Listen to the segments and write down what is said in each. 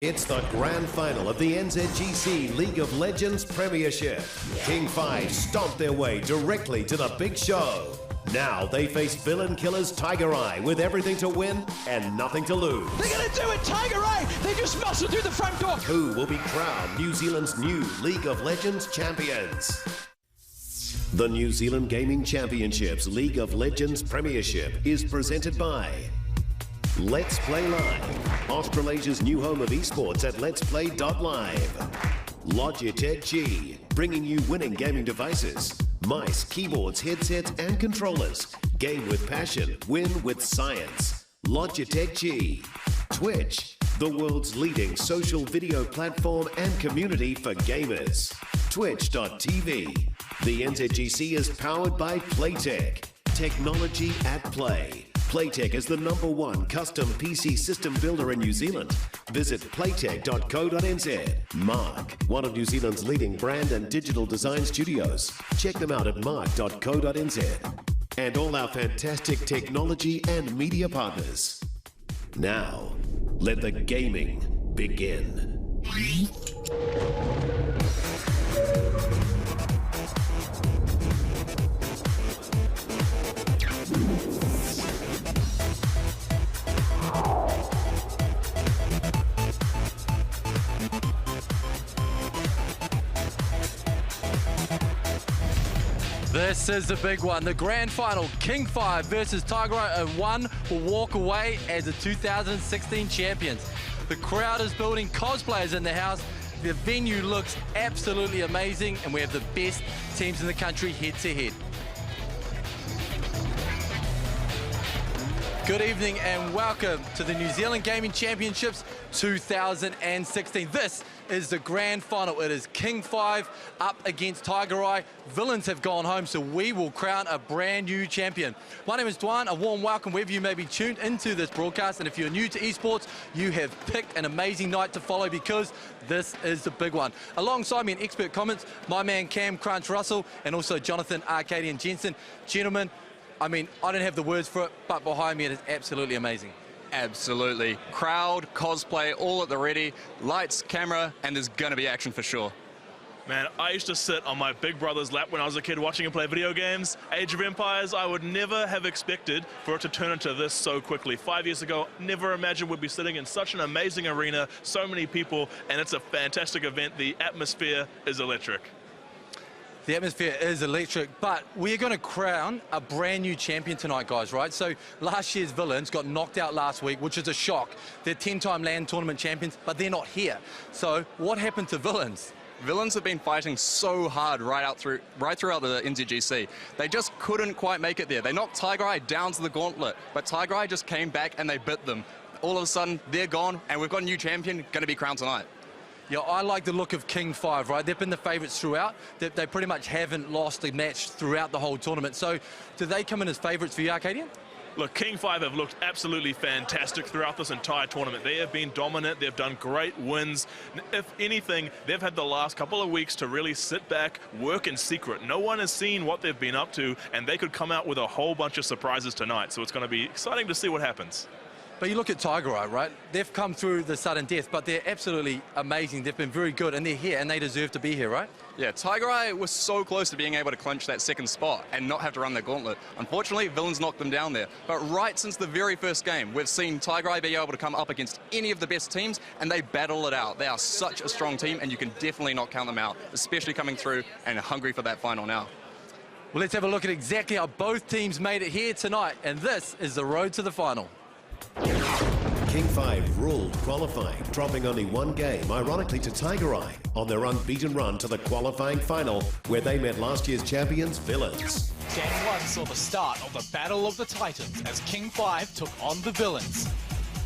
It's the grand final of the NZGC League of Legends Premiership. King 5 stomped their way directly to the big show. Now they face villain killers Tigereye with everything to win and nothing to lose. They're going to do it, Tigereye! They just muscled through the front door. Who will be crowned New Zealand's new League of Legends champions? The New Zealand Gaming Championships League of Legends Premiership is presented by Let's Play Live, Australasia's new home of esports at letsplay.live. Logitech G, bringing you winning gaming devices, mice, keyboards, headsets and controllers. Game with passion, win with science. Logitech G. Twitch, the world's leading social video platform and community for gamers. Twitch.tv. The NZGC is powered by Playtech. Technology at play. Playtech is the #1 custom PC system builder in New Zealand. Visit playtech.co.nz. Mark, one of New Zealand's leading brand and digital design studios. Check them out at mark.co.nz. And all our fantastic technology and media partners. Now, let the gaming begin. This is the big one, the grand final, King 5 versus Tigereye, and one will walk away as the 2016 champions. The crowd is building, cosplayers in the house, the venue looks absolutely amazing, and we have the best teams in the country head to head. Good evening and welcome to the New Zealand Gaming Championships 2016. This is the grand final. It is King 5 up against Tigereye. Villains have gone home, so we will crown a brand new champion. My name is Dwan. A warm welcome wherever you may be tuned into this broadcast. And if you're new to esports, you have picked an amazing night to follow because this is the big one. Alongside me in expert comments, my man Cam Crunch Russell and also Jonathan Arcadian Jensen. Gentlemen, I mean, I don't have the words for it, but behind me it is absolutely amazing. Absolutely. Crowd, cosplay, all at the ready. Lights, camera, and there's going to be action for sure. Man, I used to sit on my big brother's lap when I was a kid watching him play video games. Age of Empires, I would never have expected for it to turn into this so quickly. 5 years ago, never imagined we'd be sitting in such an amazing arena, so many people, and it's a fantastic event. The atmosphere is electric. The atmosphere is electric, but we're going to crown a brand new champion tonight, guys, right? So last year's Villains got knocked out last week, which is a shock. They're 10-time land tournament champions, but they're not here. So what happened to Villains? Villains have been fighting so hard right throughout the NZGC. They just couldn't quite make it there. They knocked Tigereye down to the gauntlet, but Tigereye just came back and they bit them. All of a sudden, they're gone, and we've got a new champion going to be crowned tonight. Yeah, I like the look of King 5, right? They've been the favourites throughout. They pretty much haven't lost a match throughout the whole tournament. So do they come in as favourites for you, Arcadian? Look, King 5 have looked absolutely fantastic throughout this entire tournament. They have been dominant. They've done great wins. If anything, they've had the last couple of weeks to really sit back, work in secret. No one has seen what they've been up to, and they could come out with a whole bunch of surprises tonight. So it's going to be exciting to see what happens. But you look at Tigereye, right? They've come through the sudden death, but they're absolutely amazing. They've been very good, and they're here, and they deserve to be here, right? Yeah, Tigereye was so close to being able to clinch that second spot and not have to run the gauntlet. Unfortunately, Villains knocked them down there. But right since the very first game, we've seen Tigereye be able to come up against any of the best teams, and they battle it out. They are such a strong team, and you can definitely not count them out, especially coming through and hungry for that final now. Well, let's have a look at exactly how both teams made it here tonight, and this is the road to the final. King 5 ruled qualifying, dropping only one game, ironically to Tigereye, on their unbeaten run to the qualifying final, where they met last year's champions, Villains. Game 1 saw the start of the Battle of the Titans as King 5 took on the Villains.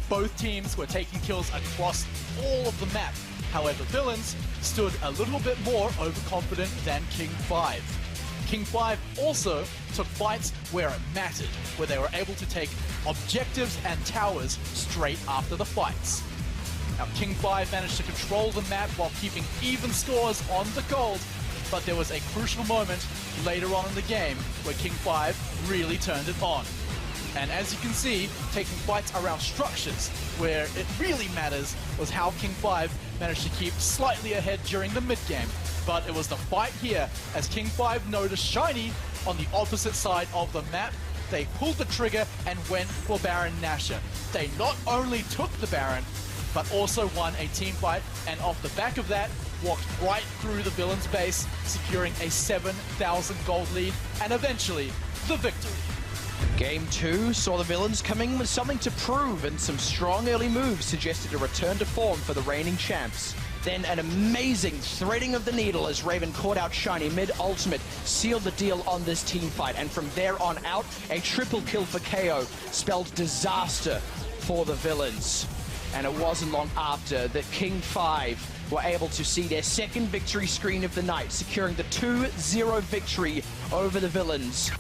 Both teams were taking kills across all of the map. However, Villains stood a little bit more overconfident than King 5. King 5 also took fights where it mattered, where they were able to take objectives and towers straight after the fights. Now, King 5 managed to control the map while keeping even scores on the gold, but there was a crucial moment later on in the game where King 5 really turned it on. And as you can see, taking fights around structures, where it really matters was how King 5 managed to keep slightly ahead during the mid-game. But it was the fight here, as King 5 noticed Shiny on the opposite side of the map. They pulled the trigger and went for Baron Nashor. They not only took the Baron, but also won a team fight, and off the back of that, walked right through the villain's base, securing a 7,000 gold lead, and eventually, the victory. Game 2 saw the villains coming with something to prove, and some strong early moves suggested a return to form for the reigning champs. Then an amazing threading of the needle as Raven caught out Shiny mid-ultimate, sealed the deal on this team fight, and from there on out, a triple kill for KO spelled disaster for the villains. And it wasn't long after that King 5 were able to see their second victory screen of the night, securing the 2-0 victory over the villains.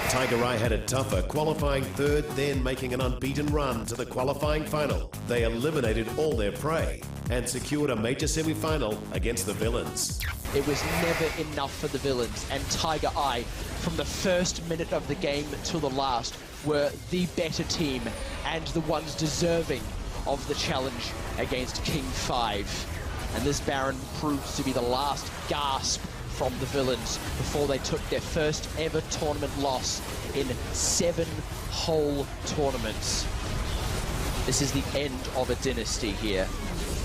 Tigereye had a tougher, qualifying third, then making an unbeaten run to the qualifying final. They eliminated all their prey and secured a major semi-final against the villains. It was never enough for the villains, and Tigereye, from the first minute of the game till the last, were the better team and the ones deserving of the challenge against King 5. And this Baron proves to be the last gasp from the villains before they took their first ever tournament loss in 7 whole tournaments. This is the end of a dynasty here,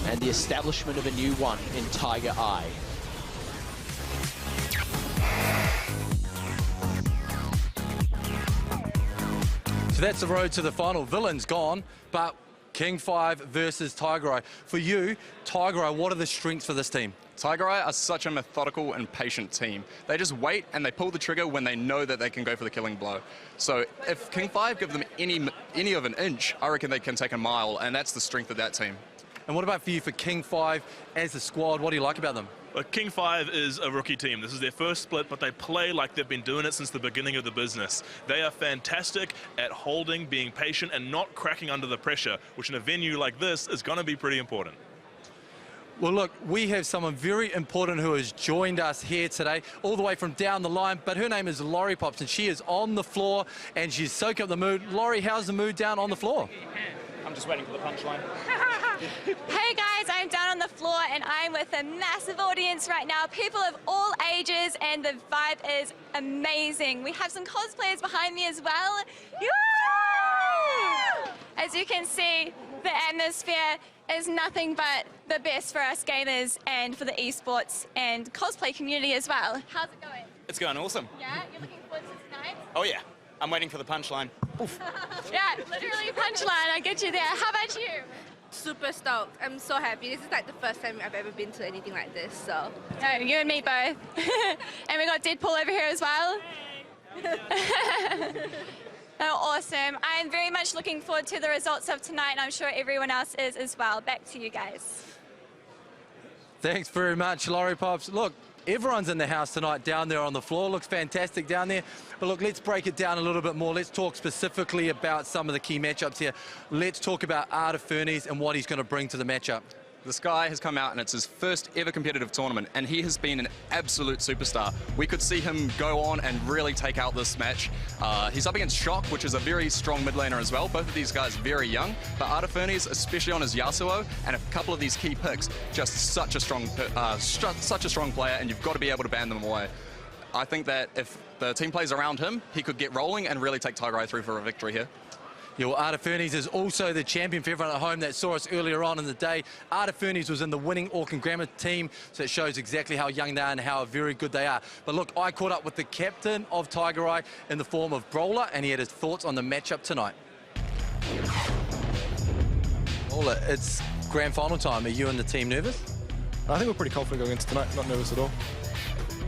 and the establishment of a new one in Tigereye. So that's the road to the final. Villains gone, but King 5 versus Tigereye. For you, Tigereye, what are the strengths for this team? Tigereye are such a methodical and patient team. They just wait and they pull the trigger when they know that they can go for the killing blow. So if King 5 give them any of an inch, I reckon they can take a mile, and that's the strength of that team. And what about for you for King 5 as a squad? What do you like about them? Well, King 5 is a rookie team. This is their first split, but they play like they've been doing it since the beginning of the business. They are fantastic at holding, being patient, and not cracking under the pressure, which in a venue like this is going to be pretty important. Well, look, we have someone very important who has joined us here today, all the way from down the line, but her name is Laurie Pops, and she is on the floor, and she's soaking up the mood. Laurie, how's the mood down on the floor? I'm just waiting for the punchline. Hey guys, I'm down on the floor and I'm with a massive audience right now, people of all ages, and the vibe is amazing. We have some cosplayers behind me as well. Woo! As you can see, the atmosphere is nothing but the best for us gamers and for the esports and cosplay community as well. How's it going? It's going awesome. Yeah, you're looking forward to tonight? Oh yeah, I'm waiting for the punchline. Yeah, literally punchline, I'll get you there. How about you? Super stoked. I'm so happy. This is like the first time I've ever been to anything like this, so. No, you and me both. And we got Deadpool over here as well. Oh, awesome. I'm very much looking forward to the results of tonight, and I'm sure everyone else is as well. Back to you guys. Thanks very much, Laurie Pops. Look, everyone's in the house tonight down there on the floor. Looks fantastic down there. But look, let's break it down a little bit more. Let's talk specifically about some of the key matchups here. Let's talk about Artifernes and what he's going to bring to the matchup. This guy has come out and it's his first ever competitive tournament, and he has been an absolute superstar. We could see him go on and really take out this match. He's up against Shock, which is a very strong mid laner as well. Both of these guys very young, but Artifernes, especially on his Yasuo and a couple of these key picks, just such a strong player, and you've got to be able to ban them away. I think that if the team plays around him, he could get rolling and really take Tigereye through for a victory here. Yeah, well, Artifernes is also the champion for everyone at home that saw us earlier on in the day. Artifernes was in the winning Auckland Grammar team, so it shows exactly how young they are and how very good they are. But look, I caught up with the captain of Tigereye in the form of Brawler, and he had his thoughts on the matchup tonight. Brawler, it's grand final time. Are you and the team nervous? I think we're pretty confident going into tonight, not nervous at all.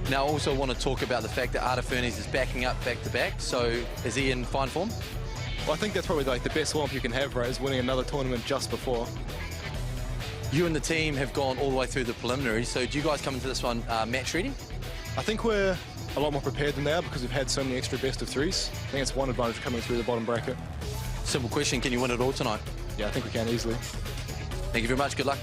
Now, I also want to talk about the fact that Artifernes is backing up back-to-back, so is he in fine form? Well, I think that's probably like the best warm-up you can have, right, is winning another tournament just before. You and the team have gone all the way through the preliminaries, so do you guys come into this one match ready? I think we're a lot more prepared than they are because we've had so many extra best of threes. I think it's one advantage coming through the bottom bracket. Simple question, can you win it all tonight? Yeah, I think we can easily. Thank you very much, good luck.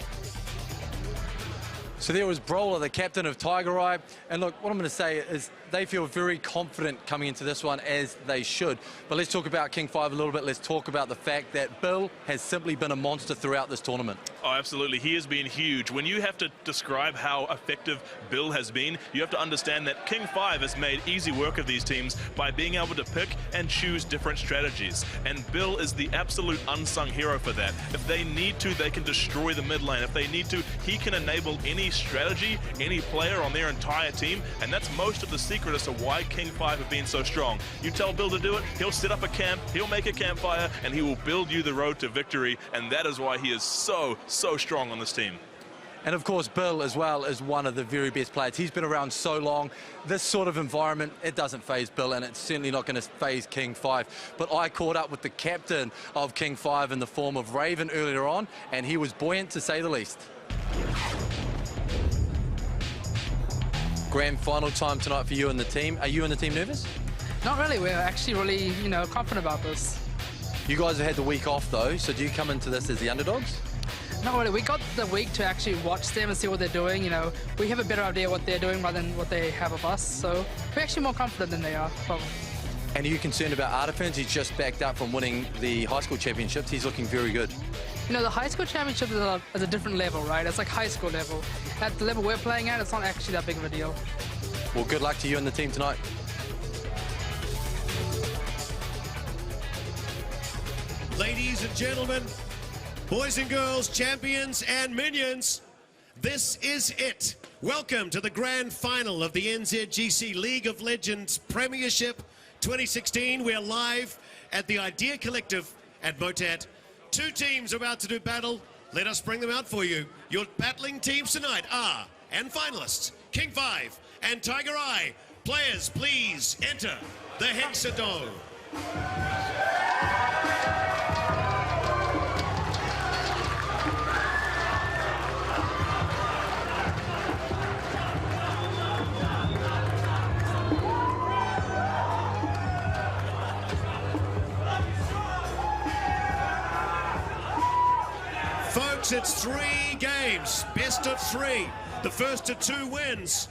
So there was Brawler, the captain of Tigereye, and look, what I'm going to say is they feel very confident coming into this one, as they should. But let's talk about King 5 a little bit. Let's talk about the fact that Bill has simply been a monster throughout this tournament. Oh, absolutely. He has been huge. When you have to describe how effective Bill has been, you have to understand that King 5 has made easy work of these teams by being able to pick and choose different strategies. And Bill is the absolute unsung hero for that. If they need to, they can destroy the mid lane. If they need to, he can enable any strategy, any player on their entire team. And that's most of the secret as to why King 5 have been so strong. You tell Bill to do it, he'll set up a camp, he'll make a campfire, and he will build you the road to victory. And that is why he is so strong on this team. And of course, Bill as well is one of the very best players. He's been around so long. This sort of environment, it doesn't faze Bill, and it's certainly not going to faze King 5. But I caught up with the captain of King 5 in the form of Raven earlier on, and he was buoyant to say the least. Grand final time tonight for you and the team. Are you and the team nervous? Not really. We're actually really, confident about this. You guys have had the week off though, so do you come into this as the underdogs? Not really. We got the week to actually watch them and see what they're doing. We have a better idea what they're doing rather than what they have of us. So we're actually more confident than they are, probably. And are you concerned about Artiferns? He's just backed up from winning the high school championships. He's looking very good. The high school championship is a different level, right? It's like high school level. At the level we're playing at, it's not actually that big of a deal. Well, good luck to you and the team tonight. Ladies and gentlemen, boys and girls, champions and minions, this is it. Welcome to the grand final of the NZGC League of Legends Premiership 2016. We're live at the Idea Collective at Motat. Two teams are about to do battle. Let us bring them out for you. Your battling teams tonight are, and finalists, King 5 and Tigereye. Players, please enter the Hexadome. Folks, it's 3 games, best of 3. The first of 2 wins.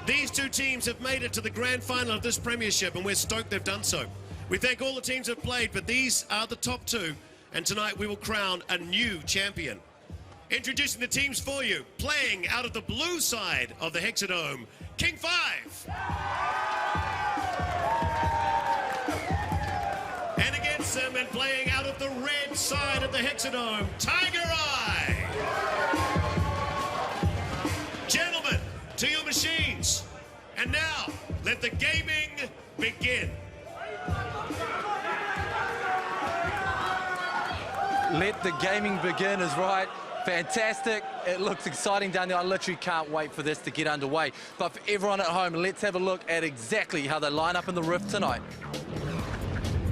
These two teams have made it to the grand final of this premiership, and we're stoked they've done so. We thank all the teams that have played, but these are the top 2, and tonight we will crown a new champion. Introducing the teams for you, playing out of the blue side of the Hexadome, King 5. And against them, and playing out of the red side of the Hexadome, Tigereye. Gentlemen, to your machines. And now, let the gaming begin. Let the gaming begin is right. Fantastic. It looks exciting down there. I literally can't wait for this to get underway. But for everyone at home, let's have a look at exactly how they line up in the Rift tonight.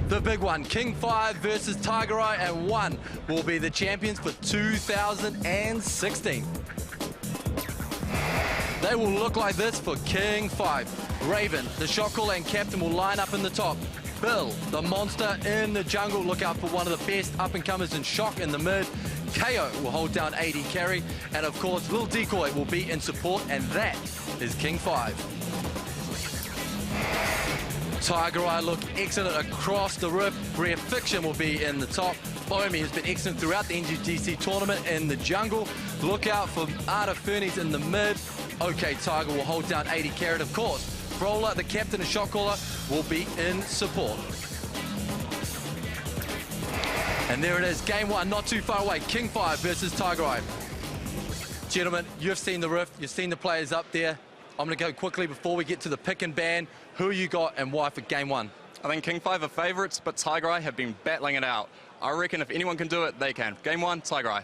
The big one, King 5 versus Tigereye, and one will be the champions for 2016. They will look like this for King 5. Raven, the shot caller and captain, will line up in the top. Bill, the monster in the jungle. Look out for one of the best up-and-comers in Shock in the mid. KO will hold down AD carry. And of course, Lil Decoy will be in support, and that is King 5. Tigereye look excellent across the Rift. Rare Fiction will be in the top. Bomi has been excellent throughout the NZGC tournament in the jungle. Look out for Artifernes in the mid. OK Tiger will hold down 80 carry. Of course, Brawler, the captain and shot caller, will be in support. And there it is, game 1, not too far away. King 5 versus Tigereye. Gentlemen, you've seen the Rift, you've seen the players up there. I'm going to go quickly before we get to the pick and ban. Who you got and why for game 1? I think King 5 are favourites, but Tigereye have been battling it out. I reckon if anyone can do it, they can. Game 1, Tigereye.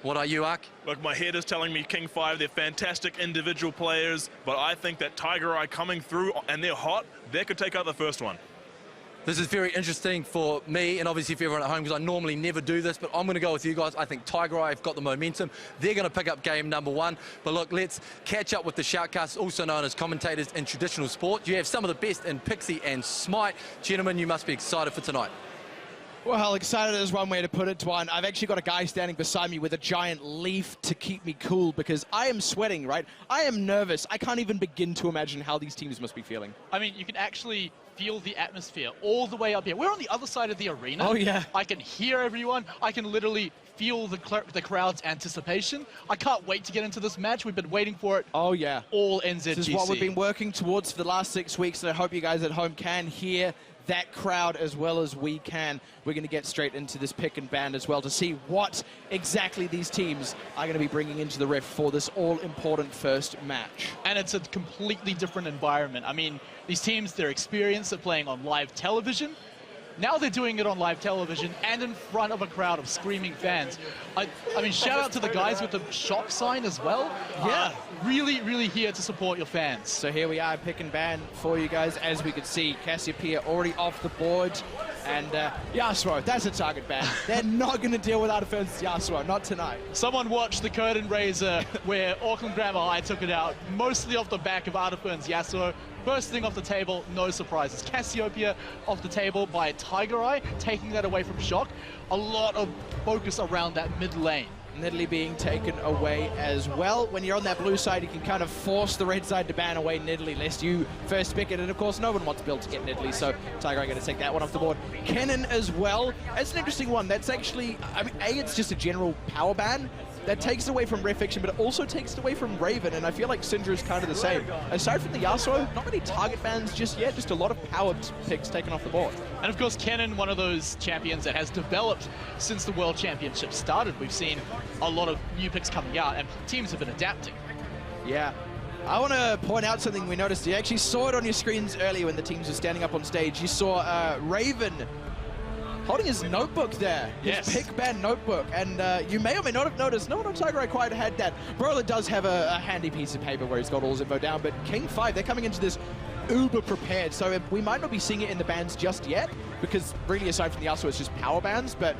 What are you, Ark? Look, my head is telling me King 5, they're fantastic individual players, but I think that Tigereye coming through, and they're hot, they could take out the first one. This is very interesting for me and obviously for everyone at home, because I normally never do this, but I'm going to go with you guys. I think Tigereye have got the momentum. They're going to pick up game number 1. But look, let's catch up with the shoutcasts, also known as commentators in traditional sport. You have some of the best in Pixie and Smite. Gentlemen, you must be excited for tonight. Well, excited is one way to put it, Dwan. I've actually got a guy standing beside me with a giant leaf to keep me cool because I am sweating, right? I am nervous. I can't even begin to imagine how these teams must be feeling. I mean, you can actually feel the atmosphere all the way up here. We're on the other side of the arena. Oh, yeah. I can hear everyone. I can literally feel the crowd's anticipation. I can't wait to get into this match. We've been waiting for it. Oh, yeah. All NZGC. This is what we've been working towards for the last 6 weeks, and I hope you guys at home can hear that crowd as well as we can. We're going to get straight into this pick and ban as well to see what exactly these teams are going to be bringing into the ref for this all-important first match. And it's a completely different environment. I mean, these teams, they're experienced at playing on live television. Now they're doing it on live television and in front of a crowd of screaming fans. I mean, shout out to the guys with the shock sign as well. Yeah, really, really here to support your fans. So here we are, pick and ban for you guys. As we can see, Cassiopeia already off the board. And Yasuo, that's a target ban. They're not going to deal with out-of-bounds Yasuo, not tonight. Someone watched the curtain raiser where Auckland Grammar High took it out, mostly off the back of out-of-bounds Yasuo. First thing off the table, no surprises. Cassiopeia off the table by Tigereye, taking that away from Shock. A lot of focus around that mid lane. Nidalee being taken away as well. When you're on that blue side, you can kind of force the red side to ban away Nidalee, lest you first pick it. And of course, no one wants Bill to get Nidalee, so Tigereye going to take that one off the board. Kennen as well. It's an interesting one. That's actually, I mean, it's just a general power ban. That takes it away from Ref Fiction, but it also takes it away from Raven, and I feel like Syndra is kind of the same. Aside from the Yasuo, not many target bans just yet, just a lot of power picks taken off the board. And of course, Kennen, one of those champions that has developed since the World Championship started. We've seen a lot of new picks coming out, and teams have been adapting. Yeah. I want to point out something we noticed. You actually saw it on your screens earlier when the teams were standing up on stage. You saw Raven holding his notebook there, his pick ban notebook, and you may or may not have noticed, no one on Tigereye quite had that. Brola does have a handy piece of paper where he's got all his info down, but King 5, they're coming into this uber prepared, so we might not be seeing it in the bans just yet, because really aside from the Yasuo, it's just power bans, but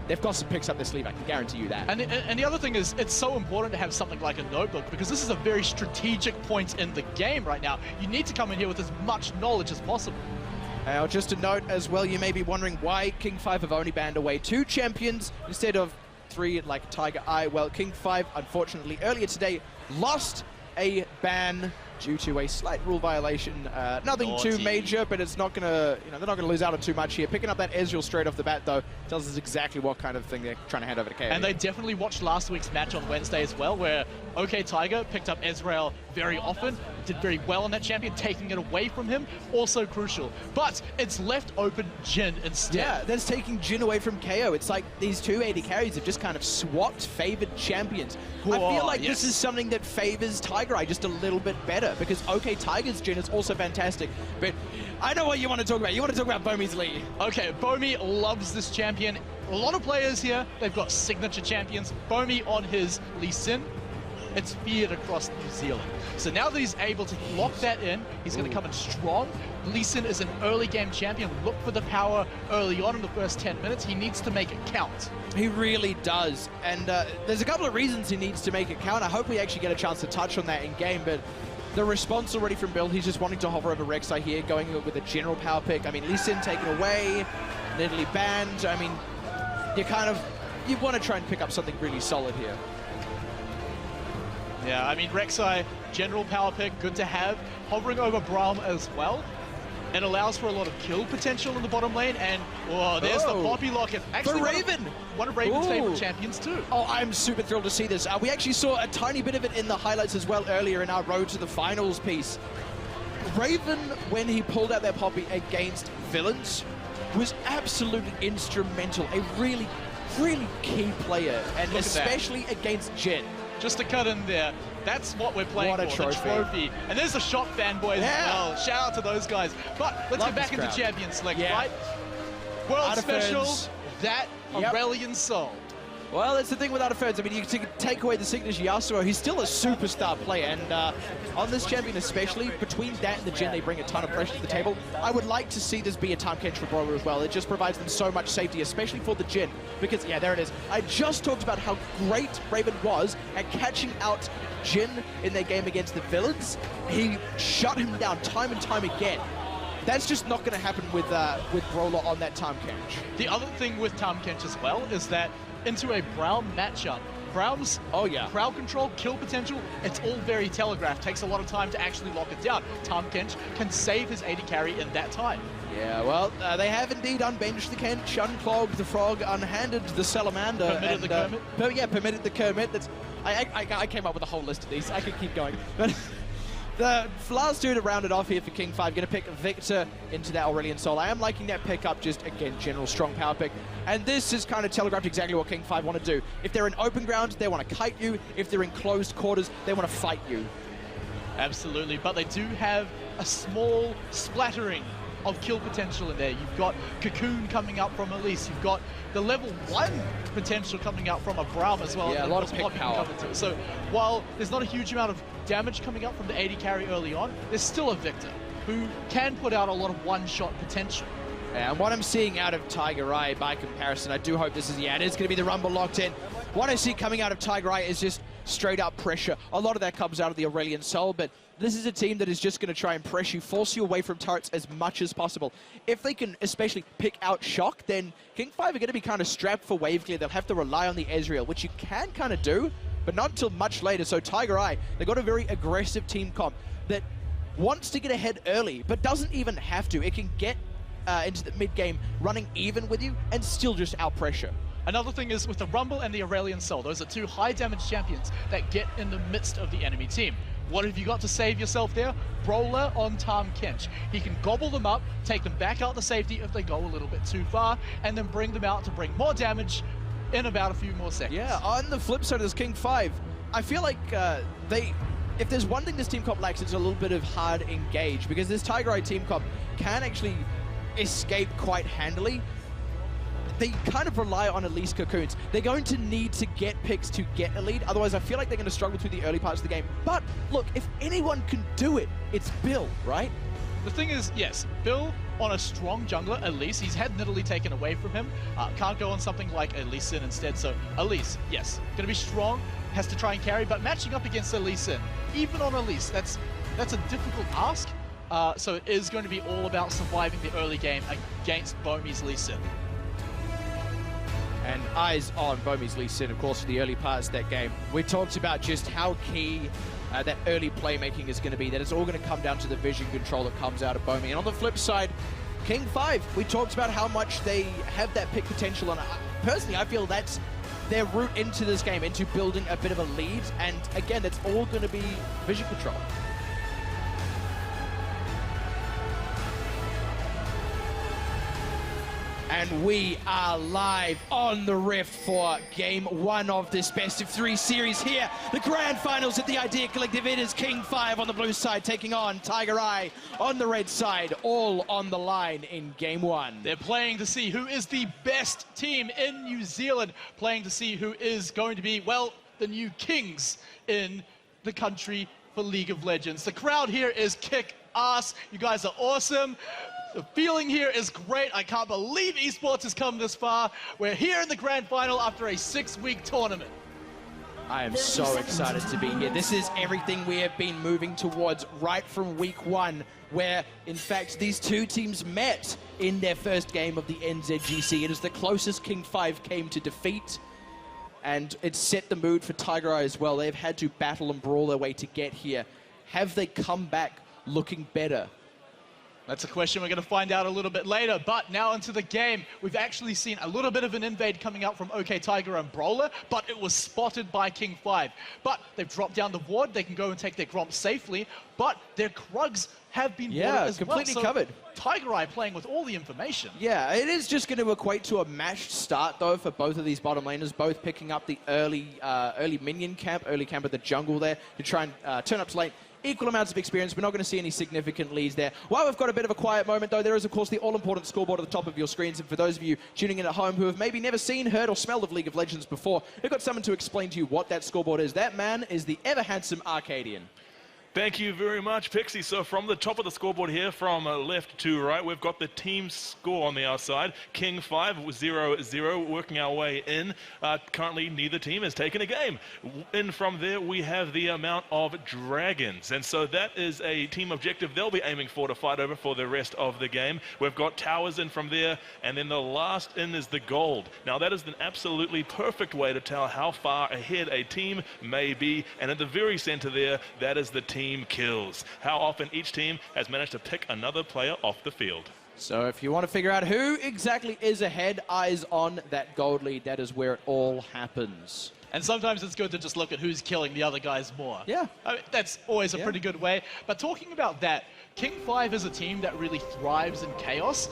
they've got some picks up their sleeve, I can guarantee you that. And the other thing is, it's so important to have something like a notebook, because this is a very strategic point in the game right now. You need to come in here with as much knowledge as possible. Just a note as well, you may be wondering why King 5 have only banned away 2 champions instead of 3 like Tigereye. Well, King 5, unfortunately, earlier today lost a ban due to a slight rule violation. Nothing too major, but it's not gonna, they're not gonna lose out on too much here. Picking up that Ezreal straight off the bat, though, tells us exactly what kind of thing they're trying to hand over to KO. And they definitely watched last week's match on Wednesday as well, where OK Tiger picked up Ezreal very often, did very well on that champion, taking it away from him, also crucial. But it's left open Jhin instead. Yeah, that's taking Jhin away from KO. It's like these 2 AD carries have just kind of swapped favored champions. I feel like this is something that favors Tigereye just a little bit better, because OK Tiger's Jhin is also fantastic. But I know what you want to talk about. You want to talk about Bomi's Lee. Okay, Bomi loves this champion. A lot of players here, they've got signature champions. Bomi on his Lee Sin. It's feared across New Zealand. So now that he's able to lock that in, he's going to come in strong. Lee Sin is an early game champion. Look for the power early on in the first 10 minutes. He needs to make it count. He really does. And there's a couple of reasons he needs to make it count. I hope we actually get a chance to touch on that in game, but the response already from Bill, he's just wanting to hover over Rek'Sai here, going with a general power pick. I mean, Lee Sin taken away, Nidalee banned. I mean, you want to try and pick up something really solid here. Yeah, I mean, Rek'Sai, general power pick, good to have. Hovering over Braum as well. It allows for a lot of kill potential in the bottom lane, and there's the Poppy Locket. Actually, Raven! One of Raven's favorite champions too. Oh, I'm super thrilled to see this. We actually saw a tiny bit of it in the highlights as well earlier in our Road to the Finals piece. Raven, when he pulled out their Poppy against villains, was absolutely instrumental. A really, really key player, and especially against Jhin. Just to cut in there, that's what we're playing for, the trophy. And there's the Shock fanboys as well. Shout out to those guys. But let's get back into Champion Select, right? World Special, that Aurelion Soul. Well, that's the thing with out-of-bounds. I mean, you can take away the signature Yasuo. He's still a superstar player, and on this champion especially, between that and the Jhin, they bring a ton of pressure to the table. I would like to see this be a time catch for Brawler as well. It just provides them so much safety, especially for the Jhin, because, yeah, there it is. I just talked about how great Raven was at catching out Jhin in their game against the villains. He shut him down time and time again. that's just not going to happen with Brawler on that Time Kench. The other thing with Time Kench as well is that into a Brown matchup, Brown's crowd control, kill potential, it's all very telegraphed. Takes a lot of time to actually lock it down. Time Kench can save his AD carry in that time. Yeah, well, they have indeed unbenched the Kench, unclogged the Frog, unhanded the Salamander. Permitted the Kermit? Permitted the Kermit. That's, I came up with a whole list of these. I could keep going. But the last two to round it off here for King 5, going to pick Victor into that Aurelion Sol. I am liking that pickup, just, again, general strong power pick. And this is kind of telegraphed exactly what King 5 want to do. If they're in open ground, they want to kite you. If they're in closed quarters, they want to fight you. Absolutely, but they do have a small splattering of kill potential in there. You've got Cocoon coming up from Elise. You've got the level 1 potential coming up from a Braum as well. Yeah, a lot of pick power. So while there's not a huge amount of damage coming up from the AD carry early on, there's still a Victor who can put out a lot of one-shot potential. And what I'm seeing out of Tigereye by comparison, I do hope this is, it is going to be the Rumble locked in. What I see coming out of Tigereye is just straight up pressure. A lot of that comes out of the Aurelion Sol, but this is a team that is just going to try and press you, force you away from turrets as much as possible. If they can especially pick out Shock, then King 5 are going to be kind of strapped for wave clear. They'll have to rely on the Ezreal, which you can kind of do, but not until much later. So Tigereye, they've got a very aggressive team comp that wants to get ahead early, but doesn't even have to. It can get into the mid-game running even with you and still just out-pressure. Another thing is with the Rumble and the Aurelion Sol, those are two high-damage champions that get in the midst of the enemy team. What have you got to save yourself there? Brawler on Tahm Kench. He can gobble them up, take them back out to safety if they go a little bit too far, and then bring them out to bring more damage in about a few more seconds. Yeah, on the flip side of this King 5, I feel like if there's one thing this team comp lacks, it's a little bit of hard engage, because this Tigereye team comp can actually escape quite handily. They kind of rely on Elise Cocoons. They're going to need to get picks to get a lead. Otherwise, I feel like they're going to struggle through the early parts of the game. But look, if anyone can do it, it's Bill, right? The thing is, yes, Bill on a strong jungler, Elise, he's had Nidalee taken away from him. Can't go on something like Elise Sin instead. So Elise, yes, going to be strong, has to try and carry, but matching up against Elise Sin, even on Elise, that's a difficult ask. So it is going to be all about surviving the early game against Bomi's Lee Sin. And eyes on Bomi's Lee Sin, of course, for the early parts of that game. We talked about just how key that early playmaking is going to be, that it's all going to come down to the vision control that comes out of Bomi. And on the flip side, King 5, we talked about how much they have that pick potential, and personally, I feel that's their route into this game, into building a bit of a lead, and again, that's all going to be vision control. And we are live on the Rift for Game 1 of this best-of-3 series here. The grand finals at the Idea Collective. It is King 5 on the blue side taking on Tigereye on the red side, all on the line in Game 1. They're playing to see who is the best team in New Zealand, playing to see who is going to be, well, the new kings in the country for League of Legends. The crowd here is kick-ass. You guys are awesome. The feeling here is great. I can't believe esports has come this far. We're here in the grand final after a 6-week tournament. I am so excited to be here. This is everything we have been moving towards right from week 1, where, in fact, these two teams met in their first game of the NZGC. It is the closest King 5 came to defeat, and it set the mood for Tigereye as well. They've had to battle and brawl their way to get here. Have they come back looking better? That's a question we're going to find out a little bit later, but now into the game. We've actually seen a little bit of an invade coming out from OK Tiger and Brawler, but it was spotted by King 5. But they've dropped down the ward, they can go and take their Gromp safely, but their Krugs have been watered as completely well. So covered. Tigereye playing with all the information. Yeah, it is just going to equate to a matched start, though, for both of these bottom laners, both picking up the early minion camp, early camp at the jungle there to try and turn up to late. Equal amounts of experience. We're not going to see any significant leads there. While we've got a bit of a quiet moment, though, there is, of course, the all-important scoreboard at the top of your screens. And for those of you tuning in at home who have maybe never seen, heard, or smelled of League of Legends before, we've got someone to explain to you what that scoreboard is. That man is the ever-handsome Arcadian. Thank you very much, Pixie. So from the top of the scoreboard here, from left to right, we've got the team score on the outside. King 5, 0-0, working our way in. Currently, neither team has taken a game. In from there, we have the amount of dragons. And so that is a team objective they'll be aiming for to fight over for the rest of the game. We've got towers in from there, and then the last in is the gold. Now, that is an absolutely perfect way to tell how far ahead a team may be. And at the very center there, that is the team kills. How often each team has managed to pick another player off the field. So if you want to figure out who exactly is ahead, eyes on that gold lead. That is where it all happens. And sometimes it's good to just look at who's killing the other guys more. Yeah. I mean, that's always a pretty good way. But talking about that, King 5 is a team that really thrives in chaos.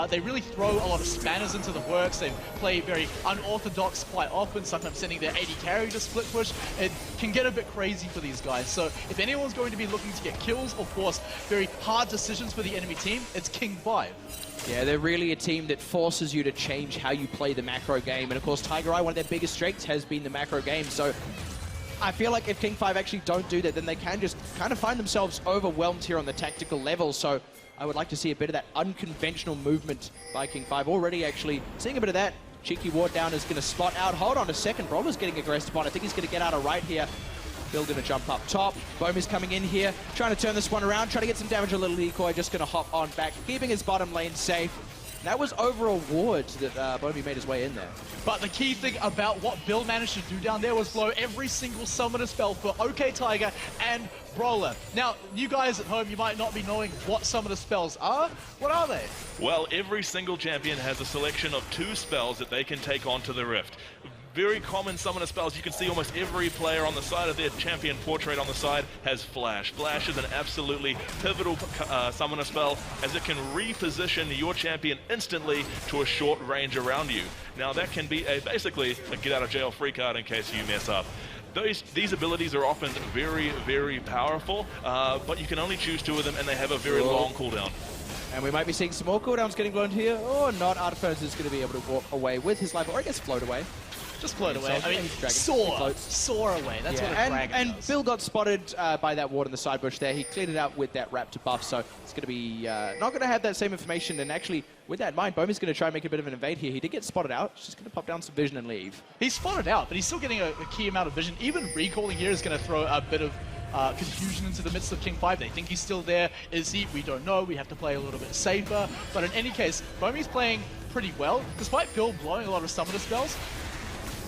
They really throw a lot of spanners into the works. They play very unorthodox quite often, sometimes sending their AD carry to split push. It can get a bit crazy for these guys. So if anyone's going to be looking to get kills or force very hard decisions for the enemy team, it's King 5. Yeah, they're really a team that forces you to change how you play the macro game. And of course, Tigereye, one of their biggest strengths has been the macro game. So I feel like if King 5 actually don't do that, then they can just kind of find themselves overwhelmed here on the tactical level. So I would like to see a bit of that unconventional movement by King 5. Already actually seeing a bit of that. Cheeky ward down is going to spot out. Hold on a second. Brawler's getting aggressive on. I think he's going to get out of right here. Bill going to jump up top. Bomi's coming in here, trying to turn this one around, trying to get some damage, a little decoy, just going to hop on back, keeping his bottom lane safe. That was over a ward that Bomi made his way in there. But the key thing about what Bill managed to do down there was blow every single summoner spell for OK Tiger and Brawler. Now, you guys at home, you might not be knowing what summoner spells are. What are they? Well, every single champion has a selection of 2 spells that they can take onto the Rift. Very common summoner spells. You can see almost every player on the side of their champion portrait on the side has Flash. Flash is an absolutely pivotal summoner spell, as it can reposition your champion instantly to a short range around you. Now that can be basically a get out of jail free card in case you mess up. These abilities are often very, very powerful, but you can only choose 2 of them, and they have a very long cooldown. And we might be seeing some more cooldowns getting blown here, or not. Artifer's is going to be able to walk away with his life, or I guess float away. Just float away. I mean, soar away. That's what a dragon and does. Bill got spotted by that ward in the side bush there. He cleared it out with that raptor buff, so it's going to be not going to have that same information. And actually, with that in mind, Bomi's going to try and make a bit of an invade here. He did get spotted out. He's just going to pop down some vision and leave. He's spotted out, but he's still getting a key amount of vision. Even recalling here is going to throw a bit of confusion into the midst of King 5. They think he's still there. Is he? We don't know. We have to play a little bit safer. But in any case, Bomi's playing pretty well. Despite Bill blowing a lot of summoner spells,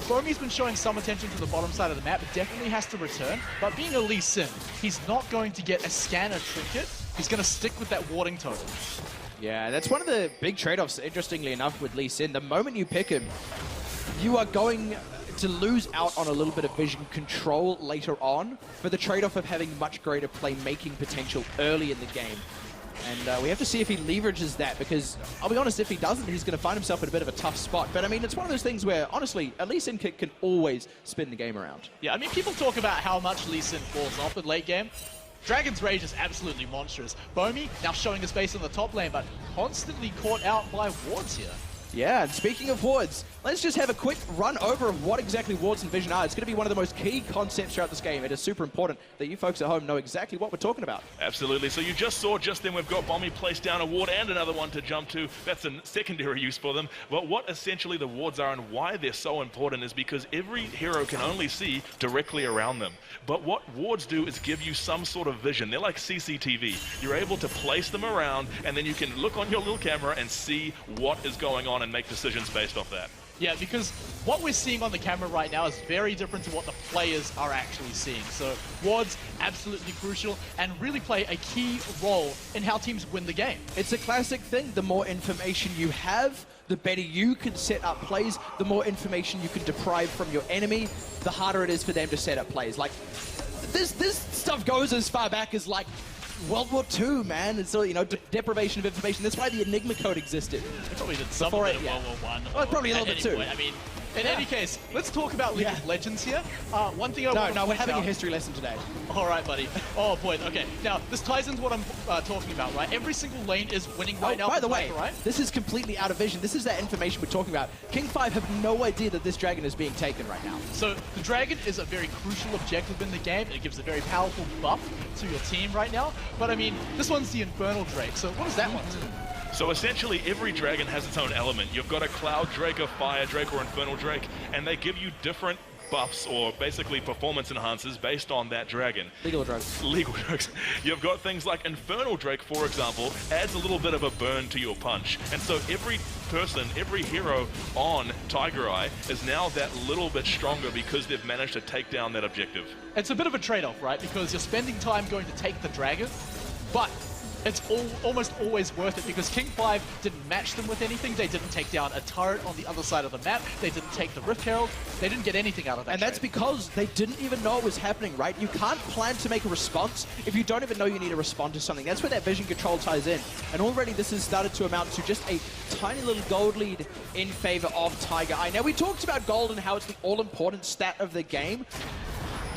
Bomi's been showing some attention to the bottom side of the map. Definitely has to return. But being a Lee Sin, he's not going to get a scanner trinket. He's going to stick with that warding totem. Yeah, that's one of the big trade-offs, interestingly enough, with Lee Sin. The moment you pick him, you are going to lose out on a little bit of vision control later on for the trade-off of having much greater playmaking potential early in the game. And we have to see if he leverages that, because I'll be honest, if he doesn't, he's going to find himself in a bit of a tough spot. But I mean, it's one of those things where, honestly, a Lee Sin can always spin the game around. Yeah, I mean, people talk about how much Lee Sin falls off in late game. Dragon's Rage is absolutely monstrous. Bomi now showing his face on the top lane, but constantly caught out by wards here. Yeah, and speaking of wards, let's just have a quick run over of what exactly wards and vision are. It's going to be one of the most key concepts throughout this game. It is super important that you folks at home know exactly what we're talking about. Absolutely. So you just saw just then we've got Bomi placed down a ward and another one to jump to. That's a secondary use for them. But what essentially the wards are and why they're so important is because every hero can only see directly around them. But what wards do is give you some sort of vision. They're like CCTV. You're able to place them around, and then you can look on your little camera and see what is going on and make decisions based off that. Yeah, because what we're seeing on the camera right now is very different to what the players are actually seeing. So wards, absolutely crucial, and really play a key role in how teams win the game. It's a classic thing. The more information you have, the better you can set up plays. The more information you can deprive from your enemy, the harder it is for them to set up plays. Like, this stuff goes as far back as, like, World War II, man. It's all, you know, deprivation of information. That's why the Enigma code existed. They probably did some of it in World War I. Well, probably a little bit too. I mean, In any case, let's talk about League of Legends here. One thing I want to No, we're point having a out- history lesson today. All right, buddy. Oh, boy. Okay. Now, this ties into what I'm talking about, right? Every single lane is winning right now. By the way, right? this is completely out of vision. This is that information we're talking about. King 5 have no idea that this dragon is being taken right now. So the dragon is a very crucial objective in the game. It gives a very powerful buff to your team right now. But I mean, this one's the Infernal Drake. So what does that one do? So essentially, every dragon has its own element. You've got a Cloud Drake, a Fire Drake, or Infernal Drake, and they give you different buffs or basically performance enhancers based on that dragon. Legal drugs. Legal drugs. You've got things like Infernal Drake, for example, adds a little bit of a burn to your punch. And so every person, every hero on Tigereye is now that little bit stronger because they've managed to take down that objective. It's a bit of a trade-off, right? Because you're spending time going to take the dragon, but it's almost always worth it because King 5 didn't match them with anything. They didn't take down a turret on the other side of the map. They didn't take the Rift Herald. They didn't get anything out of that. And that's because they didn't even know it was happening, right? You can't plan to make a response if you don't even know you need to respond to something. That's where that vision control ties in. And already this has started to amount to just a tiny little gold lead in favor of Tigereye. Now, we talked about gold and how it's the all-important stat of the game.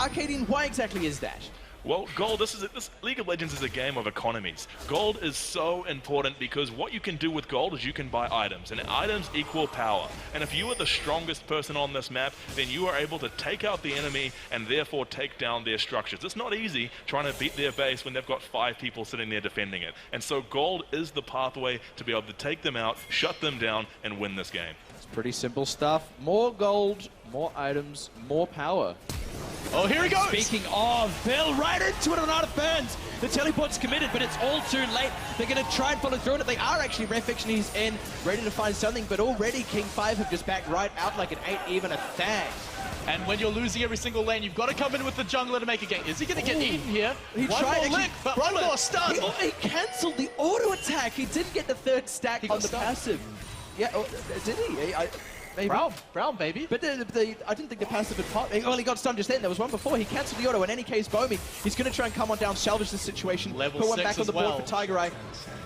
Arcadian, why exactly is that? Well, gold, this League of Legends is a game of economies. Gold is so important because what you can do with gold is you can buy items, and items equal power. And if you are the strongest person on this map, then you are able to take out the enemy and therefore take down their structures. It's not easy trying to beat their base when they've got 5 people sitting there defending it. And so gold is the pathway to be able to take them out, shut them down, and win this game. It's pretty simple stuff. More gold, more items, more power. Oh, here he goes! Speaking of, Bill, right into it on Art of Burns. The teleport's committed, but it's all too late. They're going to try and follow through on it. They are actually, Rare Fiction, he's in, ready to find something, but already King 5 have just backed right out like an 8, even a thang. And when you're losing every single lane, you've got to come in with the jungler to make a game. Is he going to get eaten here? He one tried more lick, but one more stun. He cancelled the auto attack. He didn't get the third stack on the passive. Yeah, did he? Maybe. Brown, baby. But I didn't think the passive had popped. Well, he got stunned just then. There was one before. He cancelled the auto. In any case, Bomi, he's going to try and come on down, salvage the situation. Level put one 6 back on the board for Tigereye.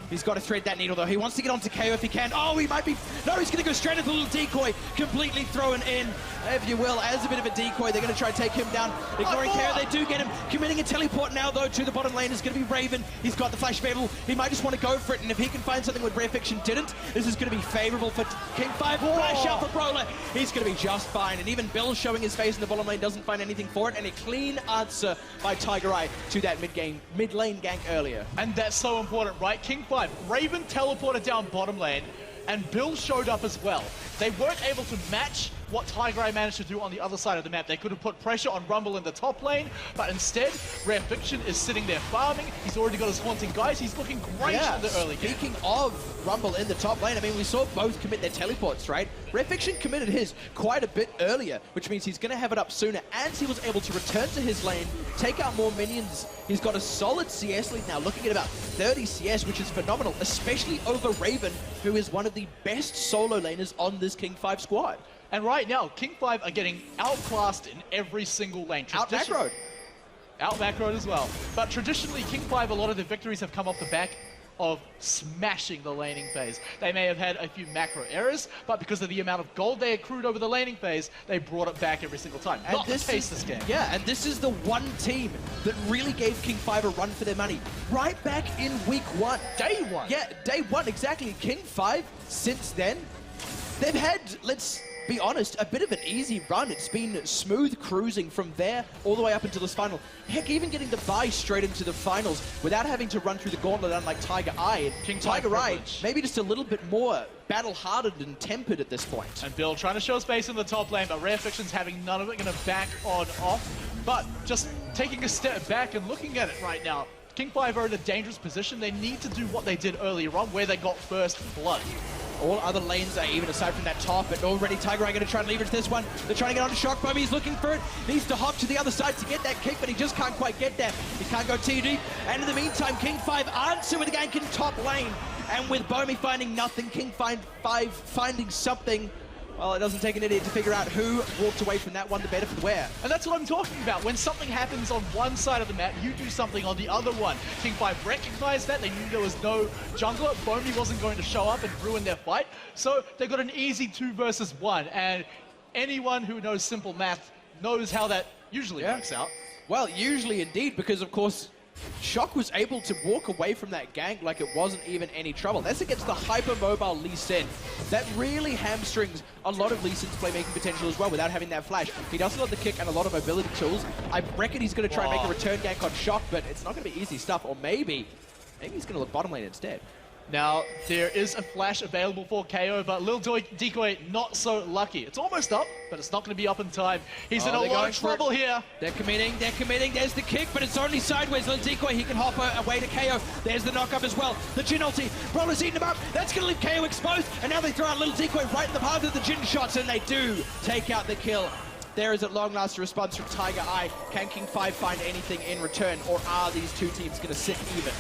He's got to thread that needle, though. He wants to get onto KO if he can. Oh, he might be... No, he's going to go straight into the little decoy. Completely thrown in, if you will, as a bit of a decoy. They're going to try and take him down. Ignoring KO, they do get him. Committing a teleport now, though, to the bottom lane is going to be Raven. He's got the flash favorable. He might just want to go for it, and if he can find something when Rare Fiction didn't, this is going to be favorable for King 5. Flash out for Brawler. He's going to be just fine, and even Bill showing his face in the bottom lane doesn't find anything for it, and a clean answer by Tigereye to that mid lane gank earlier. And that's so important, right? King 5, Raven teleported down bottom lane, and Bill showed up as well. They weren't able to match what Tigereye managed to do on the other side of the map. They could have put pressure on Rumble in the top lane, but instead, Rare Fiction is sitting there farming. He's already got his Haunting Guys. He's looking great in the early game. Speaking of Rumble in the top lane, I mean, we saw both commit their teleports, right? Rare Fiction committed his quite a bit earlier, which means he's going to have it up sooner, and he was able to return to his lane, take out more minions. He's got a solid CS lead now, looking at about 30 CS, which is phenomenal, especially over Raven, who is one of the best solo laners on this King 5 squad. And right now, King 5 are getting outclassed in every single lane. Out back road. Out back road as well. But traditionally, King 5, a lot of their victories have come off the back of smashing the laning phase. They may have had a few macro errors, but because of the amount of gold they accrued over the laning phase, they brought it back every single time. And Not the case this game. Yeah, and this is the one team that really gave King 5 a run for their money. Right back in week 1. Day 1. Yeah, day 1, exactly. King 5, since then, they've had, let's be honest, a bit of an easy run. It's been smooth cruising from there all the way up until this final. Heck, even getting the bye straight into the finals without having to run through the gauntlet, unlike Tigereye. King Tigereye, maybe just a little bit more battle-hardened and tempered at this point. And Bill trying to show space in the top lane, but Rare Fiction's having none of it, going to back on off. But just taking a step back and looking at it right now, King 5 are in a dangerous position. They need to do what they did earlier on, where they got first blood. All other lanes are even aside from that top, but already Tigereye going to try and leverage this one. They're trying to get onto Shock Bomb. He's looking for it. Needs to hop to the other side to get that kick, but he just can't quite get there. He can't go TD. And in the meantime, King 5 answer with a gank in top lane. And with Bomi finding nothing, King 5 finding something. Well, it doesn't take an idiot to figure out who walked away from that one, the better for the wear. And that's what I'm talking about. When something happens on one side of the map, you do something on the other one. King 5 recognized that. They knew there was no jungler. Bomi wasn't going to show up and ruin their fight. So they got an easy 2 versus 1. And anyone who knows simple math knows how that usually works out. Well, usually indeed, because of course, Shock was able to walk away from that gank like it wasn't even any trouble. That's against the hyper-mobile Lee Sin. That really hamstrings a lot of Lee Sin's playmaking potential as well without having that flash. He doesn't have the kick and a lot of mobility tools. I reckon he's going to try and make a return gank on Shock, but it's not going to be easy stuff. Or maybe he's going to look bottom lane instead. Now, there is a flash available for KO, but Lil Decoy not so lucky. It's almost up, but it's not going to be up in time. He's in a lot of trouble here. They're committing. There's the kick, but it's only sideways. Lil Decoy, he can hop away to KO. There's the knock-up as well. The Jin ulti. Brawler's eating him up. That's going to leave KO exposed, and now they throw out Lil Decoy right in the path of the Jin shots, and they do take out the kill. There is at long last a response from Tigereye. Can King 5 find anything in return, or are these two teams going to sit even?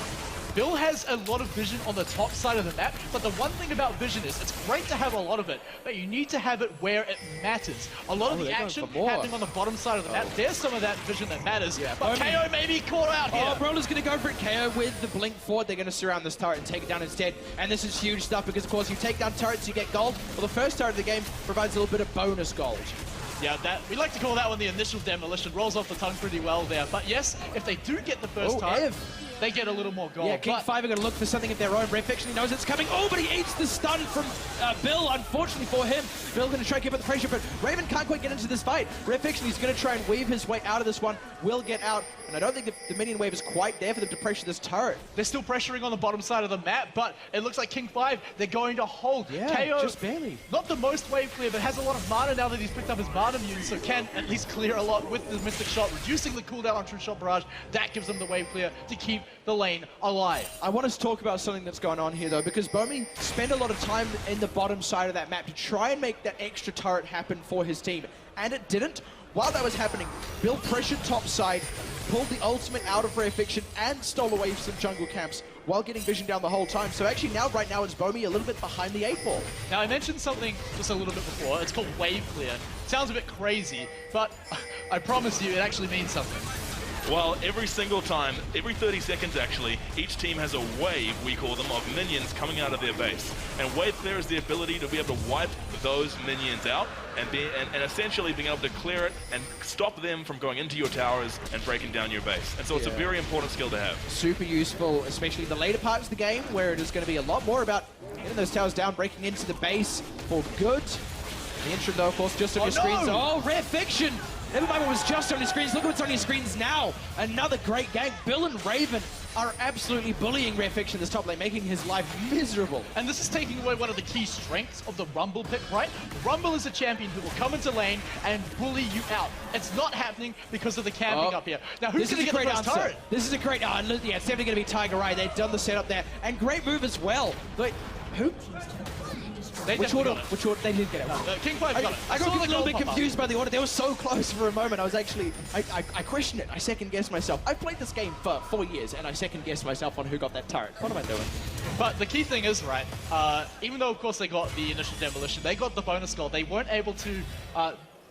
Bill has a lot of vision on the top side of the map, but the one thing about vision is it's great to have a lot of it, but you need to have it where it matters. A lot of the action happening on the bottom side of the map, there's some of that vision that matters, but KO may be caught out here. Oh, Brawler's going to go for it. KO with the blink forward. They're going to surround this turret and take it down instead, and this is huge stuff because, of course, you take down turrets, you get gold. Well, the first turret of the game provides a little bit of bonus gold. Yeah, we like to call that one the initial demolition. Rolls off the tongue pretty well there. But yes, if they do get the first time, they get a little more gold. Yeah, King 5 are going to look for something of their own. Refiction, he knows it's coming. Oh, but he eats the stun from Bill, unfortunately for him. Bill going to try and keep up the pressure, but Raven can't quite get into this fight. Refiction, he's going to try and weave his way out of this one. Will get out, and I don't think the minion wave is quite there for them to pressure this turret. They're still pressuring on the bottom side of the map, but it looks like King 5, they're going to hold. Yeah, KO, just barely. Not the most wave clear, but has a lot of mana now that he's picked up his mana mutants, so can at least clear a lot with the Mystic Shot, reducing the cooldown on True Shot Barrage. That gives them the wave clear to keep the lane alive. I want us to talk about something that's going on here, though, because Bomi spent a lot of time in the bottom side of that map to try and make that extra turret happen for his team, and it didn't. While that was happening, Bill pressured top side, pulled the ultimate out of Rare Fiction, and stole away some jungle camps while getting vision down the whole time. So actually now, right now, it's Bomi a little bit behind the 8 ball. Now, I mentioned something just a little bit before. It's called wave clear. Sounds a bit crazy, but I promise you it actually means something. Well, every single time, every 30 seconds actually, each team has a wave, we call them, of minions coming out of their base. And wave clear is the ability to be able to wipe those minions out and essentially being able to clear it and stop them from going into your towers and breaking down your base. And so it's a very important skill to have. Super useful, especially in the later parts of the game, where it is going to be a lot more about getting those towers down, breaking into the base for good. The intro, though, of course, just on your screens. Oh, Rare Fiction! Never mind what was just on your screens. Look at what's on your screens now. Another great gank. Bill and Raven are absolutely bullying Rare Fiction this top lane, making his life miserable. And this is taking away one of the key strengths of the Rumble pick, right? Rumble is a champion who will come into lane and bully you out. It's not happening because of the camping up here. Now, who's going to get the first turret? This is a great... yeah, it's definitely going to be Tigereye. They've done the setup there. And great move as well. Wait, who? Which order? They did get it. King 5 got it. I got a little bit confused by the order. They were so close for a moment. I was actually... I questioned it. I second-guessed myself. I've played this game for 4 years, and I second-guessed myself on who got that turret. What am I doing? But the key thing is, right, even though, of course, they got the initial demolition, they got the bonus goal. They weren't able to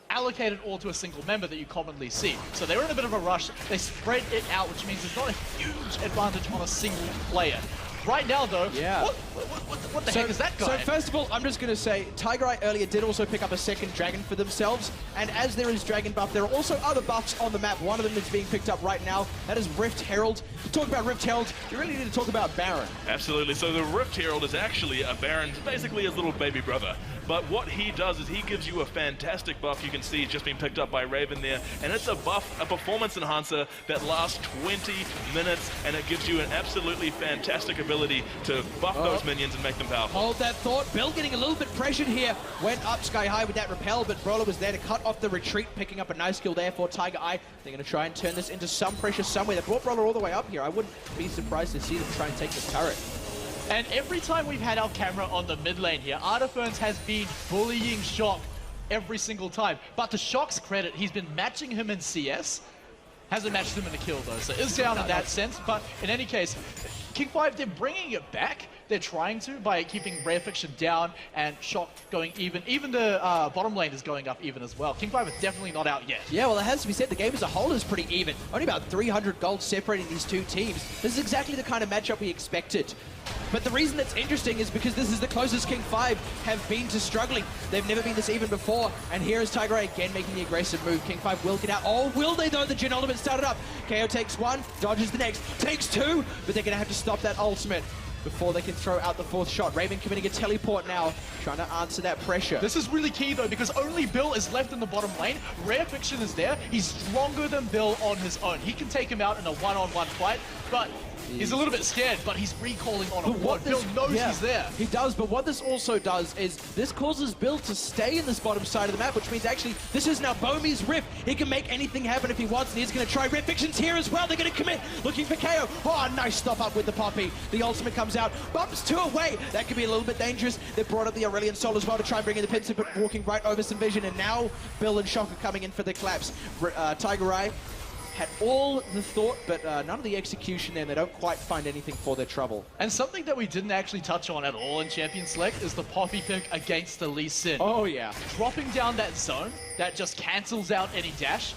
allocate it all to a single member that you commonly see. So they were in a bit of a rush. They spread it out, which means there's not a huge advantage on a single player. Right now, though, what the heck is that guy? So first of all, I'm just going to say, Tigereye earlier did also pick up a second dragon for themselves, and as there is dragon buff, there are also other buffs on the map. One of them is being picked up right now. That is Rift Herald. To talk about Rift Herald, you really need to talk about Baron. Absolutely. So the Rift Herald is actually a Baron's, basically his little baby brother. But what he does is he gives you a fantastic buff. You can see it's just been picked up by Raven there. And it's a buff, a performance enhancer that lasts 20 minutes, and it gives you an absolutely fantastic ability to buff those minions and make them powerful. Hold that thought. Bill getting a little bit pressured here. Went up sky high with that repel, but Brawler was there to cut off the retreat, picking up a nice kill there for Tigereye. They're going to try and turn this into some pressure somewhere. They brought Brawler all the way up here. I wouldn't be surprised to see them try and take this turret. And every time we've had our camera on the mid lane here, Artiferns has been bullying Shock every single time. But to Shock's credit, he's been matching him in CS. Hasn't matched him in a kill, though, so it's down in that sense. But in any case, King 5, they're bringing it back. They're trying to by keeping Rare Fiction down and Shock going even. Even the bottom lane is going up even as well. King 5 is definitely not out yet. Yeah, well, it has to be said, the game as a whole is pretty even. Only about 300 gold separating these two teams. This is exactly the kind of matchup we expected. But the reason that's interesting is because this is the closest King 5 have been to struggling. They've never been this even before. And here is Tigereye again making the aggressive move. King 5 will get out. Oh, will they though? The Gen ultimate started up. KO takes one, dodges the next, takes two, but they're going to have to stop that ultimate before they can throw out the fourth shot. Raven committing a teleport now, trying to answer that pressure. This is really key though, because only Bill is left in the bottom lane. Rare Fiction is there. He's stronger than Bill on his own. He can take him out in a one-on-one fight, but he's a little bit scared, but he's recalling on a ward. Bill knows he's there. He does, but what this also does is this causes Bill to stay in this bottom side of the map, which means actually this is now Bomi's Rift. He can make anything happen if he wants, and he's going to try. Red Fiction's here as well. They're going to commit, looking for KO. Oh, nice stop up with the Poppy. The ultimate comes out, bumps two away. That could be a little bit dangerous. They brought up the Aurelion Soul as well to try and bring in the Pinsir, but walking right over some vision, and now Bill and Shock are coming in for the collapse. Tigereye had all the thought, but none of the execution there, and they don't quite find anything for their trouble. And something that we didn't actually touch on at all in Champion Select is the Poppy pick against the Lee Sin. Oh yeah. Dropping down that zone, that just cancels out any dash.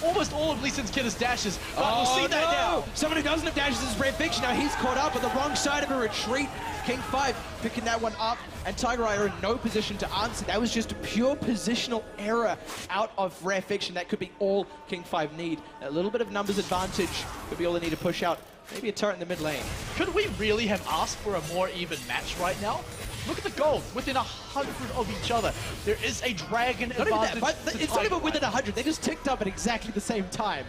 Almost all of Lee Sin's kit is dashes, but we'll see that now. Someone who doesn't have dashes is Red Fiction. Now he's caught up on the wrong side of a retreat. King 5 picking that one up, and Tigereye are in no position to answer. That was just a pure positional error out of Rare Fiction. That could be all King 5 need. A little bit of numbers advantage could be all they need to push out. Maybe a turret in the mid lane. Could we really have asked for a more even match right now? Look at the gold, within 100 of each other. There is a dragon advantage. It's not even within 100, they just ticked up at exactly the same time.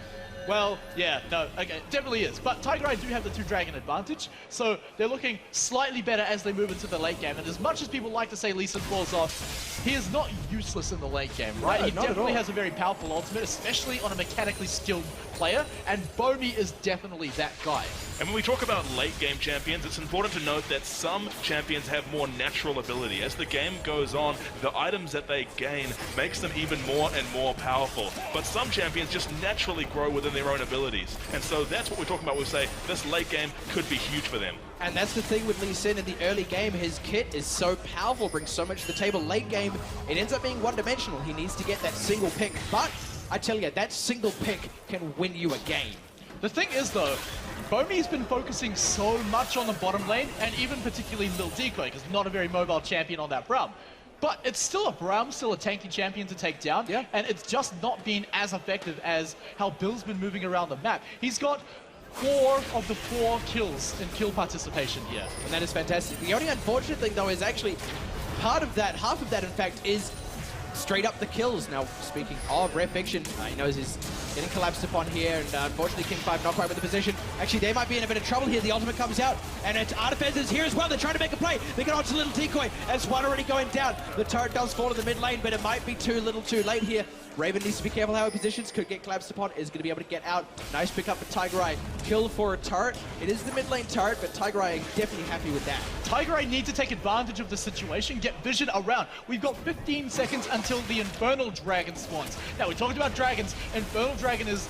Well, yeah, no, okay, definitely is. But Tigereye do have the 2-dragon advantage, so they're looking slightly better as they move into the late game. And as much as people like to say Lee Sin falls off, he is not useless in the late game, right? No, he definitely has a very powerful ultimate, especially on a mechanically skilled player, and Bomi is definitely that guy. And when we talk about late game champions, it's important to note that some champions have more natural ability. As the game goes on, the items that they gain makes them even more and more powerful. But some champions just naturally grow within their own abilities. And so that's what we're talking about. We say this late game could be huge for them. And that's the thing with Lee Sin in the early game. His kit is so powerful, brings so much to the table. Late game, it ends up being one-dimensional. He needs to get that single pick. But I tell you, that single pick can win you a game. The thing is, though, Bomi's been focusing so much on the bottom lane, and even particularly Lil Decoy, because not a very mobile champion on that Braum. But it's still a Braum, still a tanky champion to take down, and it's just not been as effective as how Bill's been moving around the map. He's got 4 of the 4 kills in kill participation here. And that is fantastic. The only unfortunate thing, though, is actually part of that, half of that, in fact, is straight up the kills. Now, speaking of Rare Fiction, he knows he's getting collapsed upon here, and unfortunately King 5 not quite with the position. Actually, they might be in a bit of trouble here. The ultimate comes out, and it's Artifez is here as well. They're trying to make a play. They get onto Little Decoy, as one already going down. The turret does fall in the mid lane, but it might be too little too late here. Raven needs to be careful how he positions, could get collapsed upon, is going to be able to get out. Nice pick up for Tigereye. Kill for a turret. It is the mid lane turret, but Tigereye definitely happy with that. Tigereye need to take advantage of the situation, get vision around. We've got 15 seconds until the Infernal Dragon spawns. Now, we talked about dragons. Infernal Dragon is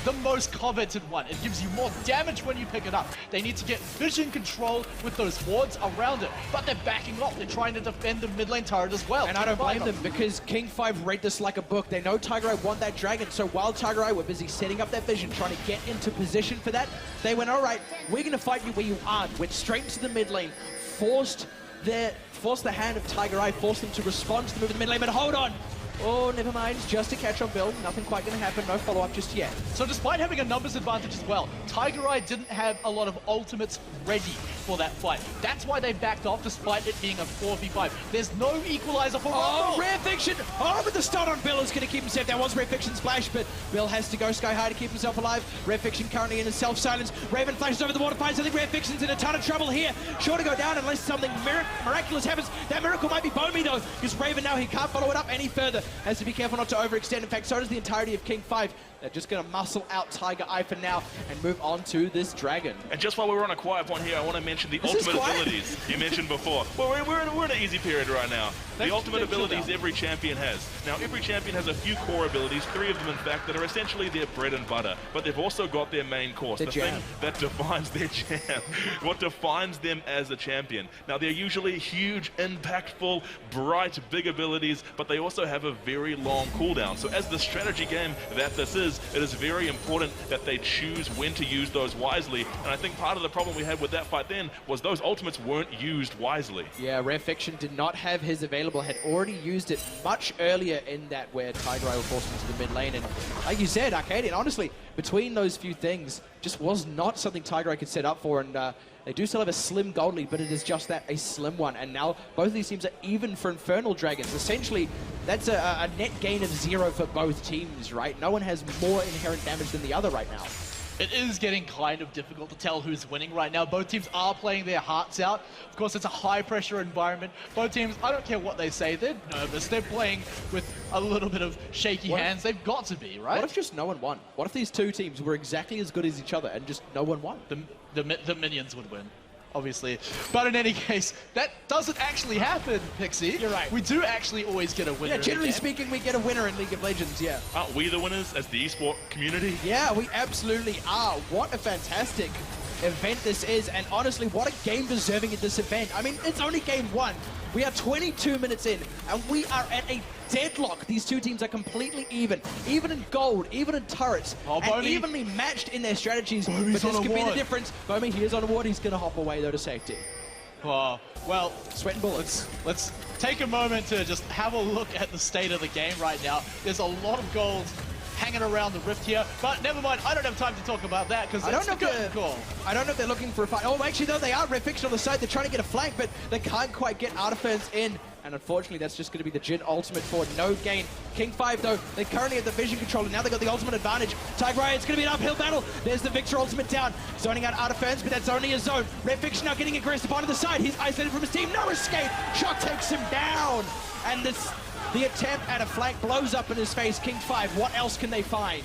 the most coveted one. It gives you more damage when you pick it up. They need to get vision control with those wards around it, but they're backing off. They're trying to defend the mid lane turret as well. And I don't blame them, because King 5 read this like a book. They know Tigereye want that dragon, so while Tigereye were busy setting up that vision, trying to get into position for that, they went, all right, we're going to fight you where you aren't. Went straight into the mid lane, forced the hand of Tigereye, forced them to respond to the move in the mid lane, but hold on. Oh, never mind, just a catch on Bill. Nothing quite going to happen, no follow-up just yet. So despite having a numbers advantage as well, Tigereye didn't have a lot of ultimates ready for that fight. That's why they backed off despite it being a 4v5. There's no equalizer for Rare Fiction! Oh, but the stun on Bill is going to keep him safe. That was Rare Fiction's flash, but Bill has to go sky high to keep himself alive. Rare Fiction currently in his self-silence. Raven flashes over the water fights. I think Rare Fiction's in a ton of trouble here. Sure to go down unless something miraculous happens. That miracle might be Bomi, though, because Raven now, he can't follow it up any further. Has to be careful not to overextend. In fact, so does the entirety of King 5. They're just going to muscle out Tigereye for now and move on to this dragon. And just while we're on a quiet point here, I want to mention the ultimate abilities you mentioned before. Well, we're in an easy period right now. The ultimate abilities every champion has. Now, every champion has a few core abilities, 3 of them, in fact, that are essentially their bread and butter. But they've also got their main course, the thing that defines their jam, what defines them as a champion. Now, they're usually huge, impactful, bright, big abilities, but they also have a very long cooldown. So as the strategy game that this is, it is very important that they choose when to use those wisely. And I think part of the problem we had with that fight then in was those ultimates weren't used wisely. Yeah, Rare Fiction did not have his available, had already used it much earlier in that where Tigereye was forced into the mid lane. And like you said, Arcadian, honestly, between those few things, just was not something Tigereye could set up for. And they do still have a slim gold lead, but it is just that, a slim one. And now both of these teams are even for Infernal Dragons. Essentially, that's a net gain of 0 for both teams, right? No one has more inherent damage than the other right now. It is getting kind of difficult to tell who's winning right now. Both teams are playing their hearts out. Of course, it's a high-pressure environment. Both teams, I don't care what they say, they're nervous. They're playing with a little bit of shaky hands. They've got to be, right? What if just no one won? What if these two teams were exactly as good as each other and just no one won? The minions would win, obviously. But in any case, that doesn't actually happen, Pixie. You're right. We do actually always get a winner. Yeah, generally speaking, we get a winner in League of Legends, yeah. Aren't we the winners as the esport community? Yeah, we absolutely are. What a fantastic event this is, and honestly, what a game deserving of this event. I mean, it's only game 1. We are 22 minutes in, and we are at a deadlock. These two teams are completely even in gold, even in turrets, and evenly matched in their strategies. But this could be the difference. Bomi, he is on a ward. He's going to hop away, though, to safety. Oh, well, sweating bullets. Let's take a moment to just have a look at the state of the game right now. There's a lot of gold hanging around the rift here, but never mind, I don't have time to talk about that because that's the curtain call. I don't know if they're looking for a fight. Oh, actually, no, they are. Red Fiction on the side. They're trying to get a flank, but they can't quite get Artifans in. And unfortunately, that's just going to be the Jin ultimate for no gain. King 5, though, they currently have the vision control, and now they've got the ultimate advantage. Tigereye, it's going to be an uphill battle. There's the Victor ultimate down. Zoning out Artifans, but that's only a zone. Red Fiction now getting aggressive onto the side. He's isolated from his team. No escape. Shock takes him down. And the attempt at a flank blows up in his face. King 5, what else can they find?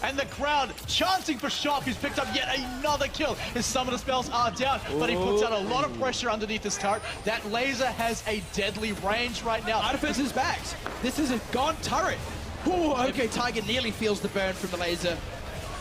And the crowd chancing for Shock, who's picked up yet another kill. His summoner spells are down, but he puts out a lot of pressure underneath his turret. That laser has a deadly range right now. Artifice is back. This is a gone turret. Ooh, okay, Tiger nearly feels the burn from the laser.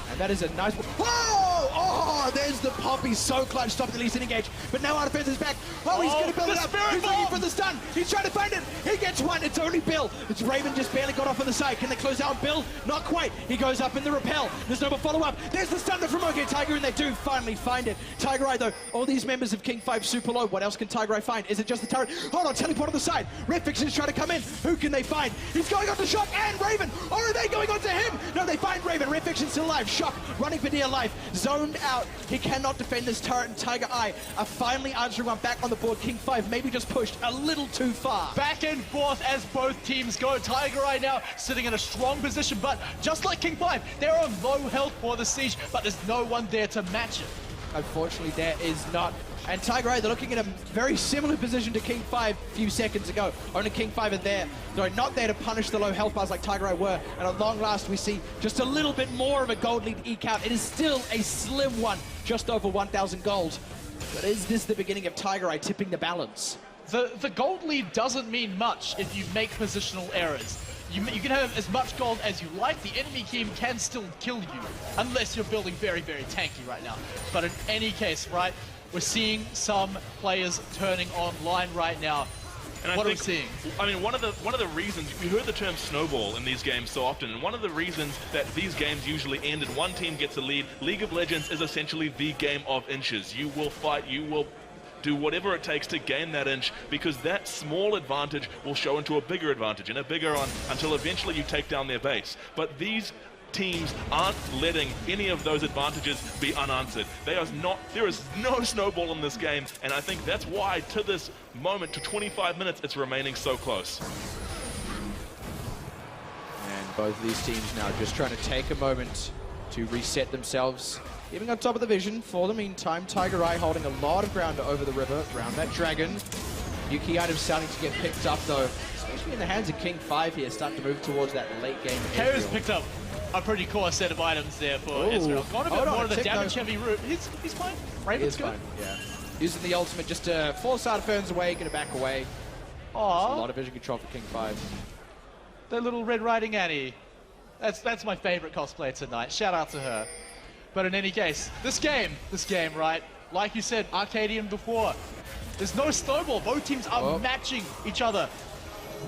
And that is a nice one. Whoa! Oh, there's the pop. He's so clutch. Stop the least in engage. But now Artifans is back. Oh, he's going to build it up. He's looking for the stun. He's trying to find it. He gets one. It's only Bill. It's Raven just barely got off on the side. Can they close out Bill? Not quite. He goes up in the repel. There's no more follow-up. There's the stun from OK Tiger, and they do finally find it. Tigereye, though, all these members of King 5 super low. What else can Tigereye find? Is it just the turret? Hold on, teleport on the side. Red Fiction is trying to come in. Who can they find? He's going on to Shock and Raven. Or are they going on to him? No, they find Raven. Red Fiction's still alive. Shock running for dear life. Zoned out. He cannot defend this turret, and Tigereye are finally answering one back on the board. King 5 maybe just pushed a little too far. Back and forth as both teams go. Tigereye now sitting in a strong position, but just like King 5, they're on low health for the siege, but there's no one there to match it. Unfortunately, there is not. And Tigereye, they're looking at a very similar position to King 5 a few seconds ago. Only King 5 are there. They're not there to punish the low health bars like Tigereye were. And at long last, we see just a little bit more of a gold lead eke out. It is still a slim one, just over 1,000 gold. But is this the beginning of Tigereye tipping the balance? The gold lead doesn't mean much if you make positional errors. You can have as much gold as you like. The enemy team can still kill you, unless you're building very, very tanky right now. But in any case, right, we're seeing some players turning online right now. And what are we seeing? I mean, one of the reasons, you heard the term snowball in these games so often, and one of the reasons that these games usually end and one team gets a lead, League of Legends is essentially the game of inches. You will fight, you will do whatever it takes to gain that inch, because that small advantage will show into a bigger advantage and a bigger one until eventually you take down their base. But these teams aren't letting any of those advantages be unanswered. There is no snowball in this game, and I think that's why to this moment, to 25 minutes, it's remaining so close. And both of these teams now just trying to take a moment to reset themselves. Even on top of the vision, for the meantime, Tigereye holding a lot of ground over the river, around that dragon. New key items starting to get picked up, though, especially in the hands of King 5 here, starting to move towards that late game. KO's picked up a pretty core set of items there for Israel. Got a bit more of the damage-heavy route. He's fine. Raven's good. Fine, yeah. Using the ultimate just to force Artifans away, gonna back away. Aww. A lot of vision control for King 5. The little Red Riding Annie. That's my favorite cosplay tonight. Shout out to her. But in any case, this game, right? Like you said, Arcadian before. There's no snowball. Both teams are matching each other.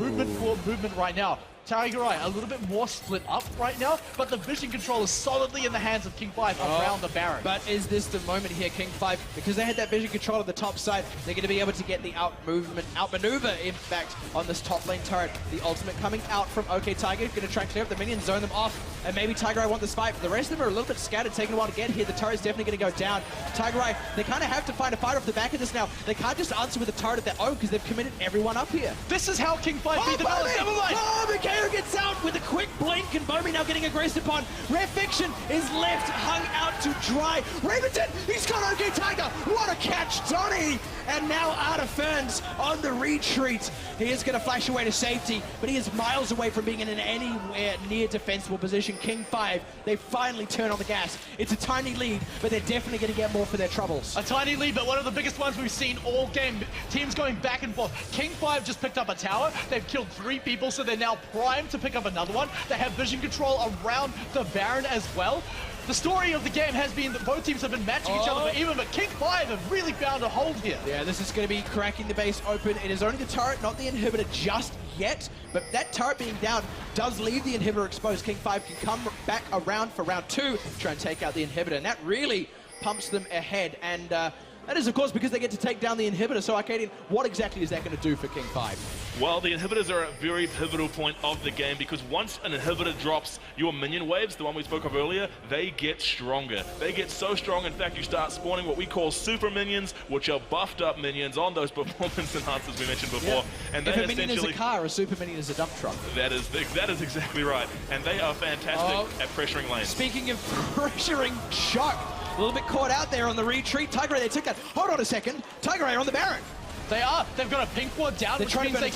Movement for movement right now. Tigereye a little bit more split up right now, but the vision control is solidly in the hands of King 5 around the Baron. But is this the moment here, King 5? Because they had that vision control on the top side, they're going to be able to get the outmaneuver, in fact, on this top lane turret. The ultimate coming out from OK Tiger, going to try and clear up the minions, zone them off, and maybe Tigereye want this fight. But the rest of them are a little bit scattered, taking a while to get here. The turret's definitely going to go down. Tigereye, they kind of have to find a fight off the back of this now. They can't just answer with a turret of their own because they've committed everyone up here. This is how King 5 beat the Villains. Never mind. Oh, Mikhail gets out with a quick blink, and Bomi now getting aggressed upon. Rare Fiction is left hung out to dry. Raventon, he's got OK Tiger. What a catch, Donny! And now Art of Ferns on the retreat. He is going to flash away to safety, but he is miles away from being in an anywhere near defensible position. King 5, they finally turn on the gas. It's a tiny lead, but they're definitely going to get more for their troubles. A tiny lead, but one of the biggest ones we've seen all game. Teams going back and forth. King 5 just picked up a tower. They've killed 3 people, so they're now primed to pick up another one. They have vision control around the Baron as well. The story of the game has been that both teams have been matching each other for even, but King 5 have really found a hold here. Yeah, this is going to be cracking the base open. It is only the turret, not the inhibitor just yet, but that turret being down does leave the inhibitor exposed. King 5 can come back around for round 2, try and take out the inhibitor, and that really pumps them ahead. And that is, of course, because they get to take down the inhibitor. So, Arcadian, what exactly is that going to do for King 5? Well, the inhibitors are a very pivotal point of the game because once an inhibitor drops, your minion waves, the one we spoke of earlier, they get stronger. They get so strong, in fact, you start spawning what we call super minions, which are buffed up minions on those performance enhancers we mentioned before. Yeah. And if they a minion is a car, a super minion is a dump truck. That is exactly right. And they are fantastic at pressuring lanes. Speaking of pressuring, Shock. A little bit caught out there on the retreat. Tigereye, they took that. Hold on a second. Tigereye on the Baron. They are. They've got a pink ward down, which means they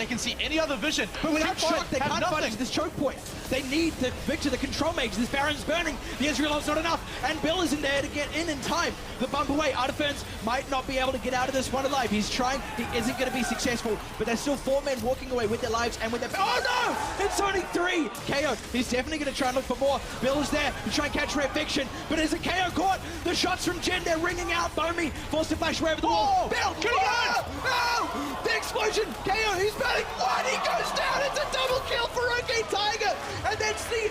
can see any other vision. But without Shock, they can't fight into this choke point. They need the Victor, the control mage. This Baron's burning. The Ezreal's not enough. And Bill isn't there to get in time. The bump away. Artiferns might not be able to get out of this one alive. He's trying. He isn't going to be successful. But there's still 4 men walking away with their lives and with their... Oh, no! It's only 3! KO. He's definitely going to try and look for more. Bill is there to try and catch Rare Fiction. But is a KO caught? The shots from Jen, they're ringing out. Bomi forced to flash away over the wall. Bill, get him on! Oh! The explosion! KO, he's burning. What? He goes down. It's a double kill for OK Tiger. And that's the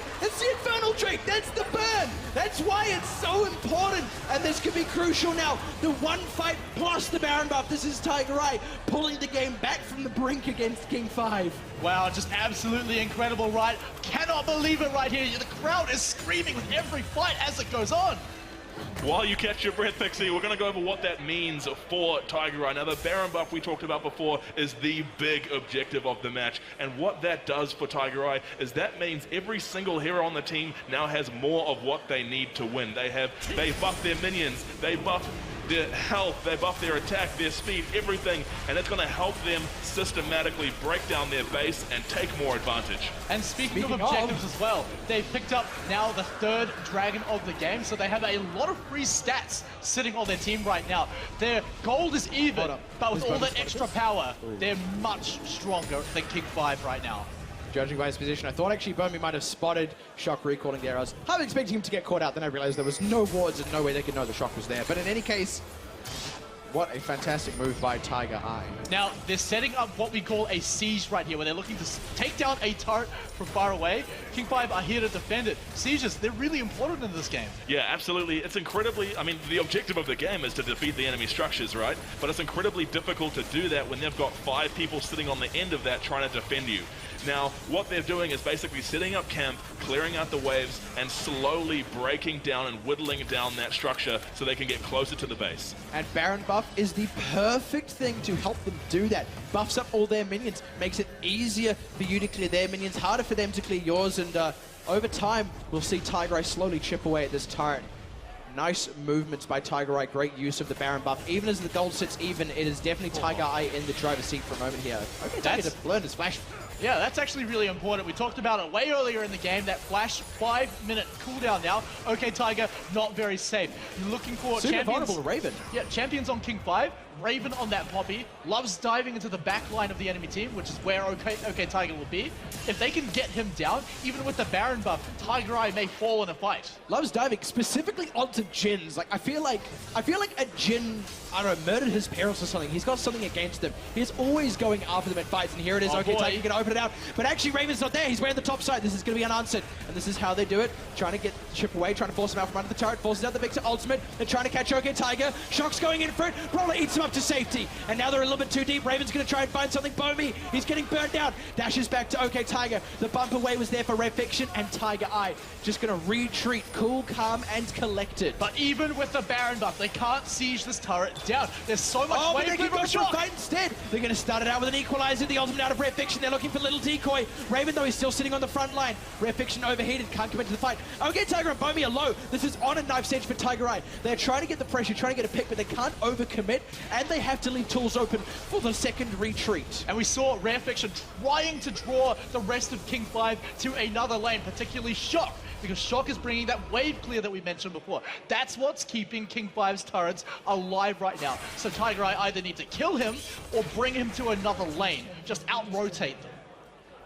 Infernal Drake. That's the burn. That's why it's so important. And this could be crucial now. The one fight plus the Baron buff. This is Tigereye pulling the game back from the brink against King 5. Wow, just absolutely incredible, right? Cannot believe it right here. The crowd is screaming with every fight as it goes on. While you catch your breath, Pixie, we're going to go over what that means for Tigereye. Now, the Baron buff we talked about before is the big objective of the match. And what that does for Tigereye is that means every single hero on the team now has more of what they need to win. They buff their minions, they buff their health, they buff their attack, their speed, everything, and it's going to help them systematically break down their base and take more advantage. And speaking of objectives as well, they've picked up now the 3rd dragon of the game, so they have a lot of free stats sitting on their team right now. Their gold is even, but with all that extra power, they're much stronger than King 5 right now. Judging by his position, I thought actually Bomi might have spotted Shock recalling there. I was half expecting him to get caught out, then I realized there was no wards and no way they could know the Shock was there. But in any case, what a fantastic move by Tigereye. Now, they're setting up what we call a siege right here, where they're looking to take down a turret from far away. King 5 are here to defend it. Sieges, they're really important in this game. Yeah, absolutely. It's incredibly, I mean, the objective of the game is to defeat the enemy structures, right? But it's incredibly difficult to do that when they've got 5 people sitting on the end of that trying to defend you. Now, what they're doing is basically setting up camp, clearing out the waves, and slowly breaking down and whittling down that structure so they can get closer to the base. And Baron buff is the perfect thing to help them do that. Buffs up all their minions, makes it easier for you to clear their minions, harder for them to clear yours, and over time, we'll see Tigereye slowly chip away at this turret. Nice movements by Tigereye, great use of the Baron buff. Even as the gold sits even, it is definitely Tigereye in the driver's seat for a moment here. Okay, Tiger to learn his flash. Yeah, that's actually really important. We talked about it way earlier in the game, that flash 5-minute cooldown now. OK, Tiger, not very safe. You're looking for super champions. vulnerable to Raven. Yeah, champions on King 5 Raven on that Poppy, loves diving into the back line of the enemy team, which is where OK Tiger will be. If they can get him down, even with the Baron buff, Tigereye may fall in a fight. Loves diving specifically onto Jins. Like I feel like a Jin, I don't know, murdered his parents or something. He's got something against them. He's always going after them in fights, and here it is. Oh, OK boy. Tiger, you can open it out, but actually Raven's not there. He's way on the top side. This is going to be unanswered, and this is how they do it. Trying to get the chip away, trying to force him out from under the turret, forces out the Victor ultimate. They're trying to catch OK Tiger. Shock's going in for it. Brawler eats him up to safety, and now they're a little bit too deep. Raven's going to try and find something. Bomi, he's getting burned down. Dashes back to OK Tiger. The bump away was there for Red Fiction, and Tigereye just going to retreat, cool, calm, and collected. But even with the Baron buff, they can't siege this turret down. There's so much but they wave can go from for a Shock. fight instead. They're going to start it out with an equalizer, the ultimate out of Red Fiction. They're looking for little decoy. Raven, though, he's still sitting on the front line. Red Fiction overheated, can't come into the fight. OK Tiger and Bomi are low. This is on a knife's edge for Tigereye. They're trying to get the pressure, trying to get a pick, but they can't overcommit, and they have to leave tools open for the second retreat. And we saw Rare Fiction trying to draw the rest of King 5 to another lane, particularly Shock, because Shock is bringing that wave clear that we mentioned before. That's what's keeping King 5's turrets alive right now. So Tigereye either need to kill him or bring him to another lane, just out-rotate them.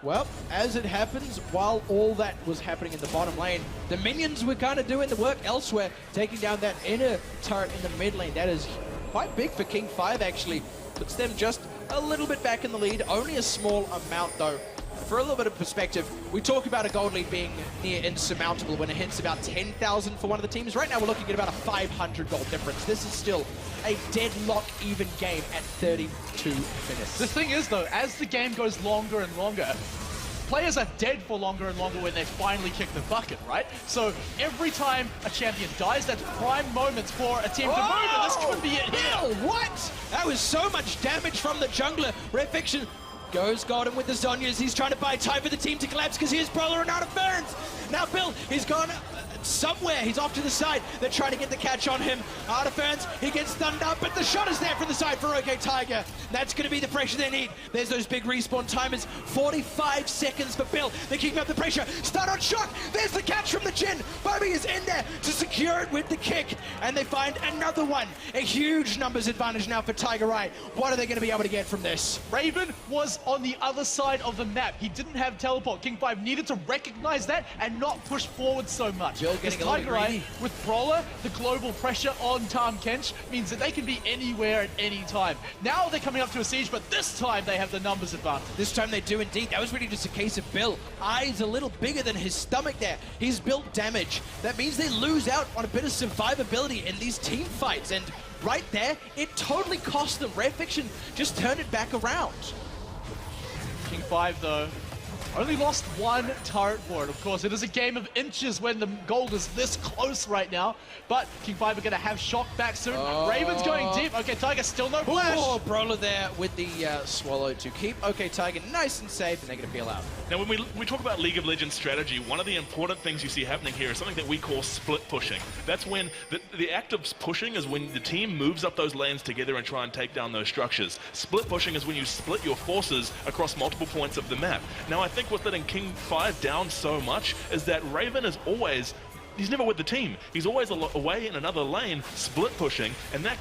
Well, as it happens, while all that was happening in the bottom lane, the minions were kind of doing the work elsewhere, taking down that inner turret in the mid lane. That is quite big for King 5, actually. Puts them just a little bit back in the lead, only a small amount, though. For a little bit of perspective, we talk about a gold lead being near insurmountable when it hits about 10,000 for one of the teams. Right now, we're looking at about a 500 gold difference. This is still a deadlock even game at 32 minutes. The thing is, though, as the game goes longer and longer, players are dead for longer and longer when they finally kick the bucket, right? So every time a champion dies, that's prime moments for a team to move, and this could be it here. What? That was so much damage from the jungler. Red Fiction goes golden with the Zonyas. He's trying to buy time for the team to collapse because here's Brawler and out of Burns. Now Bill, he's gone somewhere. He's off to the side. They're trying to get the catch on him. Out of Burns, he gets stunned up, but the shot is there from the side for OK Tiger. That's going to be the pressure they need. There's those big respawn timers. 45 seconds for Bill. They're keeping up the pressure. Start on Shock. There's the catch from the Jin. Bomi is in there to secure it with the kick, and they find another one. A huge numbers advantage now for Tigereye. What are they going to be able to get from this? Raven was on the other side of the map. He didn't have teleport. King 5 needed to recognize that and not push forward so much. Getting a little Tigereye with Brawler, the global pressure on Tahm Kench means that they can be anywhere at any time. Now they're coming up to a siege, but this time they have the numbers advantage. This time they do indeed. That was really just a case of Bill. Eyes a little bigger than his stomach there. He's built damage. That means they lose out on a bit of survivability in these team fights. And right there, it totally cost them. Rare Fiction just turned it back around. King 5, though, only lost one turret for it. Of course, it is a game of inches when the gold is this close right now. But King 5 are going to have Shock back soon. Raven's going deep. OK Tiger still no flash. Oh, Brawler there with the swallow to keep OK Tiger nice and safe, and they're going to peel out. Now, when we talk about League of Legends strategy, one of the important things you see happening here is something that we call split pushing. That's when the act of pushing is when the team moves up those lanes together and try and take down those structures. Split pushing is when you split your forces across multiple points of the map. Now, I think what's letting King 5 down so much is that Raven is always... He's never with the team. He's always away in another lane, split pushing, and that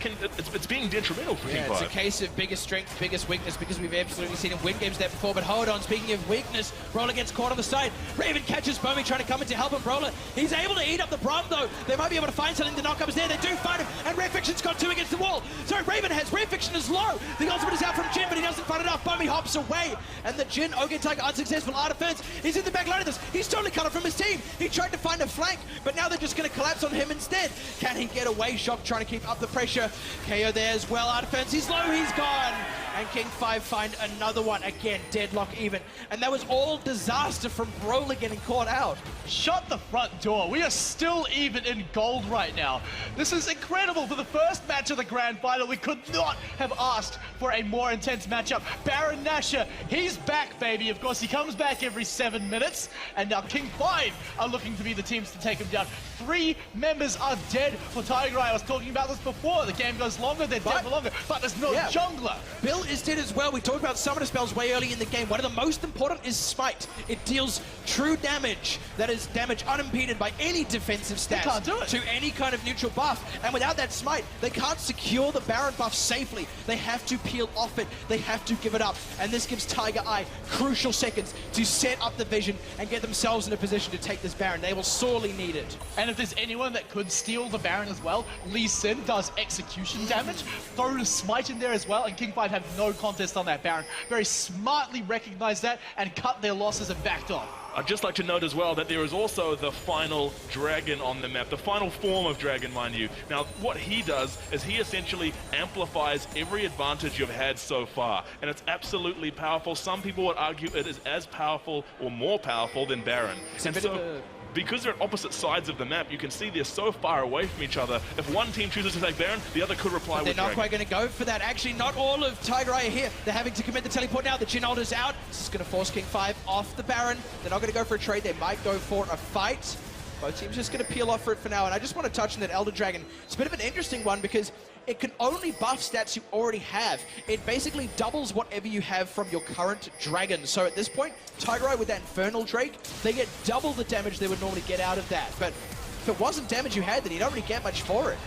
it's being detrimental for King 5. It's a case of biggest strength, biggest weakness, because we've absolutely seen him win games there before. But hold on, speaking of weakness, Brawler gets caught on the side. Raven catches Bomi trying to come in to help him. Brawler, he's able to eat up the Braum though. They might be able to find something. The knockup is there. They do find him, and Rare Fiction's got two against the wall. So Raven has Rare Fiction is low. The ultimate is out from Jin, but he doesn't find enough. Bomi hops away, and the Jin, OK Tiger unsuccessful. Artifacts, he's in the back line of this. He's totally cut off from his team. He tried to find a flank, but now they're just going to collapse on him instead. Can he get away? Shock trying to keep up the pressure. KO there as well. Out of fence, he's low, he's gone. And King 5 find another one. Again, deadlock even. And that was all disaster from Brawler getting caught out. Shut the front door. We are still even in gold right now. This is incredible. For the first match of the grand final, we could not have asked for a more intense matchup. Baron Nashor, he's back, baby. Of course, he comes back every 7 minutes. And now King 5 are looking looking to be the teams to take him down. 3 members are dead for Tigereye. I was talking about this before. The game goes longer, they're dead for longer, but there's no jungler. Bill is dead as well. We talked about summoner spells way early in the game. One of the most important is Smite. It deals true damage, that is damage unimpeded by any defensive stats to any kind of neutral buff. And without that Smite, they can't secure the Baron buff safely. They have to peel off it. They have to give it up. And this gives Tigereye crucial seconds to set up the vision and get themselves in a position to take this Baron. They will sorely need it. And if there's anyone that could steal the Baron as well, Lee Sin does execution damage. Throw a Smite in there as well, and King5 have no contest on that Baron. Very smartly recognized that and cut their losses and backed off. I'd just like to note as well that there is also the final dragon on the map, the final form of dragon, mind you. Now, what he does is he essentially amplifies every advantage you've had so far, and it's absolutely powerful. Some people would argue it is as powerful or more powerful than Baron. And so, because they're at opposite sides of the map, you can see they're so far away from each other. If one team chooses to take Baron, the other could reply with They're not Dragon. quite going to go for that. Actually, not all of Tigereye are here. They're having to commit the teleport now. The Jhin Ultra's out. This is going to force King5 off the Baron. They're not going to go for a trade. They might go for a fight. Both teams just going to peel off for it for now. And I just want to touch on that Elder Dragon. It's a bit of an interesting one because it can only buff stats you already have. It basically doubles whatever you have from your current dragon. So at this point, Tigereye with that Infernal Drake, they get double the damage they would normally get out of that. But if it wasn't damage you had, then you don't really get much for it.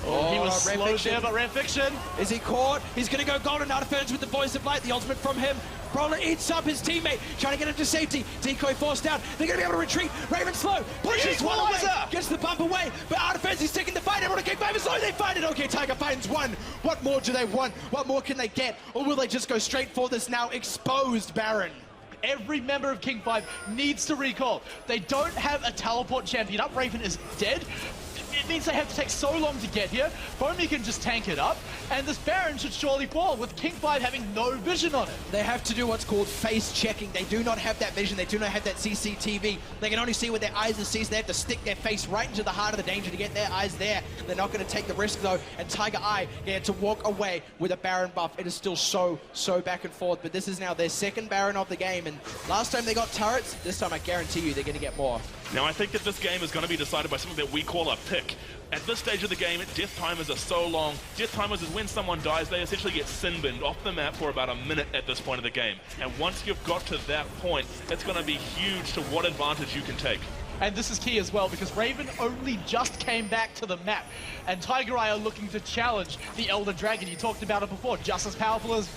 Oh, he was slowed there, but Ramfiction. Is he caught? He's going to go Golden Artiferns with the Voice of Light, the ultimate from him. Brawler eats up his teammate, trying to get him to safety. Decoy forced out. They're going to be able to retreat. Raven slow, pushes one away, gets the bump away, but Artiferns is taking the fight. Everyone at King5 is slow, they find it. Okay, Tiger finds one. What more do they want? What more can they get? Or will they just go straight for this now exposed Baron? Every member of King5 needs to recall. They don't have a teleport champion up. Raven is dead. It means they have to take so long to get here. Foamy can just tank it up, and this Baron should surely fall, with King5 having no vision on it. They have to do what's called face checking. They do not have that vision. They do not have that CCTV. They can only see with their eyes and see, so they have to stick their face right into the heart of the danger to get their eyes there. They're not going to take the risk, though, and Tigereye get to walk away with a Baron buff. It is still so back and forth, but this is now their second Baron of the game, and last time they got turrets, this time I guarantee you they're going to get more. Now, I think that this game is going to be decided by something that we call a pick. At this stage of the game, death timers are so long. Death timers is when someone dies, they essentially get sin-binned off the map for about a minute at this point of the game. And once you've got to that point, it's going to be huge to what advantage you can take. And this is key as well, because Raven only just came back to the map, and Tigereye are looking to challenge the Elder Dragon. You talked about it before, just as powerful as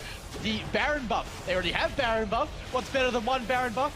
the Baron buff. They already have Baron buff. What's better than one Baron buff?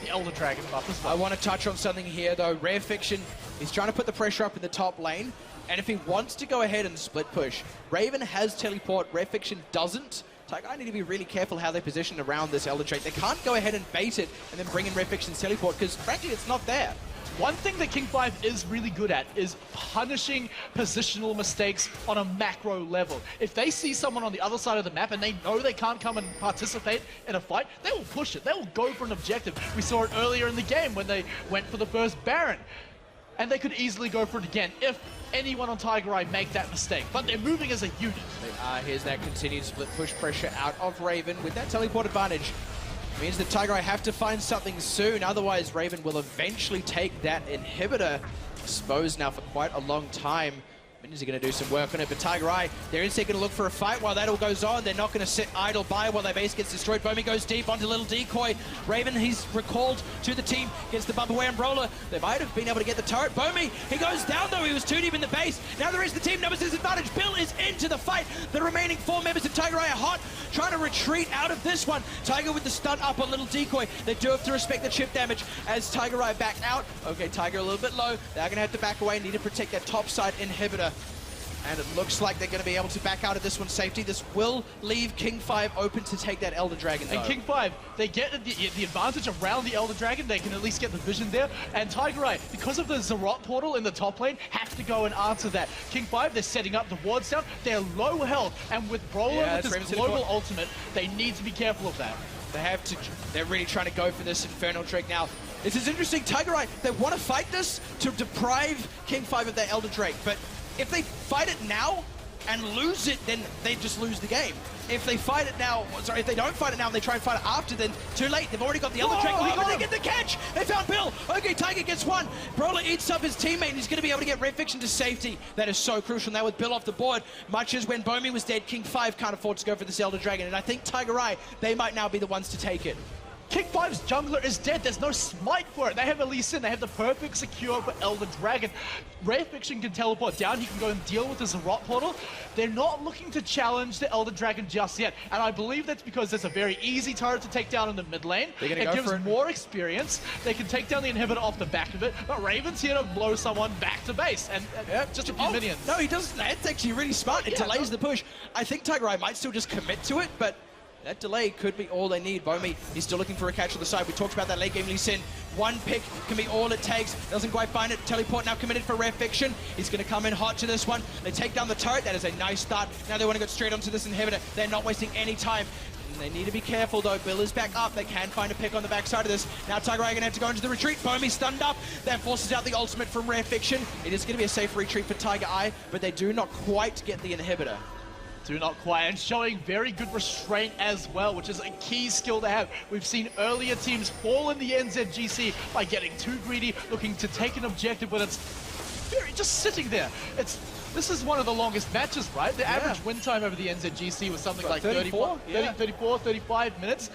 The Elder Dragon buff as well. I want to touch on something here, though. Rare Fiction is trying to put the pressure up in the top lane, and if he wants to go ahead and split push, Raven has teleport, Rare Fiction doesn't. Tigereye need to be really careful how they position around this Elder Drake. They can't go ahead and bait it and then bring in Rare Fiction's teleport, because frankly, it's not there. One thing that King5 is really good at is punishing positional mistakes on a macro level. If they see someone on the other side of the map and they know they can't come and participate in a fight, they will push it. They will go for an objective. We saw it earlier in the game when they went for the first Baron. And they could easily go for it again if anyone on Tigereye make that mistake. But they're moving as a unit. Here's that continued split push pressure out of Raven with that teleport advantage. Means that Tigereye have to find something soon, otherwise Raven will eventually take that inhibitor. Exposed now for quite a long time. Minions are going to do some work on it, but Tigereye, they're instead going to look for a fight while that all goes on. They're not going to sit idle by while their base gets destroyed. Bomi goes deep onto Little Decoy. Raven, he's recalled to the team, gets the bump away on Brawler. They might have been able to get the turret. Bomi, he goes down though, he was too deep in the base. Now the rest of the team numbers disadvantage. Bill is into the fight. The remaining 4 members of Tigereye are hot, trying to retreat out of this one. Tiger with the stun up on Little Decoy. They do have to respect the chip damage as Tigereye back out. Okay, Tiger a little bit low. They're going to have to back away, need to protect that top side inhibitor. And it looks like they're going to be able to back out of this one safety. This will leave King5 open to take that Elder Dragon, though. And King5, they get the advantage around the Elder Dragon. They can at least get the vision there. And Tigereye, because of the Zarot portal in the top lane, have to go and answer that. King5, they're setting up the wards down. They're low health. And with Brawler, with this global ultimate, they need to be careful of that. They have to. They're really trying to go for this Infernal Drake now. This is interesting. Tigereye, they want to fight this to deprive King5 of their Elder Drake, but if they fight it now, and lose it, then they just lose the game. If they fight it now, sorry, if they don't fight it now and they try and fight it after, then too late. They've already got the other track. Oh, they get the catch. They found Bill. Okay, Tiger gets one. Brawler eats up his teammate, and he's going to be able to get Red Fiction to safety. That is so crucial now with Bill off the board. Much as when Bomi was dead, King 5 can't afford to go for this Elder Dragon, and I think Tigereye, they might now be the ones to take it. King 5's jungler is dead. There's no smite for it. They have Lee Sin. They have the perfect secure for Elder Dragon. Rare Fiction can teleport down. He can go and deal with his rot portal. They're not looking to challenge the Elder Dragon just yet. And I believe that's because there's a very easy turret to take down in the mid lane. It gives more experience. They can take down the inhibitor off the back of it. But Raven's here to blow someone back to base. And just a few minions. No, he doesn't. That's actually really smart. It delays the push. I think Tigereye might still just commit to it, but that delay could be all they need. Bomi, he's still looking for a catch on the side. We talked about that late game Lee Sin. One pick can be all it takes. Doesn't quite find it. Teleport now committed for Rare Fiction. He's going to come in hot to this one. They take down the turret. That is a nice start. Now they want to go straight onto this inhibitor. They're not wasting any time. They need to be careful though. Bill is back up. They can find a pick on the backside of this. Now Tigereye going to have to go into the retreat. Bomi stunned up. That forces out the ultimate from Rare Fiction. It is going to be a safe retreat for Tigereye, but they do not quite get the inhibitor. Do not quite, and showing very good restraint as well, which is a key skill to have. We've seen earlier teams fall in the NZGC by getting too greedy, looking to take an objective when it's just sitting there. This is one of the longest matches, right? The average win time over the NZGC was something like 34, 35 minutes.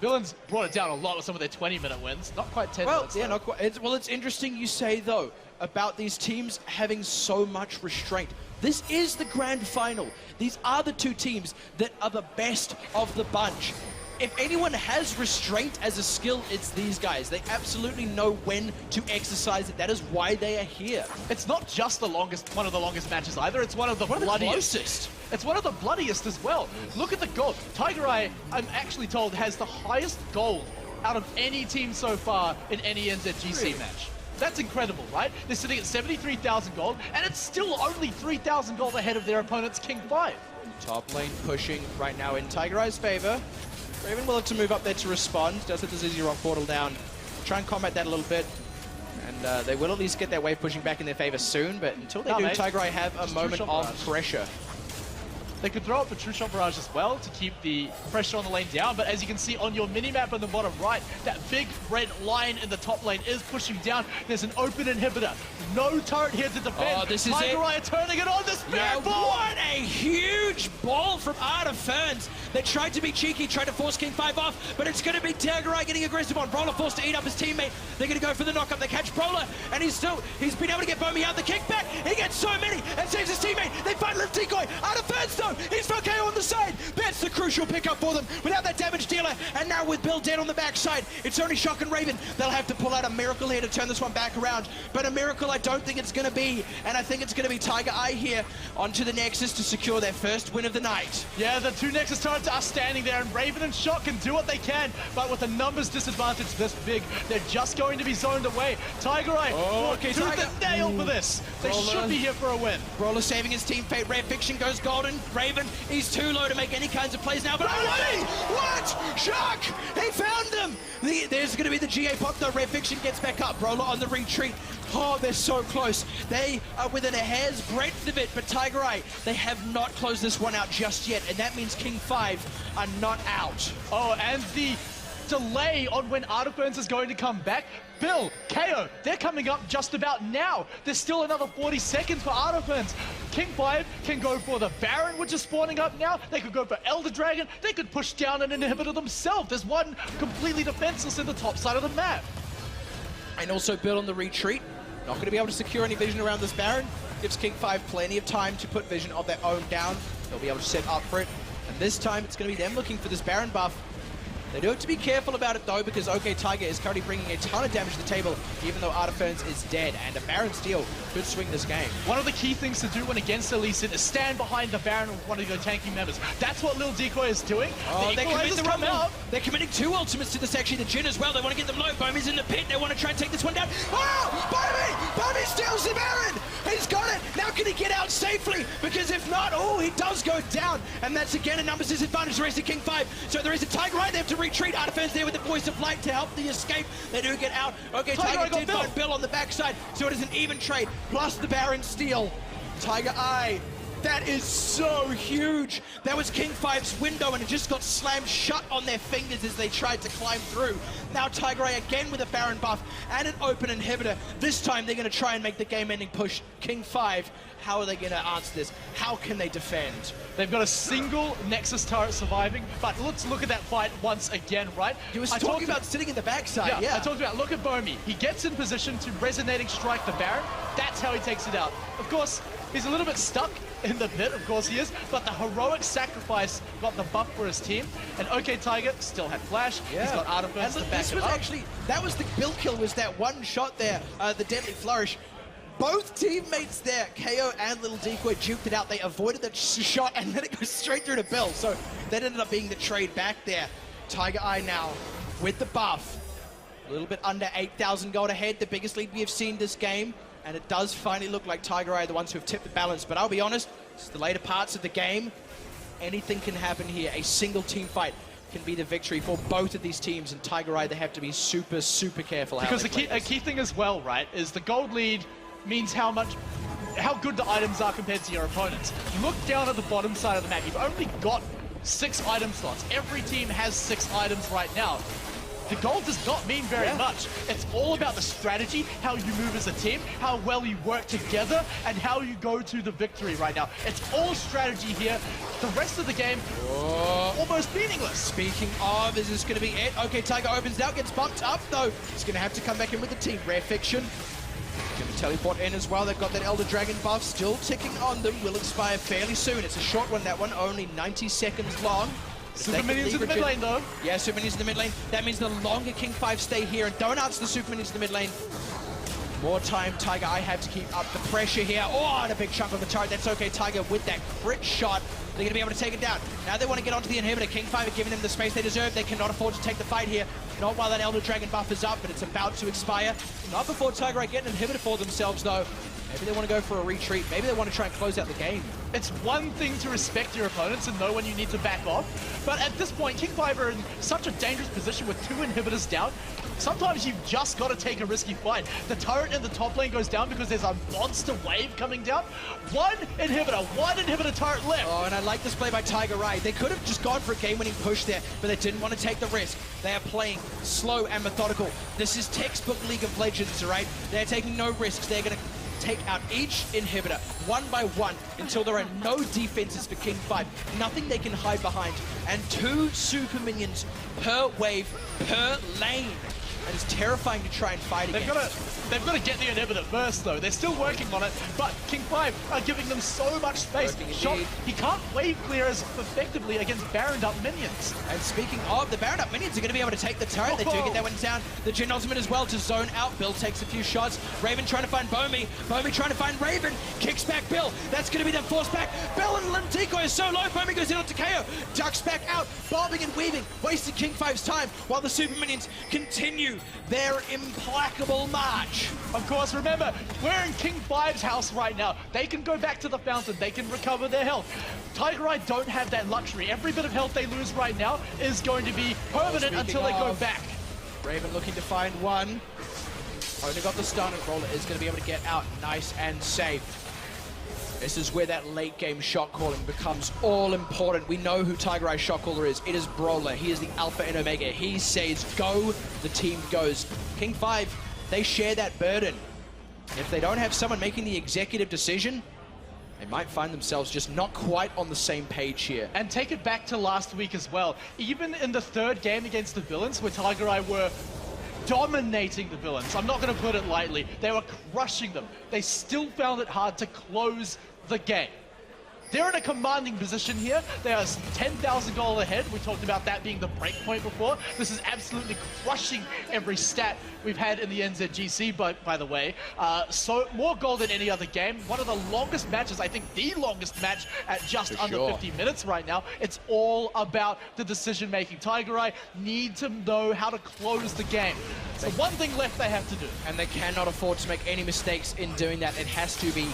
Villains brought it down a lot with some of their 20-minute wins. Not quite 10 minutes. Yeah, not quite. It's interesting you say, though, about these teams having so much restraint. This is the grand final. These are the two teams that are the best of the bunch. If anyone has restraint as a skill, it's these guys. They absolutely know when to exercise it. That is why they are here. It's not just one of the longest matches either. It's one of the bloodiest. It's one of the bloodiest as well. Look at the gold. Tigereye, I'm actually told, has the highest gold out of any team so far in any NZGC match. That's incredible, right? They're sitting at 73,000 gold, and it's still only 3,000 gold ahead of their opponent's King 5. Top lane pushing right now in Tigereye's favor. Raven will have to move up there to respond. Does hit the Zizzy Rock portal down. Try and combat that a little bit. And they will at least get their wave pushing back in their favor soon, but until they do, Tigereye have a moment of pressure. They could throw up for True Shot Barrage as well to keep the pressure on the lane down, but as you can see on your minimap on the bottom right, that big red line in the top lane is pushing down. There's an open inhibitor. No turret here to defend. Oh, this is Tigereye turning it on. This big ball. What a huge ball from Art of Ferns. They tried to be cheeky, tried to force King 5 off, but it's going to be Tigereye getting aggressive on Brawler, forced to eat up his teammate. They're going to go for the knock-up. They catch Brawler, and he's been able to get Bomi out the kickback. He gets so many and saves his teammate. They find Lift Decoy. Art of Ferns, though. He's found KO on the side. That's the crucial pickup for them without that damage dealer. And now with Bill dead on the backside, it's only Shock and Raven. They'll have to pull out a miracle here to turn this one back around. But a miracle I don't think it's going to be. And I think it's going to be Tigereye here onto the Nexus to secure their first win of the night. Yeah, the two Nexus turrets are standing there, and Raven and Shock can do what they can. But with a numbers disadvantage this big, they're just going to be zoned away. Tigereye, tooth and nail for this. They should be here for a win. Brawler saving his team fate. Rare Fiction goes golden. Raven, he's too low to make any kinds of plays now. But what? Shock! He found them! There's going to be the GA pop though. Rare Fiction gets back up. Brawler on the retreat. Oh, they're so close. They are within a hair's breadth of it, but Tigereye, they have not closed this one out just yet, and that means King 5 are not out. Oh, and the delay on when Art of Ferns is going to come back. Bill, KO, they're coming up just about now. There's still another 40 seconds for Art of Ferns. King 5 can go for the Baron, which is spawning up now. They could go for Elder Dragon. They could push down an inhibitor themselves. There's one completely defenseless in the top side of the map. And also Bill on the retreat. Not going to be able to secure any vision around this Baron. Gives King 5 plenty of time to put vision of their own down. They'll be able to set up for it. And this time, it's going to be them looking for this Baron buff. They do have to be careful about it though, because OK Tiger is currently bringing a ton of damage to the table, even though Art of Ferns is dead, and a Baron steal could swing this game. One of the key things to do when against Lee Sin is stand behind the Baron with one of your tanking members. That's what Lil Decoy is doing. Oh, they're committing the rumble. They're committing two ultimates to this, actually, the Jhin as well. They want to get them low. Bomi's in the pit. They want to try and take this one down. Oh, Bomi! Bomi steals the Baron! He's got it! Now can he get out safely? Because if not, oh, he does go down. And that's again a numbers disadvantage to King 5. So there is a Tigereye. They have to retreat. Art of Ferns there with the Voice of Light to help the escape. They do get out. OK Tiger did find Bill on the backside. So it is an even trade. Plus the Baron steal. Tigereye That is so huge. That was King 5's window, and it just got slammed shut on their fingers as they tried to climb through. Now Tigereye again with a Baron buff and an open inhibitor. This time they're going to try and make the game-ending push. King 5, how are they going to answer this? How can they defend? They've got a single Nexus turret surviving, but let's look at that fight once again, right? He was talking about sitting in the backside, yeah. I talked about, look at Bomi. He gets in position to resonating strike the Baron. That's how he takes it out. Of course, he's a little bit stuck in the pit, of course he is, but the heroic sacrifice got the buff for his team. And OK Tiger still had flash. He's got artifice to back it up. Actually, that was the build kill, was that one shot there, the deadly flourish. Both teammates there, KO and Little Decoy, juked it out. They avoided that shot, and then it goes straight through to Bill. So that ended up being the trade back there. Tigereye now with the buff. A little bit under 8,000 gold ahead, the biggest lead we have seen this game. And it does finally look like Tigereye are the ones who have tipped the balance. But I'll be honest, it's the later parts of the game. Anything can happen here. A single team fight can be the victory for both of these teams. And Tigereye, they have to be super, super careful. Because a key thing as well, right, is the gold lead means how good the items are compared to your opponents. Look down at the bottom side of the map. You've only got 6 item slots. Every team has 6 items right now. The gold does not mean very much. It's all about the strategy, how you move as a team, how well you work together, and how you go to the victory right now. It's all strategy here. The rest of the game, almost meaningless. Speaking of, is this going to be it? OK, Tiger opens out, gets bumped up, though. He's going to have to come back in with the team. Rare Fiction. Going to teleport in as well. They've got that Elder Dragon buff still ticking on them. Will expire fairly soon. It's a short one, that one. Only 90 seconds long. Super minions in the mid lane, though. Yeah, super minions in the mid lane. That means the longer King 5 stay here and don't answer the super minions in the mid lane. More time, Tigereye have to keep up the pressure here. Oh, and a big chunk of the turret. That's OK Tiger with that crit shot. They're going to be able to take it down. Now they want to get onto the inhibitor. King 5 are giving them the space they deserve. They cannot afford to take the fight here. Not while that Elder Dragon buff is up, but it's about to expire. Not before Tigereye get an inhibitor for themselves, though. Maybe they want to go for a retreat. Maybe they want to try and close out the game. It's one thing to respect your opponents and know when you need to back off, but at this point, King 5 are in such a dangerous position with 2 inhibitors down. Sometimes you've just got to take a risky fight. The turret in the top lane goes down because there's a monster wave coming down. One inhibitor turret left. Oh, and I like this play by Tigereye. They could have just gone for a game-winning push there, but they didn't want to take the risk. They are playing slow and methodical. This is textbook League of Legends, right? They're taking no risks. They're going to take out each inhibitor one by one until there are no defenses for King 5. Nothing they can hide behind. And 2 super minions per wave, per lane. And it's terrifying to try and fight against. They've got to get the inhibitor first, though. They're still working on it, but King 5 are giving them so much space. He can't wave clear as effectively against Baroned up minions. And speaking of, the Baroned up minions are going to be able to take the turret. They do get that one down. The Jin ultimate as well to zone out. Bill takes a few shots. Raven trying to find Bomi. Bomi trying to find Raven. Kicks back Bill. That's going to be them forced back. Bill and Little Decoy is so low. Bomi goes in onto KO. Ducks back out. Bobbing and weaving. Wasting King 5's time while the super minions continue their implacable march. Of course, remember, we're in King 5's house right now. They can go back to the fountain. They can recover their health. Tigereye don't have that luxury. Every bit of health they lose right now is going to be permanent until they go back. Raven looking to find one. Only got the stun, and Roller is going to be able to get out nice and safe. This is where that late game shot calling becomes all important. We know who Tigereye's shot caller is. It is Brawler. He is the alpha and omega. He says go, the team goes. King 5, they share that burden. If they don't have someone making the executive decision, they might find themselves just not quite on the same page here. And take it back to last week as well. Even in the 3rd game against the Villains, where Tigereye were dominating the Villains, I'm not going to put it lightly, they were crushing them. They still found it hard to close the game. They're in a commanding position here. They are 10,000 gold ahead. We talked about that being the break point before. This is absolutely crushing every stat we've had in the NZGC, by the way. So more gold than any other game. One of the longest matches, I think the longest match at just under 50 minutes right now. It's all about the decision-making. Tigereye need to know how to close the game. It's the one thing left they have to do. And they cannot afford to make any mistakes in doing that. It has to be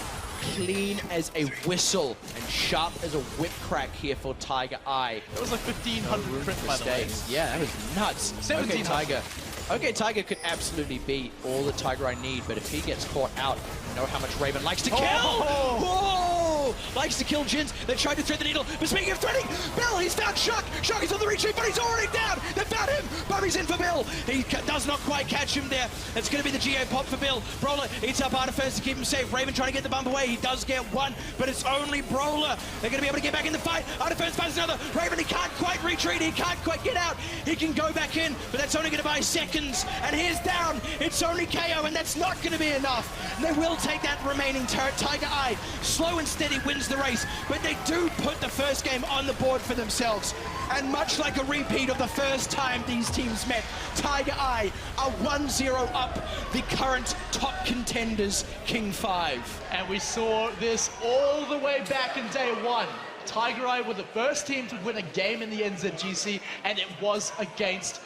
clean as a whistle and sharp as a whip crack here for Tigereye. It was like 1,500 crit, by the way. Yeah, that was nuts. 17 Tiger. OK Tiger could absolutely be all that Tigereye need, but if he gets caught out, you know how much Raven likes to kill. Oh! Bill likes to kill Jins. They tried to thread the needle. But speaking of threading, Bill, he's found Shock. Shock is on the retreat, but he's already down. They found him. Bobby's in for Bill. He does not quite catch him there. It's going to be the GA pop for Bill. Brawler eats up Artifice to keep him safe. Raven trying to get the bump away. He does get one, but it's only Brawler. They're going to be able to get back in the fight. Artifice finds another. Raven, he can't quite retreat. He can't quite get out. He can go back in, but that's only going to buy seconds. And here's down. It's only KO, and that's not going to be enough. And they will take that remaining turret. Tigereye, slow and steady, wins the race, but they do put the first game on the board for themselves. And much like a repeat of the first time these teams met, Tigereye are 1-0 up the current top contenders, King 5. And we saw this all the way back in day one. Tigereye were the first team to win a game in the NZGC, and it was against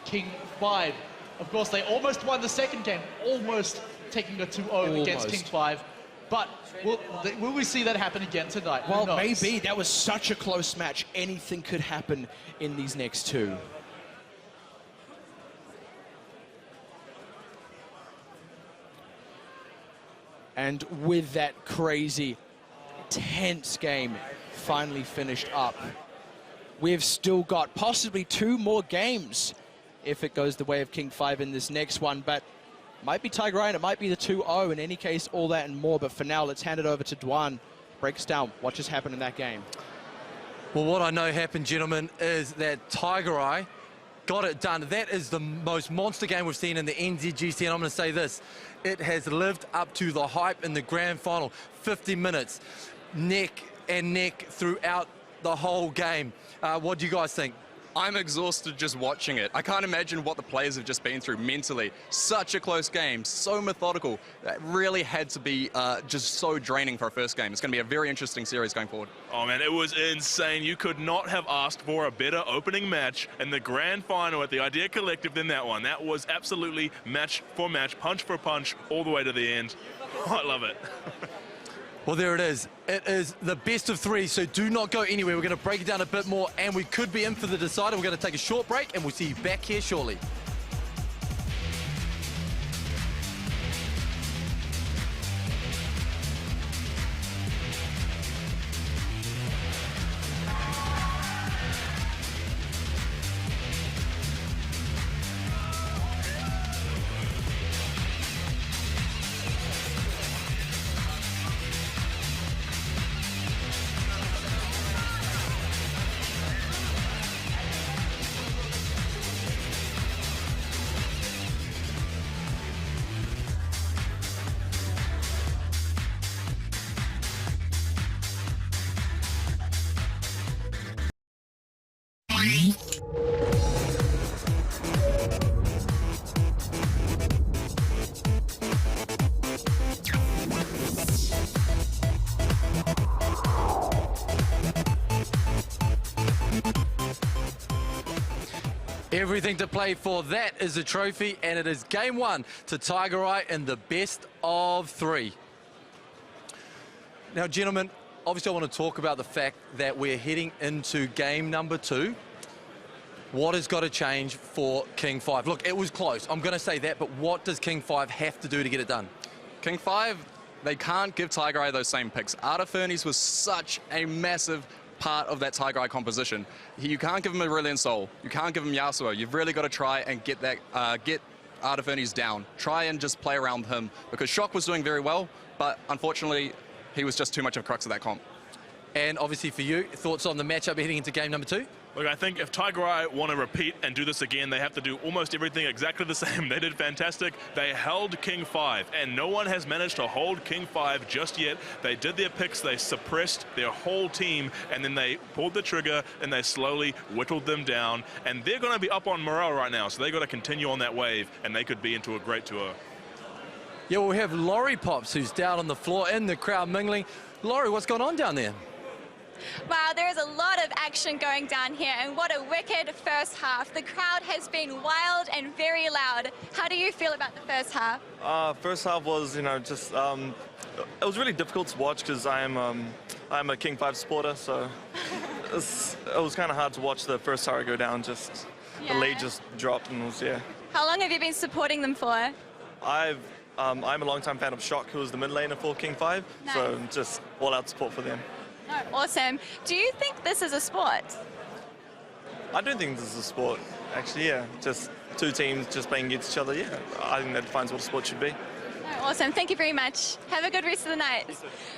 King 5. Of course, they almost won the second game, almost taking a 2-0 against King 5. But will we see that happen again tonight? Well, maybe. That was such a close match. Anything could happen in these next two. And with that crazy, tense game finally finished up, we've still got possibly 2 more games if it goes the way of King 5 in this next one. But might be Tigereye and it might be the 2-0. In any case, all that and more. But for now, let's hand it over to Dwan. Breaks down what just happened in that game. Well, what I know happened, gentlemen, is that Tigereye got it done. That is the most monster game we've seen in the NZGC, and I'm going to say this. It has lived up to the hype in the grand final. 50 minutes, neck and neck throughout the whole game. What do you guys think? I'm exhausted just watching it. I can't imagine what the players have just been through mentally. Such a close game, so methodical. That really had to be just so draining for a first game. It's going to be a very interesting series going forward. Oh man, it was insane. You could not have asked for a better opening match in the grand final at the Idea Collective than that one. That was absolutely match for match, punch for punch, all the way to the end. Oh, I love it. Well, there it is. It is the best of 3, so do not go anywhere. We're going to break it down a bit more, and we could be in for the decider. We're going to take a short break, and we'll see you back here shortly. Everything to play for. That is the trophy, and it is game 1 to Tigereye in the best of 3. Now, gentlemen, obviously I want to talk about the fact that we're heading into game number 2. What has got to change for King 5? Look, it was close. I'm going to say that, but what does King 5 have to do to get it done? King 5, they can't give Tigereye those same picks. Artifernes was such a massive part of that Tigereye composition. You can't give him Aurelion Sol. You can't give him Yasuo. You've really got to try and get that, get Artifernes down. Try and just play around him, because Shock was doing very well, but unfortunately, he was just too much of a crux of that comp. And obviously for you, thoughts on the matchup heading into game number 2? Look, I think if Tigereye want to repeat and do this again, they have to do almost everything exactly the same. They did fantastic. They held King 5, and no one has managed to hold King 5 just yet. They did their picks, they suppressed their whole team, and then they pulled the trigger, and they slowly whittled them down. And they're going to be up on morale right now, so they got to continue on that wave, and they could be into a great tour. Yeah, well, we have Laurie Pops, who's down on the floor in the crowd mingling. Laurie, what's going on down there? Wow, there is a lot of action going down here, and what a wicked first half. The crowd has been wild and very loud. How do you feel about the first half? First half was, just it was really difficult to watch because I'm a King 5 supporter, so it was kind of hard to watch the first tower go down. Just the lead just dropped, and it was, yeah. How long have you been supporting them for? I've I'm a long-time fan of Shock, who was the mid laner for King 5, so just all-out support for them. Oh, awesome. Do you think this is a sport? I don't think this is a sport, actually, yeah. Just two teams just playing against each other, yeah. I think that defines what a sport should be. Oh, awesome. Thank you very much. Have a good rest of the night.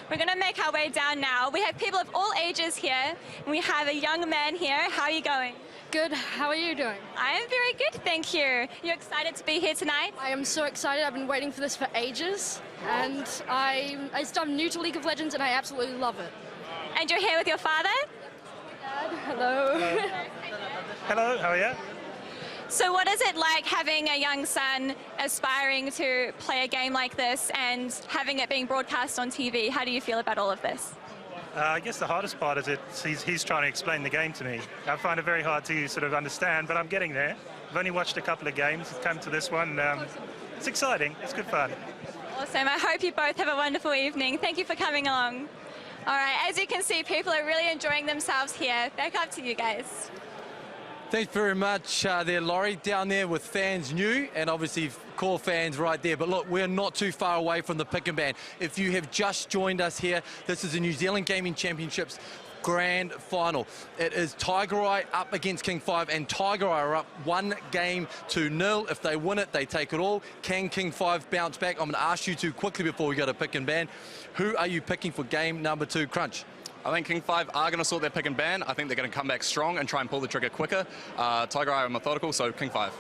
We're going to make our way down now. We have people of all ages here, and we have a young man here. How are you going? Good. How are you doing? I am very good, thank you. You excited to be here tonight? I am so excited. I've been waiting for this for ages, and I'm new to League of Legends, and I absolutely love it. And you're here with your father? Dad, hello. Hello, how are you? So what is it like having a young son aspiring to play a game like this and having it being broadcast on TV? How do you feel about all of this? I guess the hardest part is he's trying to explain the game to me. I find it very hard to sort of understand, but I'm getting there. I've only watched a couple of games, come to this one. It's exciting, it's good fun. Awesome, I hope you both have a wonderful evening. Thank you for coming along. All right, as you can see, people are really enjoying themselves here. Back up to you guys. Thanks very much there, Laurie, down there with fans new and obviously core fans right there. But look, we're not too far away from the pick and ban. If you have just joined us here, this is the New Zealand Gaming Championships Grand Final. It is Tigereye up against King 5, and Tigereye are up 1-0. If they win it, they take it all. Can King 5 bounce back? I'm going to ask you two quickly before we go to pick and ban. Who are you picking for game number 2, Crunch? I think King 5 are going to sort their pick and ban. I think they're going to come back strong and try and pull the trigger quicker. Tigereye are methodical, so King 5.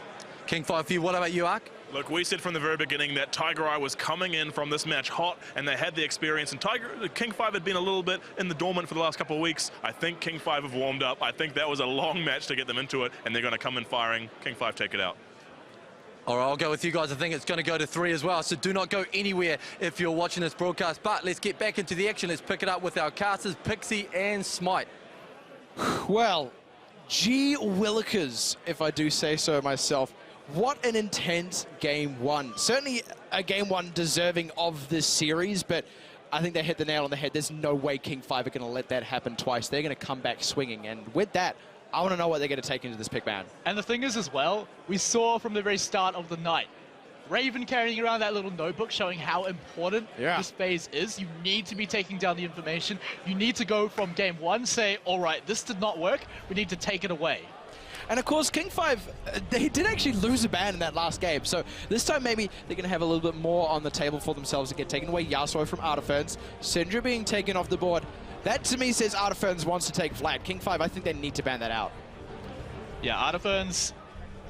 King 5 for you. What about you, Ark? Look, we said from the very beginning that Tigereye was coming in from this match hot, and they had the experience. And King 5 had been a little bit in the dormant for the last couple of weeks. I think King 5 have warmed up. I think that was a long match to get them into it, and they're going to come in firing. King 5 take it out. All right, I'll go with you guys. I think it's going to go to 3 as well, so do not go anywhere if you're watching this broadcast. But let's get back into the action. Let's pick it up with our casters, Pixie and Smite. Well, gee willikers, if I do say so myself. What an intense game one. Certainly a game one deserving of this series, but I think they hit the nail on the head. There's no way King 5 are going to let that happen twice. They're going to come back swinging, and with that, I want to know what they're going to take into this pick ban. And the thing is as well, we saw from the very start of the night, Raven carrying around that little notebook showing how important this phase is. You need to be taking down the information. You need to go from game one, say, all right, this did not work. We need to take it away. And of course, King 5, they did actually lose a ban in that last game. So this time maybe they're going to have a little bit more on the table for themselves to get taken away. Yasuo from Artiferns, Syndra being taken off the board. That to me says Artiferns wants to take Vlad. King 5, I think they need to ban that out. Yeah, Artiferns,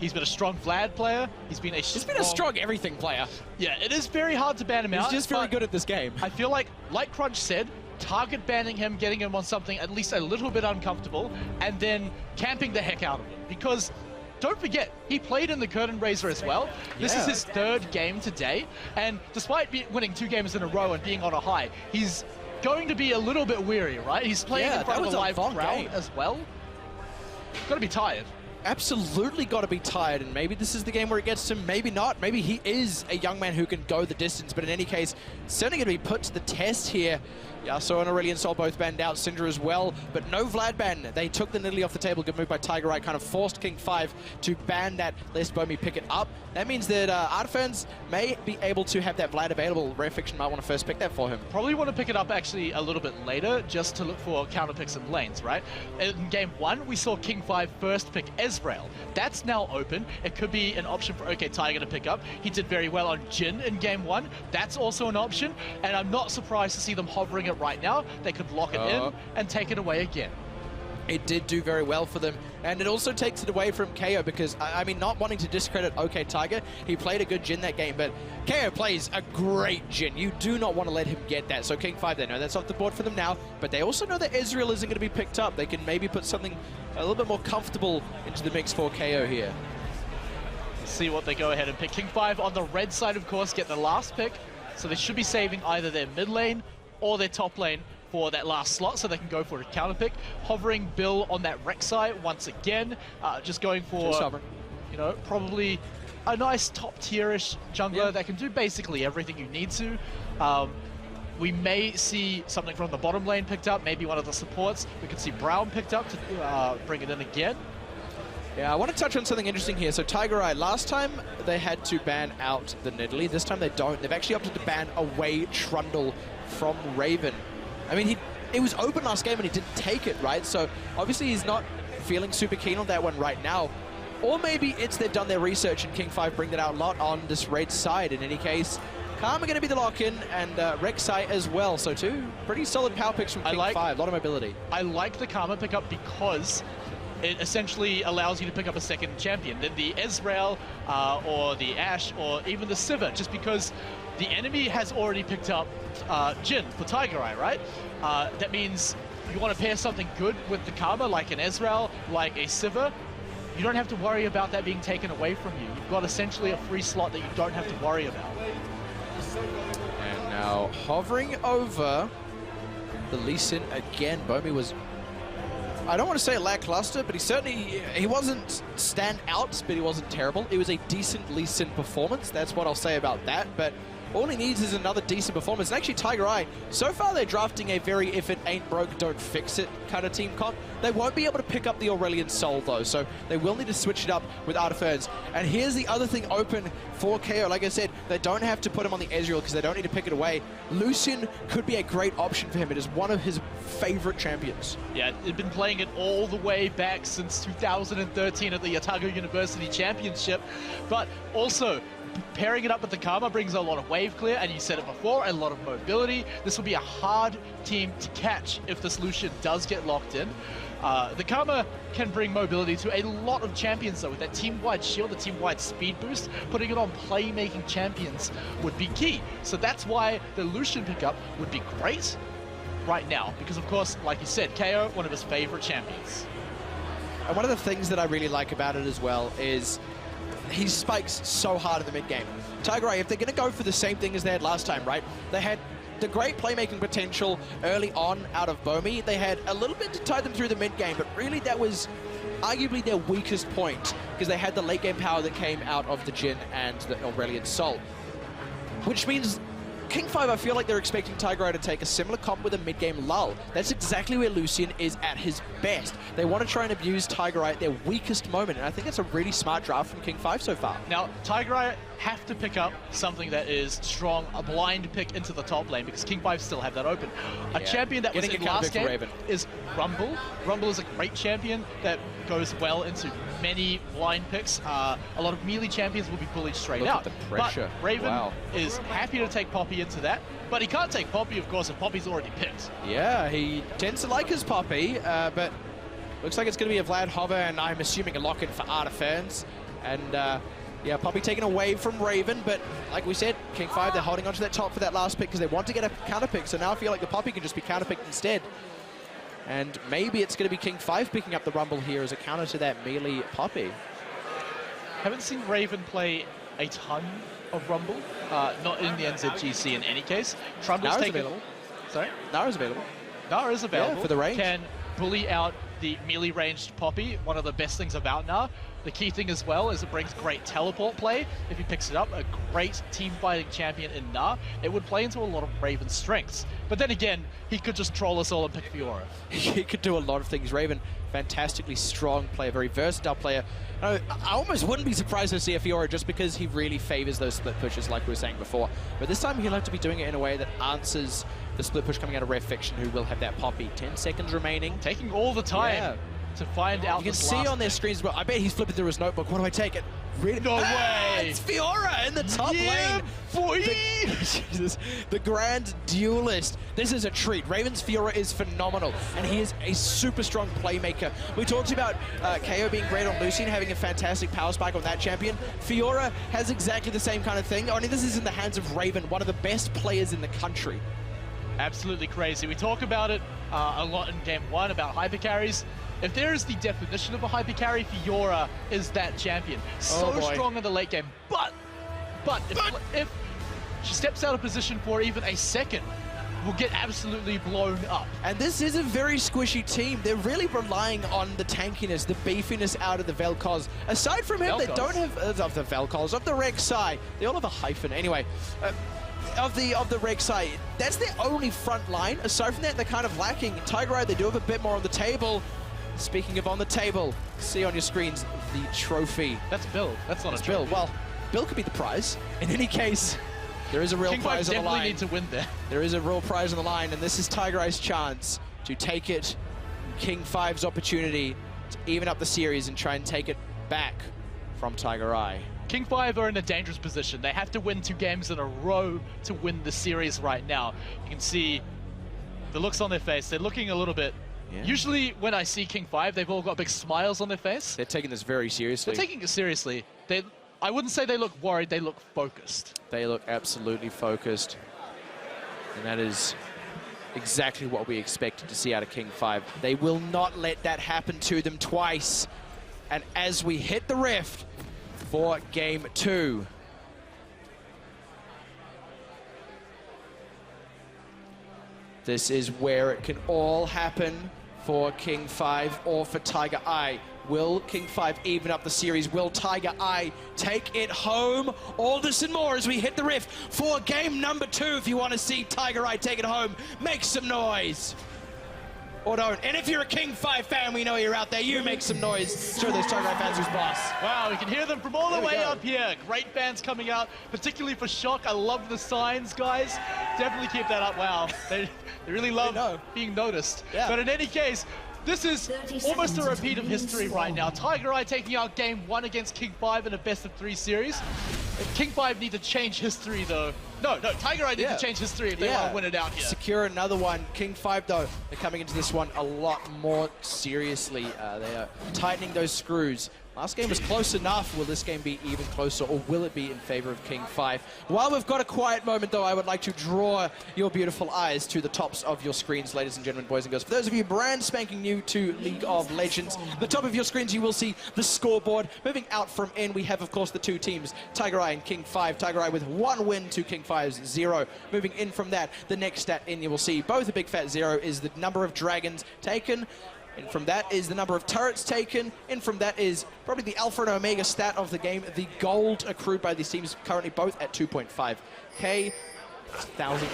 he's been a strong Vlad player. He's been a strong everything player. Yeah, it is very hard to ban him out. He's just very good at this game. I feel like Crunch said, target banning him, getting him on something at least a little bit uncomfortable, and then camping the heck out of him. Because don't forget, he played in the Curtain Raiser as well. This is his 3rd game today, and despite winning 2 games in a row and being on a high, he's going to be a little bit weary, right? He's playing in front of a live crowd as well. Got to be tired. Absolutely got to be tired, and maybe this is the game where it gets to him, maybe not. Maybe he is a young man who can go the distance, but in any case, certainly going to be put to the test here. Yasuo and Aurelion Sol both banned out, Syndra as well, but no Vlad ban. They took the Nidalee off the table. Good move by Tigereye, kind of forced King 5 to ban that, lest Bomi pick it up. That means that Artiferns may be able to have that Vlad available. Rare Fiction might want to first pick that for him. Probably want to pick it up actually a little bit later, just to look for counter picks and lanes, right? In game 1, we saw King 5 first pick Ezreal. That's now open. It could be an option for Tiger to pick up. He did very well on Jhin in game 1. That's also an option, and I'm not surprised to see them hovering it right now. They could lock it in and take it away again. It did do very well for them, and it also takes it away from KO because, I mean, not wanting to discredit Tiger, he played a good Jhin that game, but KO plays a great Jhin. You do not want to let him get that. So King 5, they know that's off the board for them now, but they also know that Ezreal isn't going to be picked up. They can maybe put something a little bit more comfortable into the mix for KO here. Let's see what they go ahead and pick. King 5 on the red side, of course, get the last pick, so they should be saving either their mid lane or their top lane for that last slot, so they can go for a counter pick. Hovering Bill on that Rek'Sai once again, just going for, you know, probably a nice top tierish jungler that can do basically everything you need to. We may see something from the bottom lane picked up, maybe one of the supports. We could see Brown picked up to bring it in again. Yeah, I want to touch on something interesting here. So Tigereye, last time they had to ban out the Nidalee. This time they don't. They've actually opted to ban away Trundle from Raven. I mean, it was open last game and he didn't take it, right? So obviously he's not feeling super keen on that one right now. Or maybe it's they've done their research and King 5 bring that out a lot on this red side. In any case, Karma going to be the lock-in and Rek'Sai as well. So two pretty solid power picks from King 5. A lot of mobility. I like the Karma pickup because it essentially allows you to pick up a second champion than the Ezreal or the Ashe or even the Sivir, just because the enemy has already picked up Jhin for Tigereye, right? That means you want to pair something good with the Karma, like an Ezreal, like a Sivir. You don't have to worry about that being taken away from you. You've got essentially a free slot that you don't have to worry about. And now hovering over the Lee Sin again. Bomi was, I don't want to say lackluster, but he wasn't stand out, but he wasn't terrible. It was a decent Lee Sin performance. That's what I'll say about that. But all he needs is another decent performance. And actually, Tigereye, so far they're drafting a very if it ain't broke, don't fix it kind of team comp. They won't be able to pick up the Aurelion Sol, though, so they will need to switch it up with Artiferns. And here's the other thing open for KO. Like I said, they don't have to put him on the Ezreal because they don't need to pick it away. Lucian could be a great option for him. It is one of his favorite champions. Yeah, they've been playing it all the way back since 2013 at the Otago University Championship, but also pairing it up with the Karma brings a lot of wave clear, and you said it before, a lot of mobility. This will be a hard team to catch if this Lucian does get locked in. The Karma can bring mobility to a lot of champions, though. With that team-wide shield, the team-wide speed boost, putting it on playmaking champions would be key. So that's why the Lucian pickup would be great right now, because of course, like you said, KO, one of his favorite champions. And one of the things that I really like about it as well is he spikes so hard in the mid-game. Tigereye, if they're going to go for the same thing as they had last time, right? They had the great playmaking potential early on out of Bomi. They had a little bit to tide them through the mid-game, but really that was arguably their weakest point because they had the late-game power that came out of the Jhin and the Aurelion Sol. Which means King 5, I feel like they're expecting Tigereye to take a similar comp with a mid-game lull. That's exactly where Lucian is at his best. They want to try and abuse Tigereye at their weakest moment, and I think it's a really smart draft from King 5 so far. Now, Tigereye have to pick up something that is strong, a blind pick into the top lane, because King 5 still have that open. A champion that was in last game is Rumble. Rumble is a great champion that goes well into many blind picks. A lot of melee champions will be bullied straight out. Look at the pressure. But Raven is happy to take Poppy into that, but he can't take Poppy, of course, if Poppy's already picked. Yeah, he tends to like his Poppy, but looks like it's going to be a Vlad Hover, and I'm assuming a lock-in for Artiferns. And yeah, Poppy taken away from Raven, but like we said, King 5, they're holding onto that top for that last pick because they want to get a counter pick, so now I feel like the Poppy can just be counter picked instead. And maybe it's going to be King 5 picking up the Rumble here as a counter to that melee Poppy. Haven't seen Raven play a ton of Rumble, not in the NZGC in any case. Trundle's taken... available. Sorry? Nara's available. Nara is available. Yeah, for the range. Can bully out the melee ranged Poppy, one of the best things about Nara. The key thing as well is it brings great teleport play. If he picks it up, a great team fighting champion in Nara, it would play into a lot of Raven's strengths. But then again, he could just troll us all and pick Fiora. He could do a lot of things. Raven, fantastically strong player, very versatile player. I almost wouldn't be surprised to see a Fiora just because he really favors those split pushes like we were saying before. But this time he'll have to be doing it in a way that answers the split push coming out of Rare Fiction, who will have that Poppy. 10 seconds remaining. Taking all the time to find out. You can see on their screens, well, I bet he's flipping through his notebook. What do I take it? Really? No way! It's Fiora in the top lane. Boy! Jesus, the grand duelist. This is a treat. Raven's Fiora is phenomenal, and he is a super strong playmaker. We talked about KO being great on Lucian, having a fantastic power spike on that champion. Fiora has exactly the same kind of thing, only this is in the hands of Raven, one of the best players in the country. Absolutely crazy. We talk about it a lot in Game 1 about hyper carries. If there is the definition of a hyper carry, Fiora is that champion. So strong in the late game, but if she steps out of position for even a second, will get absolutely blown up. And this is a very squishy team. They're really relying on the tankiness, the beefiness out of the Vel'Koz. Aside from him, they don't have of the Vel'Koz, of the Rek'Sai. They all have a hyphen anyway. Of the Rek'Sai, that's their only front line. Aside from that, they're kind of lacking. Tigereye, they do have a bit more on the table. Speaking of on the table, see on your screens, the trophy. That's Bill. That's not a trophy. Bill. Well, Bill could be the prize. In any case, there is a real prize on the line. definitely need to win there. There is a real prize on the line, and this is Tigereye's chance to take it. King 5's opportunity to even up the series and try and take it back from Tigereye. King 5 are in a dangerous position. They have to win 2 games in a row to win the series right now. You can see the looks on their face. They're looking a little bit... Yeah. Usually when I see King 5, they've all got big smiles on their face. They're taking this very seriously. They're taking it seriously. I wouldn't say they look worried, they look focused. They look absolutely focused. And that is exactly what we expected to see out of King 5. They will not let that happen to them twice. And as we hit the rift for game 2, this is where it can all happen for King 5 or for Tigereye. Will King 5 even up the series? Will Tigereye take it home? All this and more as we hit the rift for game number 2. If you want to see Tigereye take it home, make some noise. Or don't. And if you're a King 5 fan, we know you're out there. You make some noise. Show those Tigereye fans who's boss. Wow, we can hear them from all the way up here. Great fans coming out, particularly for Shock. I love the signs, guys. Definitely keep that up. Wow, they really love being noticed. Yeah. But in any case, this is almost a repeat of history right now. Tigereye taking out game 1 against King 5 in a best-of-3 series. King 5 need to change history, though. No, Tigereye need to change history if they want to win it out here. Secure another one. King 5, though, they're coming into this one a lot more seriously. They are tightening those screws. Last game was close enough. Will this game be even closer, or will it be in favor of King 5? While we've got a quiet moment, though, I would like to draw your beautiful eyes to the tops of your screens, ladies and gentlemen, boys and girls. For those of you brand spanking new to League of Legends, the top of your screens, you will see the scoreboard. Moving out from in, we have, of course, the 2 teams, Tigereye and King 5. Tigereye with 1 win to King 5's 0. Moving in from that, the next stat in, you will see both a big fat 0 is the number of dragons taken. And from that is the number of turrets taken. And from that is probably the alpha and omega stat of the game, the gold accrued by these teams, currently both at 2.5k. 1,000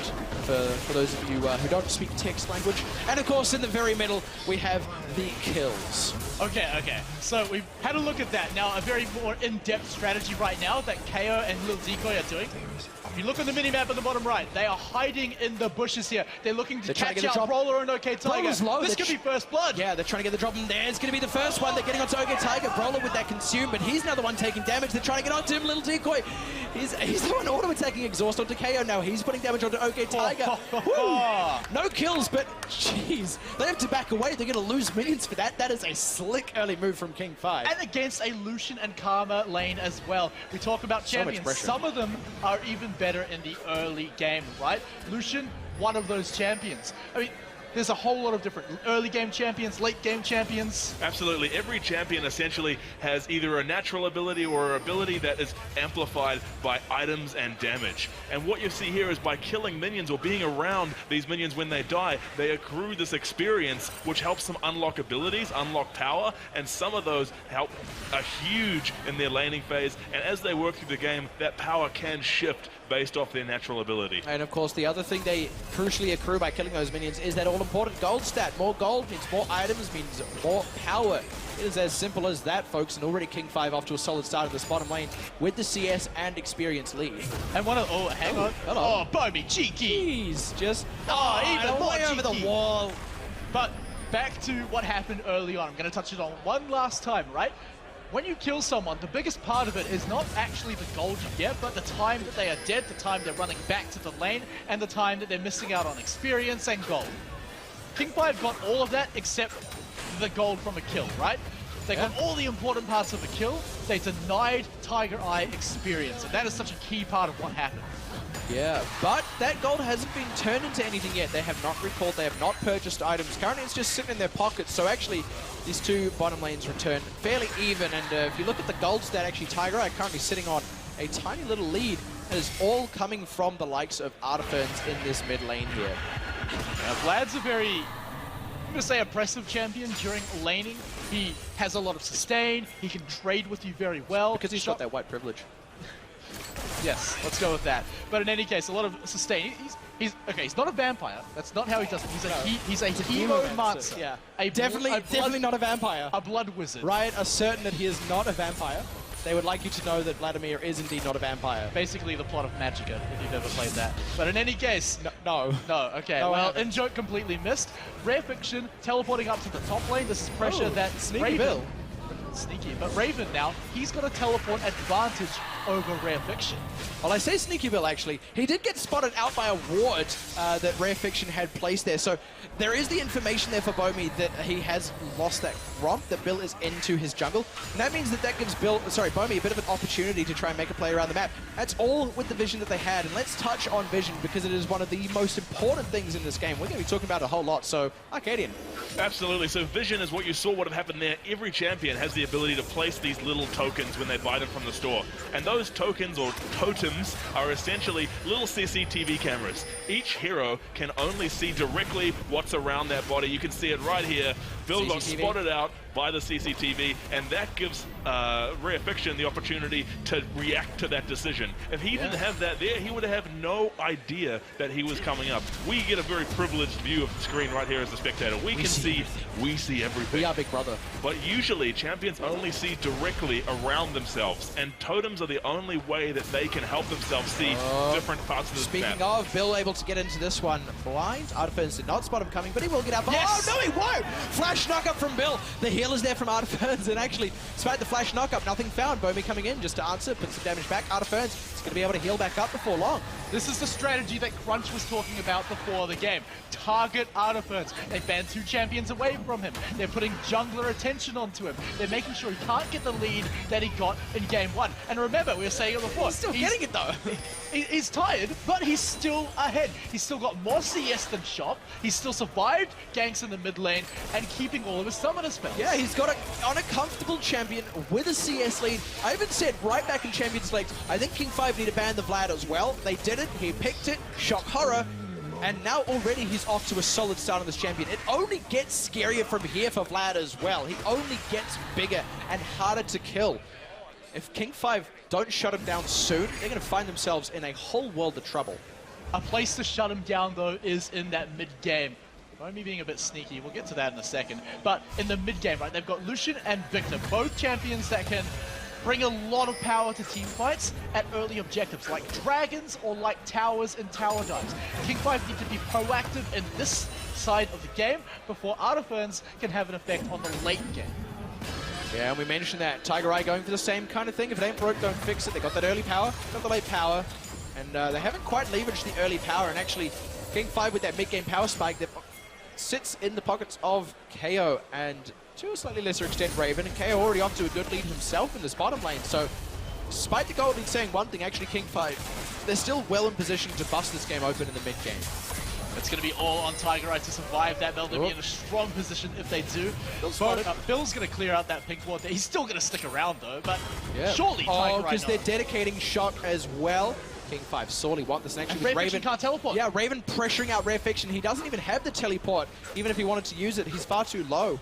for those of you who don't speak text language. And of course, in the very middle, we have the kills. Okay. So we've had a look at that. Now, a very more in-depth strategy right now that KO and Lil Decoy are doing. If you look on the minimap at the bottom right, they are hiding in the bushes here. They're looking to catch out Brawler and OK Tiger. This could be first blood. Yeah, they're trying to get the drop, and there's going to be the first one. They're getting onto OK Tiger. Brawler with that consume, but he's now the one taking damage. They're trying to get onto him. Little Decoy. He's the one auto-attacking exhaust onto KO now. He's putting damage onto OK Tiger. No kills, but jeez. They have to back away. They're going to lose minions for that. That is a slick early move from King 5. And against a Lucian and Karma lane as well. We talk about champions. Some of them are even better in the early game, right? Lucian, one of those champions. I mean, there's a whole lot of different early game champions, late game champions. Absolutely. Every champion essentially has either a natural ability or an ability that is amplified by items and damage. And what you see here is by killing minions or being around these minions when they die, they accrue this experience which helps them unlock abilities, unlock power, and some of those are huge in their laning phase. And as they work through the game, that power can shift based off their natural ability. And of course, the other thing they crucially accrue by killing those minions is that all-important gold stat. More gold means more items, means more power. It is as simple as that, folks, and already King 5 off to a solid start in this bottom lane with the CS and experience lead. And one of... Oh, hang on. Hello. Oh, Bobby, cheeky. Jeez, just... even more way over the wall. But back to what happened early on. I'm going to touch it on one last time, right? When you kill someone, the biggest part of it is not actually the gold you get, but the time that they are dead, the time they're running back to the lane, and the time that they're missing out on experience and gold. King 5 got all of that except the gold from a kill, right? They got all the important parts of a kill. They denied Tigereye experience, and that is such a key part of what happened. Yeah, but that gold hasn't been turned into anything yet. They have not recalled, they have not purchased items. Currently, it's just sitting in their pockets. So actually, these 2 bottom lanes return fairly even. And if you look at the gold stat, actually, Tigereye currently sitting on a tiny little lead. That is all coming from the likes of Artiferns in this mid lane here. Vlad's a very, I'm going to say, oppressive champion during laning. He has a lot of sustain. He can trade with you very well. Because he's got that white privilege. Yes, let's go with that. But in any case, a lot of sustain. He's not a vampire. That's not how he does it. He's a hemomancer. Yeah, definitely not a vampire. A blood wizard. Riot are certain that he is not a vampire. They would like you to know that Vladimir is indeed not a vampire. Basically the plot of Magicka, if you've ever played that. But in any case... No. Okay. No, well, in-joke completely missed. Rare Fiction teleporting up to the top lane. This is pressure that sneaky Raven... Bill. Sneaky. But Raven now, he's got a teleport advantage over Rare Fiction. Well, I say Sneaky Bill, actually. He did get spotted out by a ward that Rare Fiction had placed there. So there is the information there for Bomi that he has lost that romp, that Bill is into his jungle. And that means that gives Bomi a bit of an opportunity to try and make a play around the map. That's all with the vision that they had. And let's touch on vision because it is one of the most important things in this game. We're going to be talking about it a whole lot. So, Arcadian. Absolutely. So vision is what you saw would have happened there. Every champion has the ability to place these little tokens when they buy them from the store. And those tokens or totems are essentially little CCTV cameras. Each hero can only see directly what's around their body. You can see it right here. Bill got spotted out by the CCTV, and that gives Rare Fiction the opportunity to react to that decision. If he didn't have that there, he would have no idea that he was coming up. We get a very privileged view of the screen right here as a spectator. We see everything. We are Big Brother. But usually, champions only see directly around themselves, and totems are the only way that they can help themselves see different parts of the map. Speaking of, Bill able to get into this one blind. Artiferns did not spot him coming, but he will get out. Yes. Oh, no, he won't! Flash knock-up from Bill. The healer's there from Artiferns, and actually, despite the flash knock-up, nothing found. Bomi coming in just to answer, put some damage back. Artiferns is going to be able to heal back up before long. This is the strategy that Crunch was talking about before the game. Target Artiferns. They banned 2 champions away from him. They're putting jungler attention onto him. They're making sure he can't get the lead that he got in game 1. And remember, we were saying it before. He's still getting it though. He's tired, but he's still ahead. He's still got more CS than Shop. He's still survived ganks in the mid lane and keeping all of his summoner spells. Yeah, he's got on a comfortable champion with a CS lead. I even said right back in Champions League, I think King 5 need to ban the Vlad as well. They did it. He picked it. Shock horror. And now already he's off to a solid start on this champion. It only gets scarier from here for Vlad as well. He only gets bigger and harder to kill. If King 5 don't shut him down soon, they're going to find themselves in a whole world of trouble. A place to shut him down, though, is in that mid-game. Bomi being a bit sneaky, we'll get to that in a second. But in the mid-game, right, they've got Lucian and Victor, both champions that can bring a lot of power to team fights at early objectives, like dragons or like towers and tower dives. King 5 need to be proactive in this side of the game before Artiferns can have an effect on the late game. Yeah, and we mentioned that. Tigereye going for the same kind of thing. If it ain't broke, don't fix it. They got that early power, got the late power, and they haven't quite leveraged the early power. And actually, King 5 with that mid-game power spike that sits in the pockets of KO and to a slightly lesser extent Raven, and KO already off to a good lead himself in this bottom lane. So, despite the gold lead saying one thing, actually King 5, they're still well in position to bust this game open in the mid-game. It's going to be all on Tigereye to survive that. They'll be in a strong position if they do. Bill's going to clear out that pink ward there. He's still going to stick around though, but surely Tigereye because they're dedicating Shock as well. King 5 sorely want this next. And Raven can't teleport. Yeah, Raven pressuring out Rare Fiction. He doesn't even have the teleport. Even if he wanted to use it, he's far too low.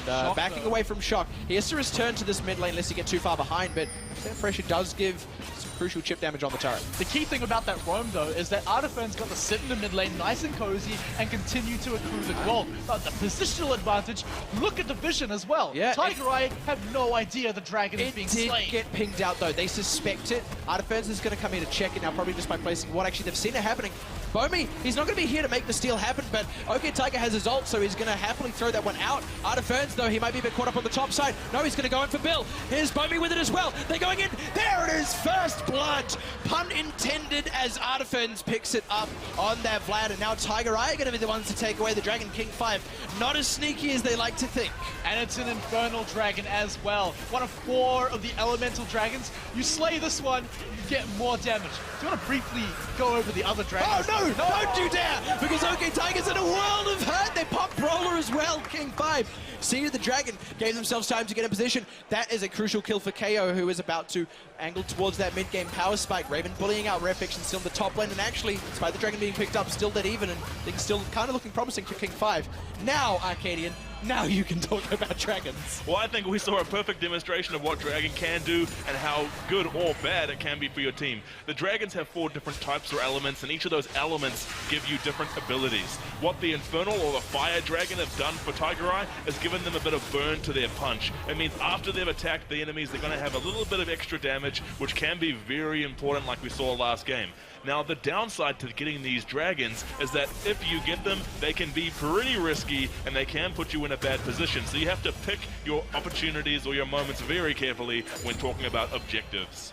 And backing away from Shock. He has to return to this mid lane unless he gets too far behind, but that pressure does give some crucial chip damage on the turret. The key thing about that roam, though, is that Artiferns got to sit in the mid lane nice and cozy and continue to accrue the gold. But the positional advantage, look at the vision as well. Yeah, Tigereye have no idea the dragon is being slain. It did get pinged out, though. They suspect it. Artiferns is going to come in to check it now, probably just by placing what actually they've seen it happening. Bomi, he's not going to be here to make the steal happen, but OK Tiger has his ult, so he's going to happily throw that one out. Artiferns, though, he might be a bit caught up on the top side. No, he's going to go in for Bill. Here's Bomi with it as well. They're going in. There it is, first blood. Pun intended as Artiferns picks it up on that Vlad, and now Tigereye are going to be the ones to take away the Dragon. King 5, not as sneaky as they like to think. And it's an Infernal Dragon as well. One of 4 of the Elemental Dragons. You slay this one, you get more damage. Do you want to briefly go over the other dragons? Oh, no, don't you dare! Because OK Tiger's in a world of hurt. They pop Brawler as well. King 5, see the Dragon, gave themselves time to get in position. That is a crucial kill for KO, who is about to angle towards that mid-game power spike. Raven bullying out Rare Fiction still in the top lane, and actually, despite the Dragon being picked up, still dead even, and things still kind of looking promising for King 5. Now, Arcadian, now you can talk about dragons. Well, I think we saw a perfect demonstration of what Dragon can do and how good or bad it can be for your team. The Dragons have 4 different types or elements, and each of those elements give you different abilities. What the Infernal or the Fire Dragon have done for Tigereye is given them a bit of burn to their punch. It means after they've attacked the enemies, they're going to have a little bit of extra damage, which can be very important like we saw last game. Now, the downside to getting these dragons is that if you get them, they can be pretty risky and they can put you in a bad position. So you have to pick your opportunities or your moments very carefully when talking about objectives.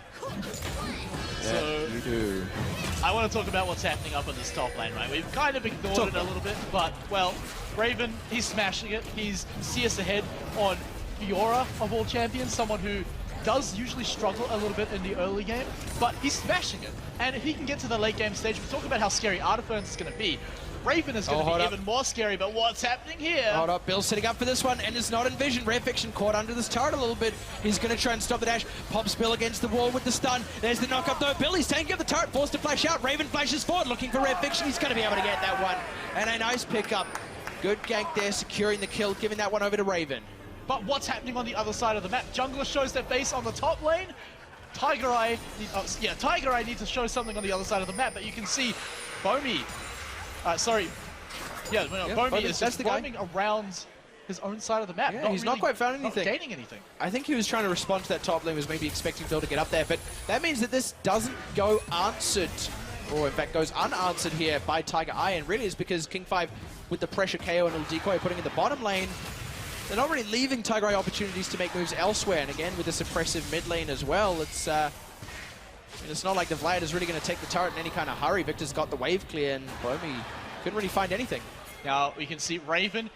So, you do. I want to talk about what's happening up in this top lane, right? We've kind of ignored it a little bit, but, well, Raven, he's smashing it. He's CS ahead on Fiora, of all champions, someone who does usually struggle a little bit in the early game, but he's smashing it. And if he can get to the late game stage, we talk about how scary Artiferns is going to be. Raven is going to be even more scary, but what's happening here? Hold up, Bill's setting up for this one, and it's not envisioned. Rare Fiction caught under this turret a little bit. He's going to try and stop the dash. Pops Bill against the wall with the stun. There's the knock-up though. Bill, he's taking up the turret, forced to flash out. Raven flashes forward, looking for Rare Fiction. He's going to be able to get that one. And a nice pickup. Good gank there, securing the kill, giving that one over to Raven. But what's happening on the other side of the map? Jungler shows their base on the top lane. Tigereye needs to show something on the other side of the map, but you can see Bomi, Bomi is just roaming around his own side of the map. Yeah, he's not quite found anything. Not gaining anything. I think he was trying to respond to that top lane, was maybe expecting Bill to get up there, but that means that this doesn't go answered, or in fact goes unanswered here by Tigereye, and really is because King5 with the pressure KO and a little decoy putting in the bottom lane, they're not really leaving Tigereye opportunities to make moves elsewhere, and again with this oppressive mid lane as well, it's not like the Vlad is really going to take the turret in any kind of hurry. Victor's got the wave clear, and Bomi couldn't really find anything. Now we can see Raven,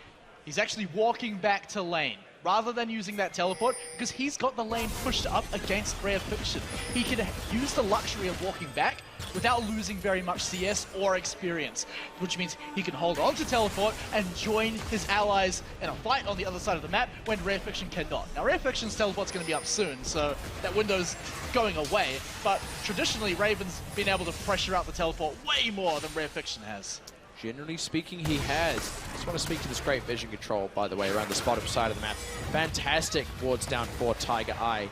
he's actually walking back to lane rather than using that teleport, because he's got the lane pushed up against Rare Fiction. He can use the luxury of walking back without losing very much CS or experience, which means he can hold on to teleport and join his allies in a fight on the other side of the map when Rare Fiction cannot. Now Rare Fiction's teleport's going to be up soon, so that window's going away, but traditionally Raven's been able to pressure out the teleport way more than Rare Fiction has. Generally speaking, he has. Just want to speak to this great vision control, by the way, around the bottom side of the map. Fantastic wards down for Tigereye.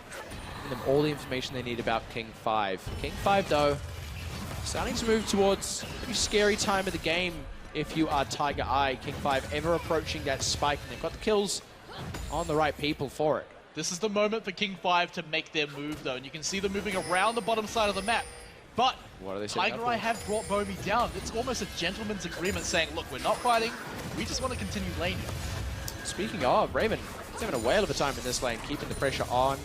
Giving them all the information they need about King5. King5, though, starting to move towards a pretty scary time of the game if you are Tigereye. King5 ever approaching that spike, and they've got the kills on the right people for it. This is the moment for King5 to make their move, though, and you can see them moving around the bottom side of the map. But Tigereye have brought Bomi down. It's almost a gentleman's agreement saying, look, we're not fighting, we just want to continue laning. Speaking of, Raven, he's having a whale of a time in this lane, keeping the pressure on,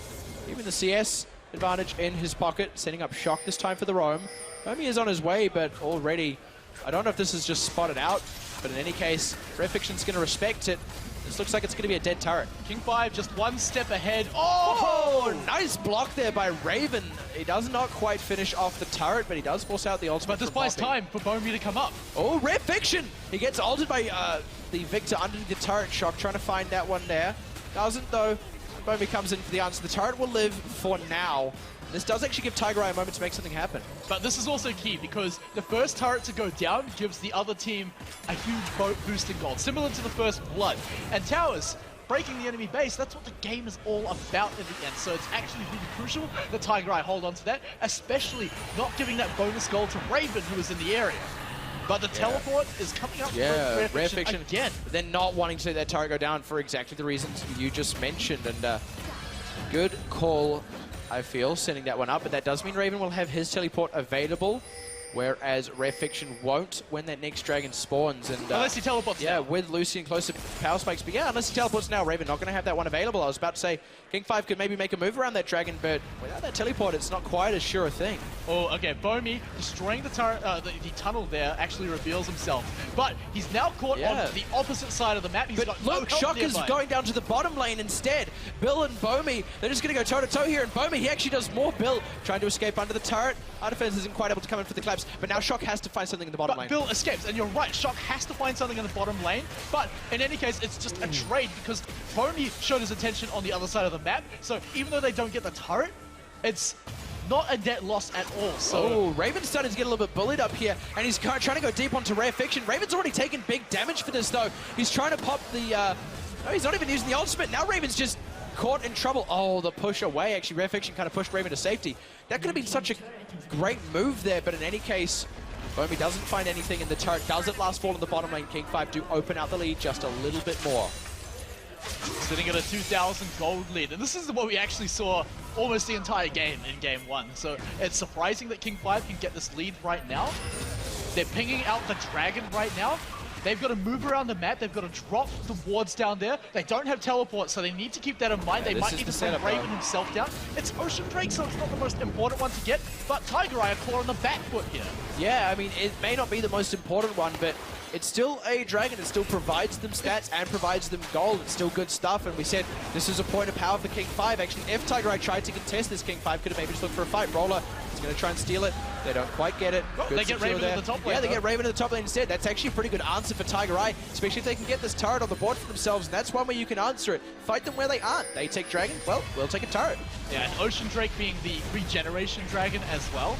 even the CS advantage in his pocket, setting up Shock this time for the roam. Bomi is on his way, but already, I don't know if this is just spotted out, but in any case, Rare Fiction's going to respect it. This looks like it's going to be a dead turret. King5 just one step ahead. Oh, nice block there by Raven. He does not quite finish off the turret, but he does force out the ultimate. But this buys time for Bomi to come up. Oh, Rare Fiction! He gets ulted by the Victor underneath the turret. Shock trying to find that one there. Doesn't though. Bomi comes in for the answer. The turret will live for now. This does actually give Tigereye a moment to make something happen. But this is also key, because the first turret to go down gives the other team a huge boost in gold, similar to the first Blood. And towers, breaking the enemy base, that's what the game is all about in the end. So it's actually really crucial that Tigereye hold on to that, especially not giving that bonus gold to Raven, who is in the area. But the teleport is coming up for Rare Fiction again. They're not wanting to see that turret go down for exactly the reasons you just mentioned. And good call, I feel, sending that one up, but that does mean Raven will have his teleport available, whereas Rare Fiction won't when that next dragon spawns. And unless he teleports now. With Lucian close to power spikes, but yeah, unless he teleports now, Raven not going to have that one available. I was about to say King5 could maybe make a move around that dragon, but without that teleport, it's not quite as sure a thing. Oh, okay, Bomi destroying the turret, the tunnel there actually reveals himself, but he's now caught on the opposite side of the map. He's got look, Shock is going down to the bottom lane instead. Bill and Bomi, they're just going to go toe-to-toe here, and Bomi, he actually does more. Bill trying to escape under the turret. Our defense isn't quite able to come in for the collapse, but now Shock has to find something in the bottom lane. Bill escapes, and you're right, Shock has to find something in the bottom lane, but in any case, it's just a trade, because Bomi showed his attention on the other side of the map, so even though they don't get the turret, it's not a net loss at all. So Raven's starting to get a little bit bullied up here, and he's trying to go deep onto Rare Fiction. Raven's already taken big damage for this, though. He's trying to pop the No, he's not even using the ultimate. Now Raven's just caught in trouble. Oh, the push away. Actually, Rarefiction kind of pushed Raven to safety. That could have been such a great move there, but in any case, Bomi doesn't find anything, and the turret doesn't last fall in the bottom lane. King 5 do open out the lead just a little bit more. Sitting at a 2,000 gold lead, and this is what we actually saw almost the entire game in Game 1. So it's surprising that King 5 can get this lead right now. They're pinging out the Dragon right now. They've got to move around the map. They've got to drop the wards down there. They don't have teleport, so they need to keep that in mind. Yeah, they might need to bring Raven himself down. It's Ocean Drake, so it's not the most important one to get, but Tigereye are caught on the back foot here. Yeah, I mean, it may not be the most important one, but it's still a Dragon. It still provides them stats and provides them gold. It's still good stuff, and we said this is a point of power for King 5. Actually, if Tigereye tried to contest this, King 5 could have maybe just looked for a fight. Roller is going to try and steal it. They don't quite get it. Oh, they get Raven in the top lane. Yeah, they get Raven in the top lane instead. That's actually a pretty good answer for Tigereye, especially if they can get this turret on the board for themselves. And that's one way you can answer it. Fight them where they aren't. They take Dragon, well, we'll take a turret. Yeah, and Ocean Drake being the regeneration Dragon as well.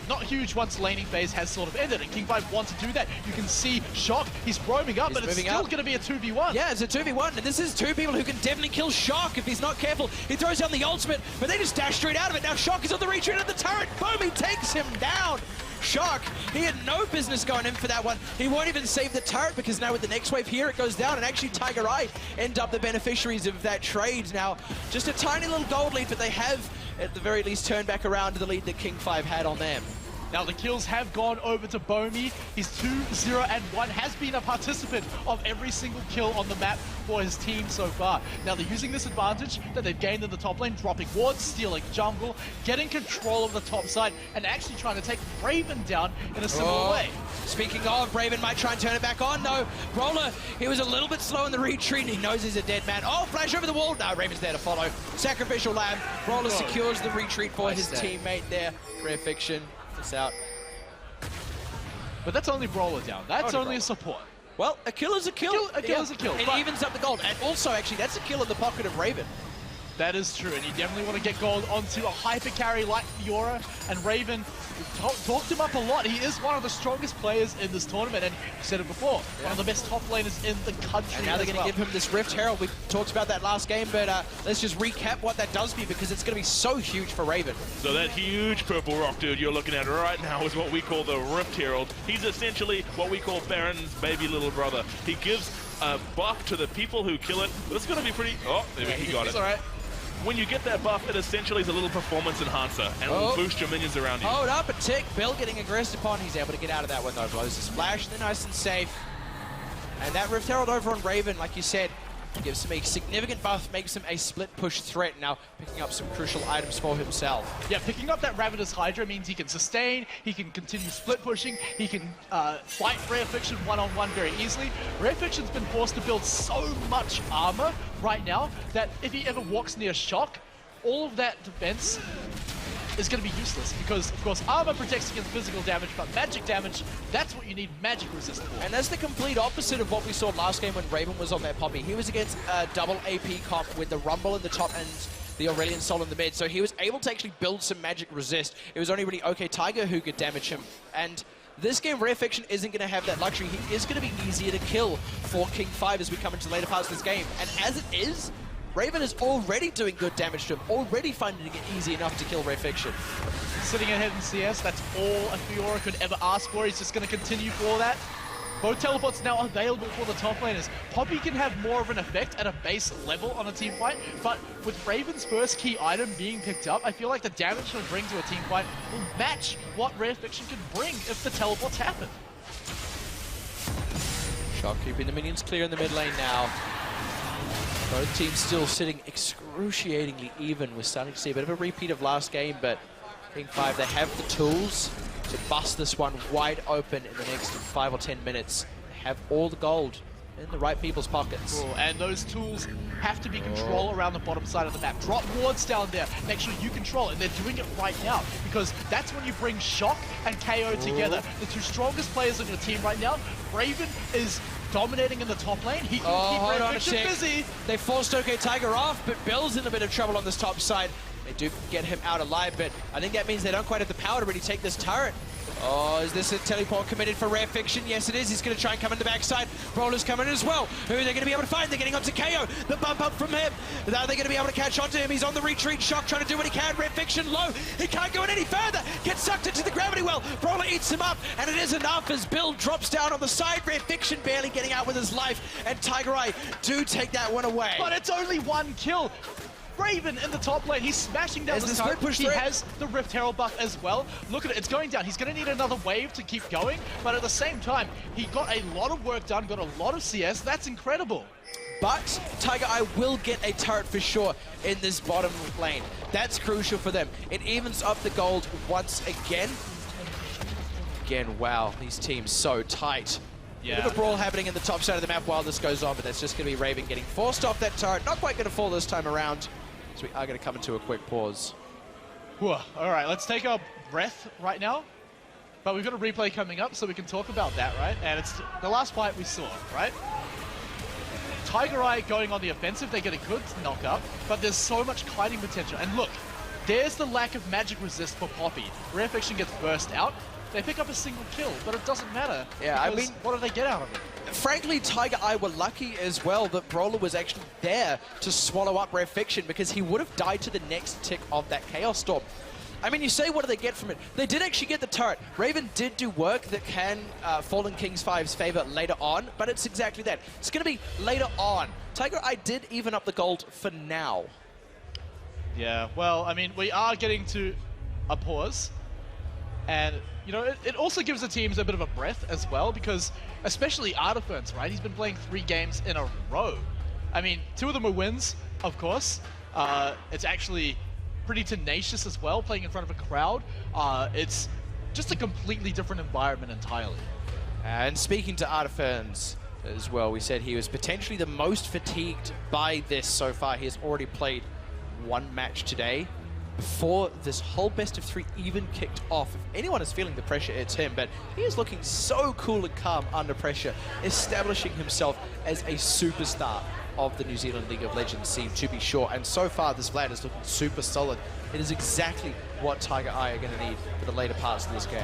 Not huge once laning phase has sort of ended, and King 5 wants to do that. You can see Shock, he's roaming up, but it's still going to be a 2v1. Yeah, it's a 2v1, and this is two people who can definitely kill Shock if he's not careful. He throws down the ultimate, but they just dash straight out of it. Now Shock is on the retreat of the turret. Bomi takes him down. Shock, he had no business going in for that one. He won't even save the turret because now with the next wave here, it goes down, and actually Tigereye end up the beneficiaries of that trade. Now, just a tiny little gold lead, but they have at the very least turned back around to the lead that King 5 had on them. Now the kills have gone over to Bomi. He's 2-0-1, has been a participant of every single kill on the map for his team so far. Now they're using this advantage that they've gained in the top lane, dropping wards, stealing jungle, getting control of the top side, and actually trying to take Raven down in a similar way. Speaking of, Raven might try and turn it back on. No, Roller, he was a little bit slow in the retreat. He knows he's a dead man. Oh, flash over the wall. No, Raven's there to follow. Sacrificial Lamb. Roller secures the retreat for his teammate there. Rarefiction. Out. But that's only Roller down. That's only a support. Well, a kill is a kill. A kill is a kill. It evens up the gold. And also, actually, that's a kill in the pocket of Raven. That is true, and you definitely want to get gold onto a hyper carry like Fiora, and Raven talked him up a lot. He is one of the strongest players in this tournament, and you said it before, one of the best top laners in the country. And now they're going to give him this Rift Herald. We talked about that last game, but let's just recap what that does for you, because it's going to be so huge for Raven. So that huge purple rock dude you're looking at right now is what we call the Rift Herald. He's essentially what we call Baron's baby little brother. He gives a buff to the people who kill it, but it's going to be pretty... Oh, there he got it. It's all right. When you get that buff, it essentially is a little performance enhancer, and it will boost your minions around you. Hold up a tick. Bill getting aggressed upon. He's able to get out of that one, though. Blows the splash. They're nice and safe. And that Rift Herald over on Raven, like you said, gives him a significant buff, makes him a split push threat. Now picking up some crucial items for himself. Yeah, picking up that Ravenous Hydra means he can sustain, he can continue split pushing, he can fight Rarefiction one-on-one very easily. Rarefiction's been forced to build so much armor right now that if he ever walks near Shock, all of that defense is going to be useless, because of course armor protects against physical damage, but magic damage, that's what you need magic resist for. And that's the complete opposite of what we saw last game when Raven was on that Poppy. He was against a double AP comp with the Rumble in the top and the Aurelion Soul in the mid, so he was able to actually build some magic resist. It was only really OK Tiger who could damage him, and this game Rarefiction isn't going to have that luxury. He is going to be easier to kill for King 5 as we come into the later parts of this game, and as it is, Raven is already doing good damage to him, already finding it easy enough to kill Rarefiction. Sitting ahead in CS, that's all a Fiora could ever ask for. He's just going to continue for that. Both teleports now available for the top laners. Poppy can have more of an effect at a base level on a team fight, but with Raven's first key item being picked up, I feel like the damage he'll bring to a team fight will match what Rarefiction can bring if the teleports happen. Shock keeping the minions clear in the mid lane now. Both teams still sitting excruciatingly even. We're starting to see a bit of a repeat of last game, but King 5, they have the tools to bust this one wide open in the next 5 or 10 minutes. They have all the gold in the right people's pockets. Cool. And those tools have to be control around the bottom side of the map. Drop wards down there, make sure you control it, and they're doing it right now, because that's when you bring Shock and KO together. The two strongest players on your team right now. Raven is dominating in the top lane. He can keep Rarefiction busy. They forced OK Tiger off, but Bill's in a bit of trouble on this top side. They do get him out alive, but I think that means they don't quite have the power to really take this turret. Oh, is this a teleport committed for Rare Fiction? Yes, it is. He's going to try and come in the backside. Brawler's coming in as well. Who are they going to be able to find? They're getting onto KO. The bump up from him. Now they're going to be able to catch onto him. He's on the retreat. Shock trying to do what he can. Rare Fiction low. He can't go in any further. Gets sucked into the gravity well. Brawler eats him up, and it is enough as Bill drops down on the side. Rare Fiction barely getting out with his life, and Tigereye do take that one away. But it's only one kill. Raven in the top lane, he's smashing down the turret. He has the Rift Herald buff as well. Look at it, it's going down. He's going to need another wave to keep going, but at the same time, he got a lot of work done, got a lot of CS. That's incredible. But Tigereye will get a turret for sure in this bottom lane. That's crucial for them. It evens up the gold once again. Again, wow, these teams so tight. Yeah. Bit of a brawl happening in the top side of the map while this goes on, but that's just going to be Raven getting forced off that turret. Not quite going to fall this time around. So we are going to come into a quick pause. Whew. All right, let's take our breath right now. But we've got a replay coming up, so we can talk about that, right? And it's the last fight we saw, right? Tigereye going on the offensive, they get a good knock up, but there's so much kiting potential. And look, there's the lack of magic resist for Poppy. Rare Fiction gets burst out. They pick up a single kill, but it doesn't matter. Yeah, I mean, what do they get out of it? Frankly, Tigereye were lucky as well that Brawler was actually there to swallow up Rare Fiction, because he would have died to the next tick of that Chaos Storm. I mean, you say, what do they get from it? They did actually get the turret. Raven did do work that can fall in Kings 5's favor later on, but it's exactly that. It's going to be later on. Tigereye did even up the gold for now. Yeah, well, I mean, we are getting to a pause. And, you know, it also gives the teams a bit of a breath as well, because especially Artiferns, right? He's been playing 3 games in a row. I mean, 2 of them are wins, of course. It's actually pretty tenacious as well, playing in front of a crowd. It's just a completely different environment entirely. And speaking to Artiferns as well, we said he was potentially the most fatigued by this so far. He has already played 1 match today. Before this whole best of 3 even kicked off, if anyone is feeling the pressure, it's him, but he is looking so cool and calm under pressure, establishing himself as a superstar of the New Zealand League of Legends scene, to be sure. And so far, this Vlad is looking super solid. It is exactly what Tigereye are going to need for the later parts of this game.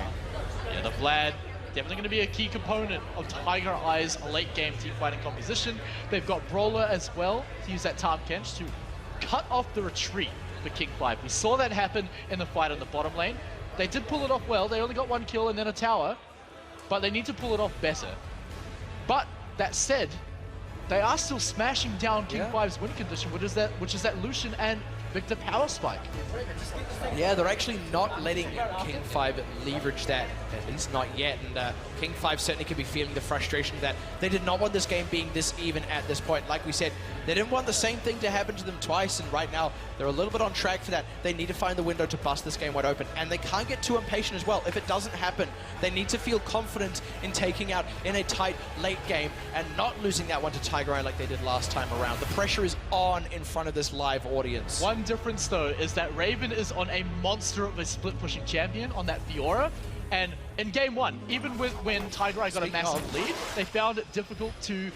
Yeah, the Vlad definitely going to be a key component of Tigereye's late game team fighting composition. They've got Brawler as well to use that Tahm Kench to cut off the retreat for King 5. We saw that happen in the fight on the bottom lane. They did pull it off well. They only got 1 kill and then a tower, but they need to pull it off better. But that said, they are still smashing down King 5's win condition, which is that Lucian and Victor power spike. Yeah, they're actually not letting King 5 leverage that, at least not yet. And King 5 certainly could be feeling the frustration that they did not want this game being this even at this point. Like we said, they didn't want the same thing to happen to them twice, and right now they're a little bit on track for that. They need to find the window to bust this game wide open, and they can't get too impatient as well. If it doesn't happen, they need to feel confident in taking out in a tight late game and not losing that one to Tigereye like they did last time around. The pressure is on in front of this live audience. One difference though is that Raven is on a monster of a split pushing champion on that Fiora, and in game 1, even when Tigereye got a massive lead, they found it difficult to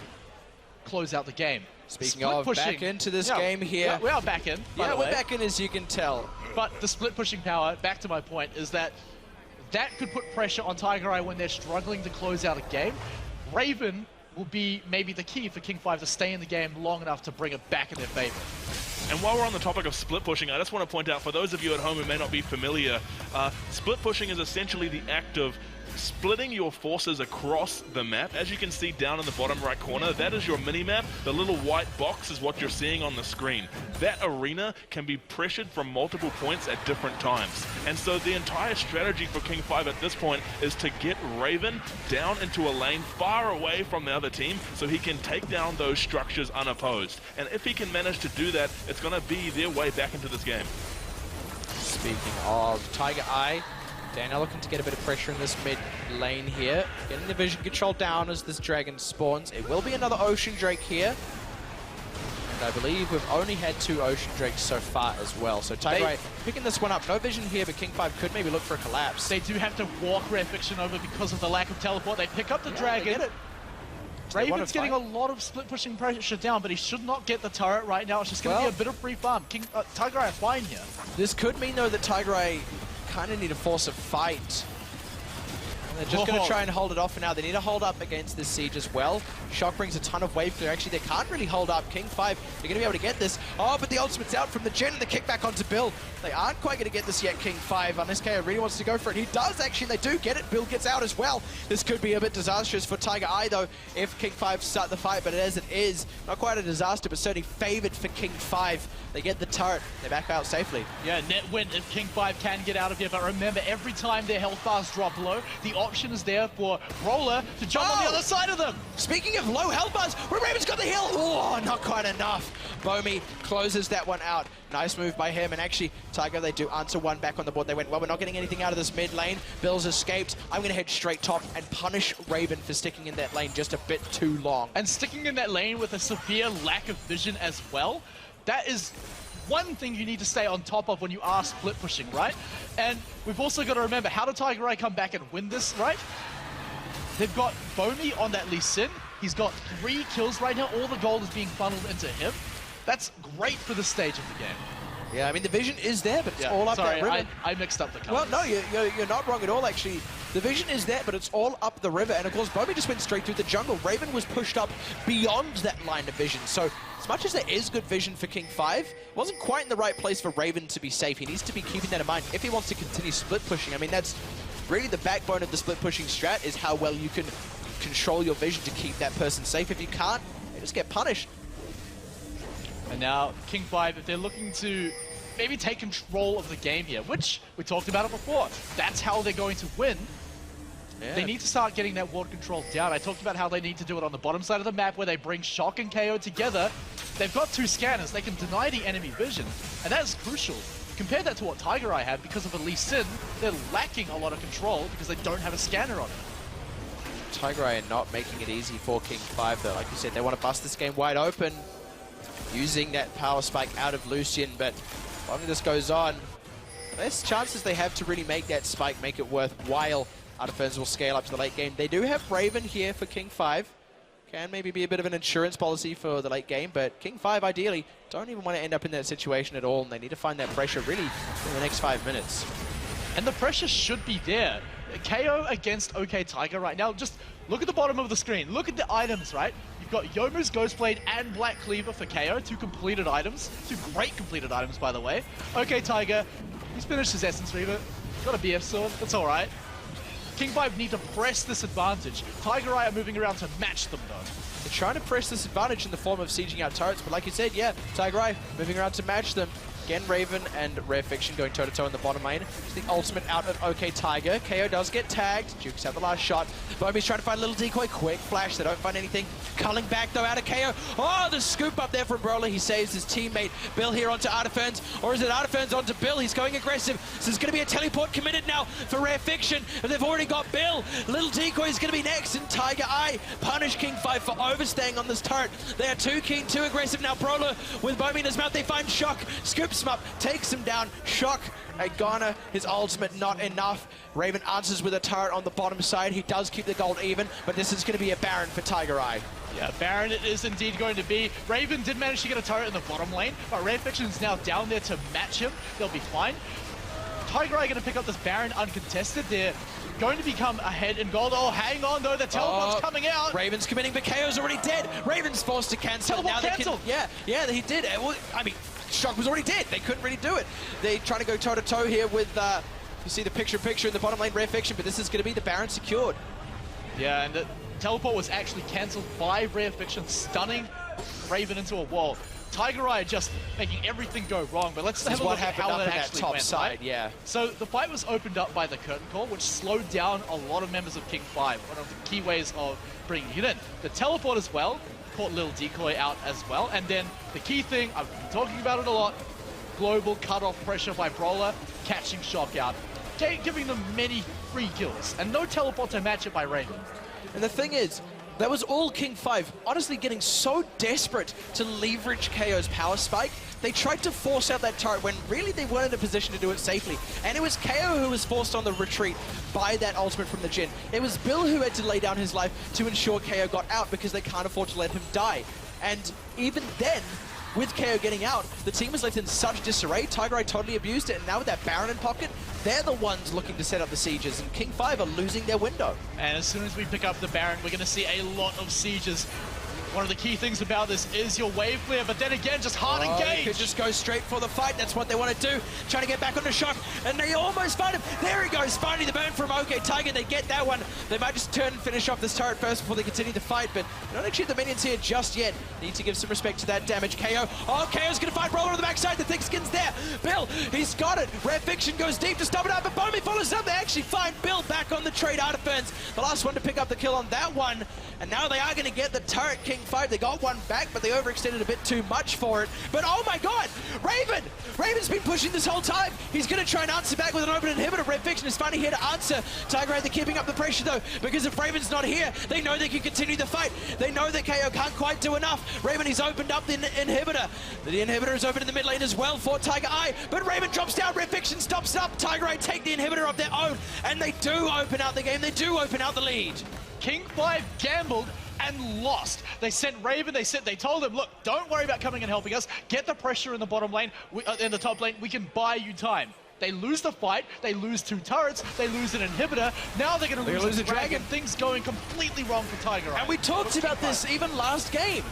close out the game. Speaking of, back into this game here. Yeah, we are back in, by the way. We're back in, as you can tell. But the split pushing power, back to my point, is that could put pressure on Tigereye when they're struggling to close out a game. Raven will be maybe the key for King 5 to stay in the game long enough to bring it back in their favor. And while we're on the topic of split pushing, I just want to point out, for those of you at home who may not be familiar, split pushing is essentially the act of splitting your forces across the map. As you can see down in the bottom right corner, that is your mini-map. The little white box is what you're seeing on the screen. That arena can be pressured from multiple points at different times. And so the entire strategy for King 5 at this point is to get Raven down into a lane far away from the other team so he can take down those structures unopposed. And if he can manage to do that, it's going to be their way back into this game. Speaking of Tigereye, they're now looking to get a bit of pressure in this mid lane here. Getting the vision control down as this dragon spawns. It will be another Ocean Drake here. And I believe we've only had 2 Ocean Drakes so far as well. So Tigereye picking this one up. No vision here, but King 5 could maybe look for a collapse. They do have to walk Rare Fiction over because of the lack of teleport. They pick up the dragon. Raven's getting a lot of split pushing pressure down, but he should not get the turret right now. It's just going to be a bit of free farm. Tigereye are fine here. This could mean, though, that Tigereye kind of need to force a fight They're just going to try and hold it off for now. They need to hold up against this siege as well. Shock brings a ton of wave clear. Actually, they can't really hold up. King 5, they're going to be able to get this. Oh, but the ultimate's out from the Jhin and the kickback onto Bill. They aren't quite going to get this yet, King 5, unless KO really wants to go for it. He does, actually. They do get it. Bill gets out as well. This could be a bit disastrous for Tigereye, though, if King 5 start the fight. But as it is, not quite a disaster, but certainly favored for King 5. They get the turret. They back out safely. Yeah, net win if King 5 can get out of here. But remember, every time their health bars drop low, the option is there for Brawler to jump on the other side of them. Speaking of low health bars, Raven's got the heal. Oh, not quite enough. Bomi closes that one out. Nice move by him. And actually, Tiger, they do answer one back on the board. They went, well, we're not getting anything out of this mid lane. Bill's escaped. I'm going to head straight top and punish Raven for sticking in that lane just a bit too long. And sticking in that lane with a severe lack of vision as well. That is one thing you need to stay on top of when you are split pushing, right? And we've also got to remember, how did Tigereye come back and win this, right? They've got Bomi on that Lee Sin. He's got 3 kills right now. All the gold is being funneled into him. That's great for this stage of the game. Yeah, I mean, the vision is there, but it's all up that river. I mixed up the colors. Well, no, you're not wrong at all, actually. The vision is there, but it's all up the river. And, of course, Bomi just went straight through the jungle. Raven was pushed up beyond that line of vision. So, as much as there is good vision for King 5, it wasn't quite in the right place for Raven to be safe. He needs to be keeping that in mind if he wants to continue split pushing. I mean, that's really the backbone of the split pushing strat, is how well you can control your vision to keep that person safe. If you can't, they just get punished. And now, King 5, if they're looking to maybe take control of the game here, which we talked about it before, that's how they're going to win. Yeah. They need to start getting that ward control down. I talked about how they need to do it on the bottom side of the map where they bring Shock and KO together. They've got 2 scanners. They can deny the enemy vision, and that is crucial. Compare that to what Tigereye have. Because of a Lee Sin, they're lacking a lot of control because they don't have a scanner on it. Tigereye are not making it easy for King 5, though. Like you said, they want to bust this game wide open, using that power spike out of Lucian, but as long as this goes on, less chances they have to really make that spike, make it worthwhile. Out of Ferns will scale up to the late game. They do have Raven here for King 5. Can maybe be a bit of an insurance policy for the late game, but King 5 ideally don't even want to end up in that situation at all, and they need to find that pressure really in the next 5 minutes. And the pressure should be there. KO against OK Tiger right now. Just look at the bottom of the screen. Look at the items, right? You've got Yomu's Ghostblade and Black Cleaver for KO, 2 completed items. 2 great completed items, by the way. OK Tiger, he's finished his Essence Reaver. Got a BF sword, that's all right. King 5 need to press this advantage. Tigereye are moving around to match them, though. They're trying to press this advantage in the form of sieging out turrets, but like you said, yeah, Tigereye moving around to match them. Again, Raven and Rare Fiction going toe-to-toe in the bottom lane. It's the ultimate out of OK Tiger. KO does get tagged. Dukes have the last shot. Bomi's trying to find a little decoy. Quick flash. They don't find anything. Culling back, though, out of KO. Oh, the scoop up there from Brawler. He saves his teammate Bill here onto Artiferns. Or is it Artiferns onto Bill? He's going aggressive. So there's going to be a teleport committed now for Rare Fiction. And they've already got Bill. Little decoy is going to be next. And Tigereye punish King 5 for overstaying on this turret. They are too keen, too aggressive. Now Brawler with Bomi in his mouth. They find Shock. Scoops him up. Takes him down. Shock. Agana, his ultimate not enough. Raven answers with a turret on the bottom side. He does keep the gold even, but this is going to be a Baron for Tigereye. Yeah, Baron it is indeed going to be. Raven did manage to get a turret in the bottom lane, but Rare Fiction is now down there to match him. They'll be fine. Tigereye going to pick up this Baron uncontested. They're going to become ahead in gold. Oh, hang on, though. The teleport's coming out. Raven's committing, but KO's already dead. Raven's forced to cancel. Teleport cancelled. Yeah, he did. Well, I mean, Shock was already dead. They couldn't really do it. They're trying to go toe-to-toe here with, you see the picture in the bottom lane, Rare Fiction, but this is going to be the Baron secured. Yeah, and the teleport was actually cancelled by Rare Fiction, stunning Raven into a wall. Tigereye just making everything go wrong, but let's have a look at how that actually top went, side, right? yeah. So the fight was opened up by the curtain call, which slowed down a lot of members of King 5, one of the key ways of bringing it in. The teleport as well, caught Little Decoy out as well, and then the key thing, I've been talking about it a lot, global cut-off pressure by Brawler, catching Shock out, giving them many free kills, and no teleport to match it by Raven. And the thing is, that was all King 5, honestly getting so desperate to leverage KO's power spike. They tried to force out that turret when really they weren't in a position to do it safely. And it was KO who was forced on the retreat by that ultimate from the Jhin. It was Bill who had to lay down his life to ensure KO got out because they can't afford to let him die. And even then, with KO getting out, the team was left in such disarray. Tigereye totally abused it, and now with that Baron in pocket, they're the ones looking to set up the sieges, and King 5 are losing their window. And as soon as we pick up the Baron, we're going to see a lot of sieges. One of the key things about this is your wave clear, but then again, just hard engage. They could just go straight for the fight. That's what they want to do. Trying to get back onto Shock, and they almost find him. There he goes, finding the burn from OK Tiger. They get that one. They might just turn and finish off this turret first before they continue the fight, but they don't actually have the minions here just yet. Need to give some respect to that damage. KO. Oh, KO's going to find Roller on the backside. The thick skin's there. Bill, he's got it. Rare Fiction goes deep to stop it up, but Bomi follows up. They actually find Bill back on the trade Artiferns. The last one to pick up the kill on that one, and now they are going to get the turret King 5. They got one back, but they overextended a bit too much for it. But oh my god, Raven! Raven's been pushing this whole time. He's going to try and answer back with an open inhibitor. Red Fiction is finally here to answer. Tigereye, they're keeping up the pressure though, because if Raven's not here, they know they can continue the fight. They know that KO can't quite do enough. Raven, he's opened up the inhibitor. The inhibitor is open in the mid lane as well for Tigereye, but Raven drops down. Red Fiction stops it up. Tigereye take the inhibitor of their own, and they do open out the game. They do open out the lead. King 5 gambled and lost. They sent Raven, they told him, look, don't worry about coming and helping us. Get the pressure in the bottom lane, in the top lane. We can buy you time. They lose the fight, they lose 2 turrets, they lose an inhibitor. Now they're going to lose a dragon. Things going completely wrong for Tigereye. And we talked about this even last game.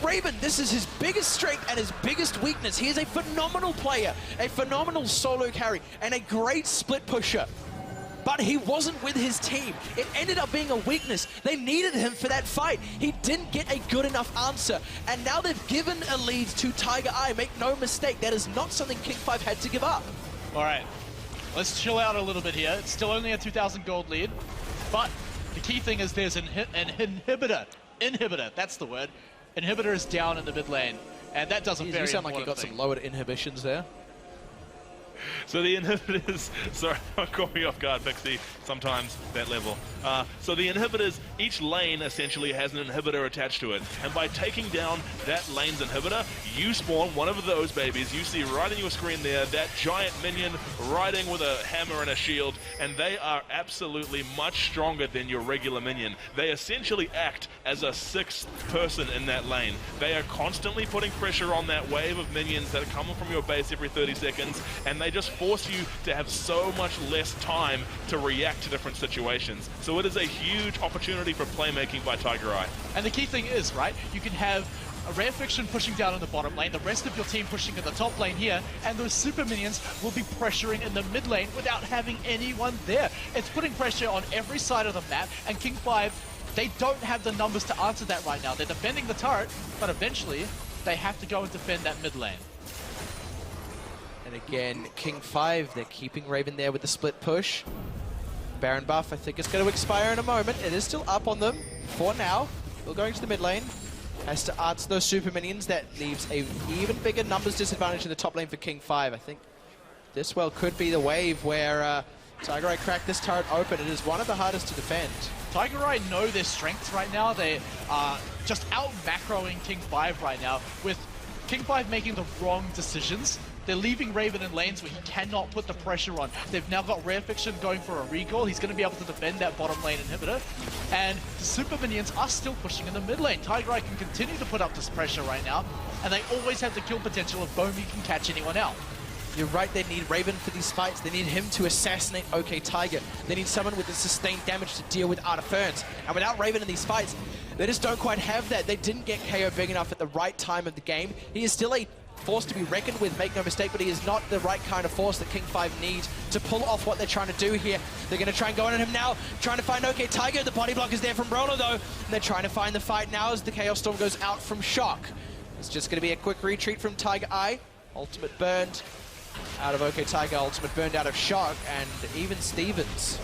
Raven, this is his biggest strength and his biggest weakness. He is a phenomenal player, a phenomenal solo carry, and a great split pusher. But he wasn't with his team. It ended up being a weakness. They needed him for that fight. He didn't get a good enough answer. And now they've given a lead to Tigereye. Make no mistake, that is not something King 5 had to give up. All right, let's chill out a little bit here. It's still only a 2,000 gold lead. But the key thing is there's an inhibitor. Inhibitor, that's the word. Inhibitor is down in the mid lane. And that does a very You sound like you important got thing. some lowered inhibitions there. So the inhibitors, sorry, don't call me off guard, Pixie, sometimes that level. So the inhibitors, each lane essentially has an inhibitor attached to it. And by taking down that lane's inhibitor, you spawn one of those babies. You see right on your screen there, that giant minion riding with a hammer and a shield, and they are absolutely much stronger than your regular minion. They essentially act as a 6th person in that lane. They are constantly putting pressure on that wave of minions that are coming from your base every 30 seconds, and they just force you to have so much less time to react to different situations. So it is a huge opportunity for playmaking by Tigereye. And the key thing is, right, you can have a Rare Fiction pushing down in the bottom lane, the rest of your team pushing in the top lane here, and those super minions will be pressuring in the mid lane without having anyone there. It's putting pressure on every side of the map, and King 5, they don't have the numbers to answer that right now. They're defending the turret, but eventually they have to go and defend that mid lane. And again, King 5, they're keeping Raven there with the split push. Baron buff, I think it's going to expire in a moment. It is still up on them for now. Still going to the mid lane. Has to answer those super minions. That leaves a even bigger numbers disadvantage in the top lane for King 5. I think this well could be the wave where Tigereye cracked this turret open. It is one of the hardest to defend. Tigereye know their strengths right now. They are just out macroing King 5 right now, with King 5 making the wrong decisions. They're leaving Raven in lanes where he cannot put the pressure on. They've now got Rare Fiction going for a recall. He's going to be able to defend that bottom lane inhibitor. And the super minions are still pushing in the mid lane. Tigereye can continue to put up this pressure right now, and they always have the kill potential if Bomi can catch anyone out. You're right, they need Raven for these fights. They need him to assassinate OK Tiger. They need someone with the sustained damage to deal with Artiferns. And without Raven in these fights, they just don't quite have that. They didn't get KO big enough at the right time of the game. He is still a force to be reckoned with, make no mistake, but he is not the right kind of force that King 5 needs to pull off what they're trying to do here. They're going to try and go in on him now, trying to find OK Tiger. The body block is there from Roller, though, and they're trying to find the fight now as the Chaos Storm goes out from Shock. It's just going to be a quick retreat from Tigereye. Ultimate burned out of OK Tiger, ultimate burned out of Shock, and even Stevens.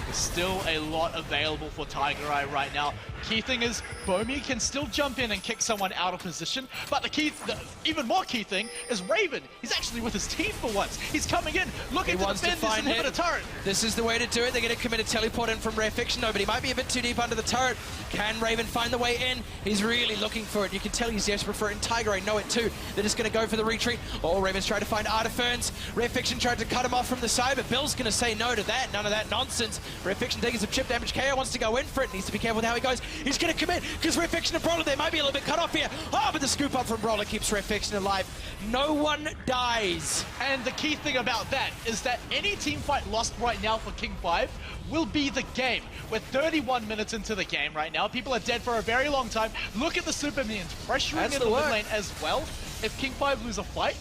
There's still a lot available for Tigereye right now. Key thing is, Bomi can still jump in and kick someone out of position, but the even more key thing is Raven. He's actually with his team for once. He's coming in, looking to defend this inhibitor turret. This is the way to do it. They're going to commit a teleport in from Rare Fiction, though, but he might be a bit too deep under the turret. Can Raven find the way in? He's really looking for it. You can tell he's desperate for it, and Tigereye know it too. They're just going to go for the retreat. Oh, Raven's trying to find Artiferns. Rare Fiction tried to cut him off from the side, but Bill's going to say no to that. None of that nonsense. Rare Fiction taking some chip damage. KO wants to go in for it. Needs to be careful with how he goes. He's going to commit because Red Fiction and Brawler, they might be a little bit cut off here. Oh, but the scoop up from Brawler keeps Red Fiction alive. No one dies. And the key thing about that is that any team fight lost right now for King 5 will be the game. We're 31 minutes into the game right now. People are dead for a very long time. Look at the Super Minions pressuring in the mid lane as well. If King 5 lose a fight,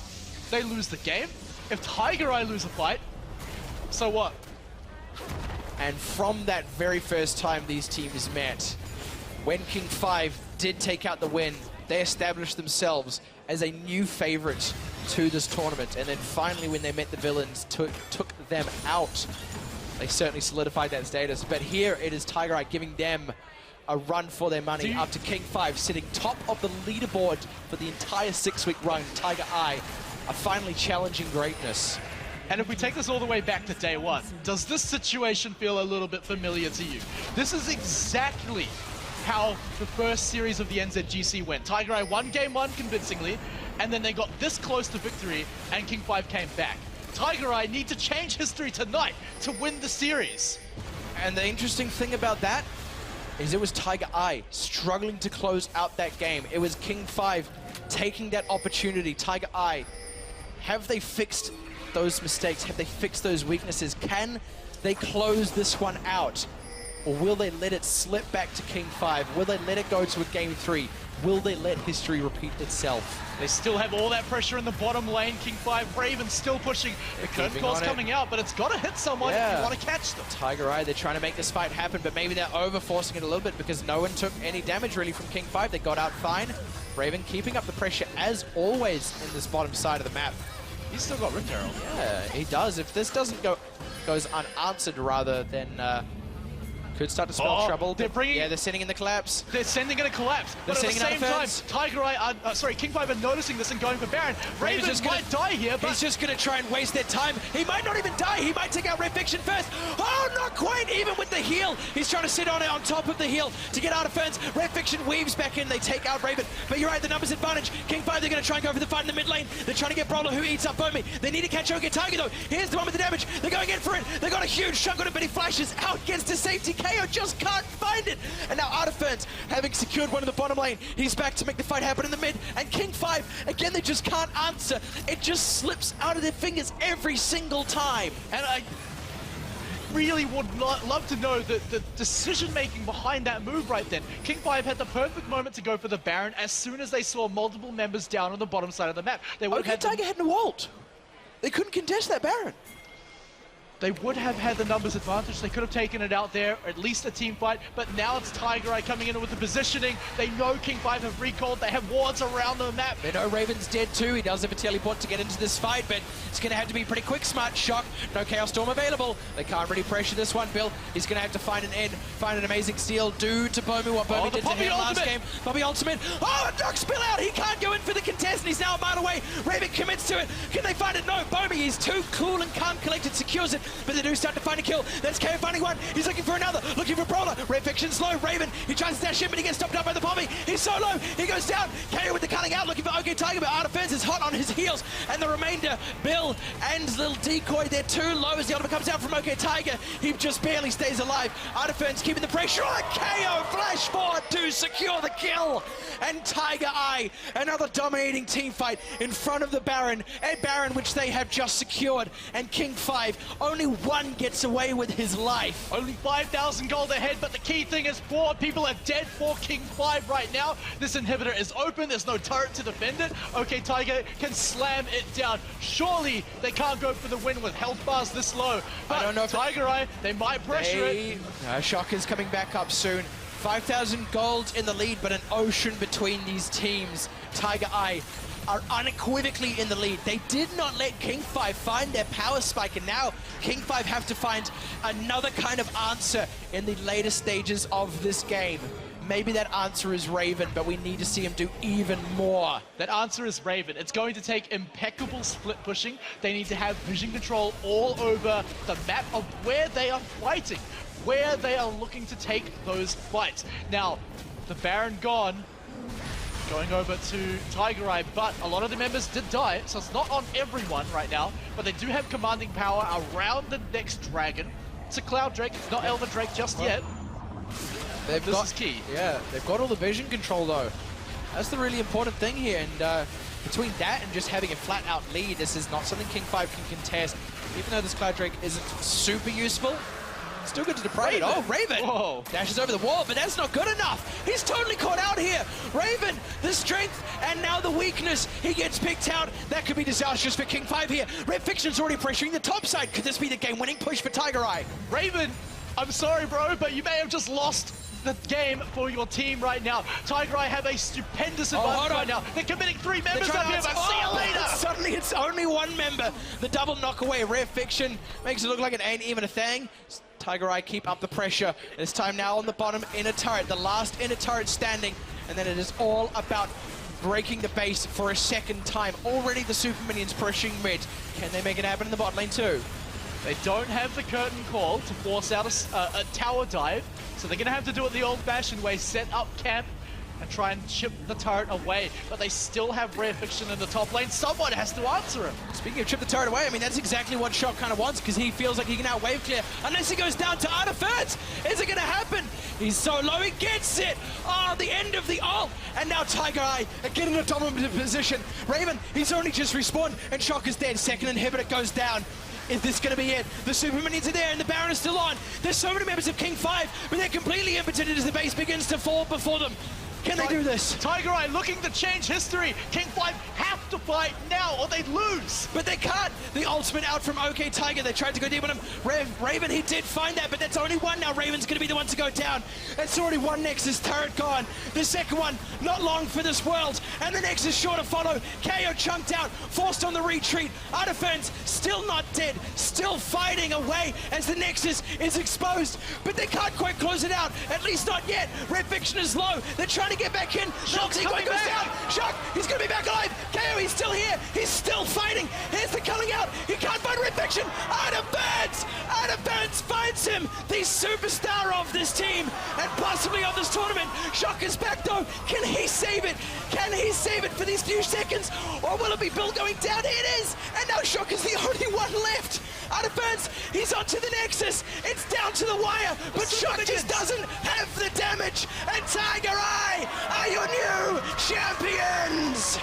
they lose the game. If Tigereye lose a fight, so what? And from that very first time these teams met, when King 5 did take out the win, they established themselves as a new favorite to this tournament. And then finally, when they met the villains, took them out. They certainly solidified that status. But here it is Tigereye giving them a run for their money up to King 5, sitting top of the leaderboard for the entire 6-week run. Tigereye are finally challenging greatness. And if we take this all the way back to day one, does this situation feel a little bit familiar to you? This is exactly how the first series of the NZGC went. Tigereye won game one convincingly, and then they got this close to victory, and King 5 came back. Tigereye need to change history tonight to win the series. And the interesting thing about that is it was Tigereye struggling to close out that game. It was King 5 taking that opportunity. Tigereye, have they fixed those mistakes? Have they fixed those weaknesses? Can they close this one out? Or will they let it slip back to King 5? Will they let it go to a game 3? Will they let history repeat itself? They still have all that pressure in the bottom lane. King 5, Raven still pushing. The curtain call's coming out, but it's got to hit someone if you want to catch them. Tigereye, they're trying to make this fight happen, but maybe they're over-forcing it a little bit because no one took any damage really from King 5. They got out fine. Raven keeping up the pressure as always in this bottom side of the map. He's still got Rift Herald. Yeah, he does. If this doesn't goes unanswered rather, then could start to spell trouble. They're bringing... Yeah, they're sending in the collapse. They're sending in a collapse. But at the same time, Tigereye, King 5 are noticing this and going for Baron. Raven might die here, but... He's just going to try and waste their time. He might not even die. He might take out Red Fiction first. Oh, not quite. Even with the heal. He's trying to sit on it on top of the heal to get out of Ferns. Red Fiction weaves back in. They take out Raven. But you're right, the numbers advantage. King 5, they're going to try and go for the fight in the mid lane. They're trying to get Brawler, who eats up Bomi. They need to catch OK Tiger, though. Here's the one with the damage. They're going in for it. They got a huge chunk on it, but he flashes out, gets to safety. KO just can't find it. And now out of Ferns, having secured one in the bottom lane, he's back to make the fight happen in the mid. And King 5, again, they just can't answer. It just slips out of their fingers every single time. And I really would love to know the decision-making behind that move right then. King 5 had the perfect moment to go for the Baron as soon as they saw multiple members down on the bottom side of the map. They would have Tiger had no ult. They couldn't contest that Baron. They would have had the numbers advantage. They could have taken it out there, at least a team fight. But now it's Tigereye coming in with the positioning. They know King 5 have recalled. They have wards around the map. They know Raven's dead too. He does have a teleport to get into this fight, but it's going to have to be pretty quick. Smart Shock. No Chaos Storm available. They can't really pressure this one, Bill. He's going to have to find an end, find an amazing steal, do to Bomi what Bomi did to him last game. Bobby ultimate. Oh, a knock spill out. He can't go in for the contest, and he's now a mile away. Raven commits to it. Can they find it? No. Bomi is too cool and calm collected, secures it, but they do start to find a kill. That's KO finding one. He's looking for another. Looking for Brawler. Red Fiction's low. Raven, he tries to dash in, but he gets stopped up by the Bobby. He's so low. He goes down. KO with the cutting out, looking for OK Tiger, but Art of Fence is hot on his heels. And the remainder, Bill and Little Decoy, they're too low as the ultimate comes out from OK Tiger. He just barely stays alive. Art of Fence keeping the pressure on. KO flash forward to secure the kill. And Tigereye, another dominating team fight in front of the Baron. A Baron which they have just secured. And King 5, only one gets away with his life. Only 5,000 gold ahead, but the key thing is 4 people are dead for King 5 right now. This inhibitor is open. There's no turret to defend it. OK Tiger can slam it down. Surely they can't go for the win with health bars this low. But I don't know if Tigereye, they might pressure it. Shock is coming back up soon. 5,000 gold in the lead, but an ocean between these teams. Tigereye are unequivocally in the lead. They did not let King 5 find their power spike, and now King 5 have to find another kind of answer in the later stages of this game. Maybe that answer is Raven, but we need to see him do even more. That answer is Raven. It's going to take impeccable split pushing. They need to have vision control all over the map of where they are fighting, where they are looking to take those fights. Now, the Baron gone, going over to Tigereye, but a lot of the members did die, so it's not on everyone right now, but they do have commanding power around the next dragon. It's a Cloud Drake, it's not Elder Drake just yet. This is key. Yeah, they've got all the vision control though. That's the really important thing here, and between that and just having a flat-out lead, this is not something King 5 can contest. Even though this Cloud Drake isn't super useful, still good to deprive it. Oh, Raven! Whoa. Dashes over the wall, but that's not good enough. He's totally caught out here. Raven, the strength, and now the weakness. He gets picked out. That could be disastrous for King 5 here. Red Fiction's already pressuring the top side. Could this be the game-winning push for Tigereye? Raven, I'm sorry, bro, but you may have just lost the game for your team right now. Tigereye have a stupendous advantage right now. They're committing 3 members up here, but see you later! Suddenly it's only 1 member. The double knock away. Rare Fiction makes it look like it ain't even a thing. Tigereye keep up the pressure. This time now on the bottom inner turret, the last inner turret standing, and then it is all about breaking the base for a second time. Already the Super Minions pushing mid. Can they make it happen in the bot lane too? They don't have the curtain call to force out a tower dive, so they're going to have to do it the old-fashioned way, set up camp and try and chip the turret away. But they still have Rare Fiction in the top lane. Someone has to answer him. Speaking of chip the turret away, I mean, that's exactly what Shock kind of wants, because he feels like he can out wave clear unless he goes down to Artifact. Is it going to happen? He's so low, he gets it. Oh, the end of the ult. And now Tigereye again in a dominant position. Raven, he's only just respawned, and Shock is dead. Second inhibitor goes down. Is this going to be it? The Super Minions are there and the Baron is still on. There's so many members of King 5, but they're completely impotent as the base begins to fall before them. Can they do this? Tigereye looking to change history. King 5 have to fight now or they lose. But they can't. The ultimate out from OK Tiger. They tried to go deep on him. Raven, he did find that, but that's only 1 now. Raven's going to be the one to go down. It's already 1 Nexus turret gone. The second one, not long for this world. And the next is sure to follow. KO chunked out, forced on the retreat. Our defense still not dead, still fighting away as the Nexus is exposed. But they can't quite close it out, at least not yet. Red Fiction is low. They're trying to get back in. Shock's coming goes back. down. Shock, he's going to be back alive. KO, he's still here. He's still fighting. Here's the culling out. He can't find Red Fiction. Out of Burns finds him. The superstar of this team and possibly of this tournament. Shock is back though. Can he save it? Can he save it for these few seconds? Or will it be Bill going down? It is. And now Shock is the only one left. Out of Burns, he's onto the Nexus. It's down to the wire, but Shock just doesn't have the damage. And Tigereye are your new champions.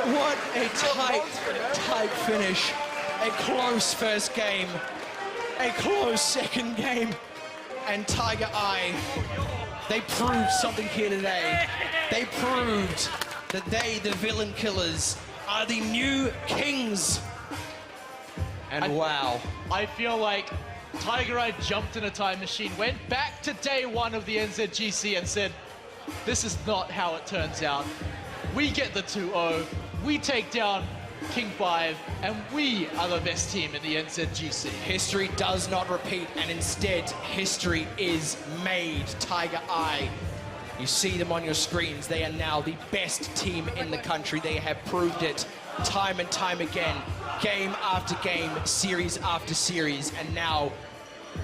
What a tight finish. A close first game. A close second game. And Tigereye, they proved something here today. They proved that they, the villain killers, are the new kings. And wow. I feel like Tigereye jumped in a time machine, went back to day 1 of the NZGC and said, this is not how it turns out. We get the 2-0, we take down King 5, and we are the best team in the NZGC. History does not repeat, and instead, history is made. Tigereye, you see them on your screens. They are now the best team in the country. They have proved it time and time again, game after game, series after series, and now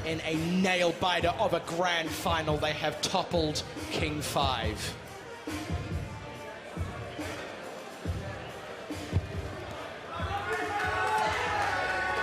in a nail-biter of a grand final, they have toppled King 5.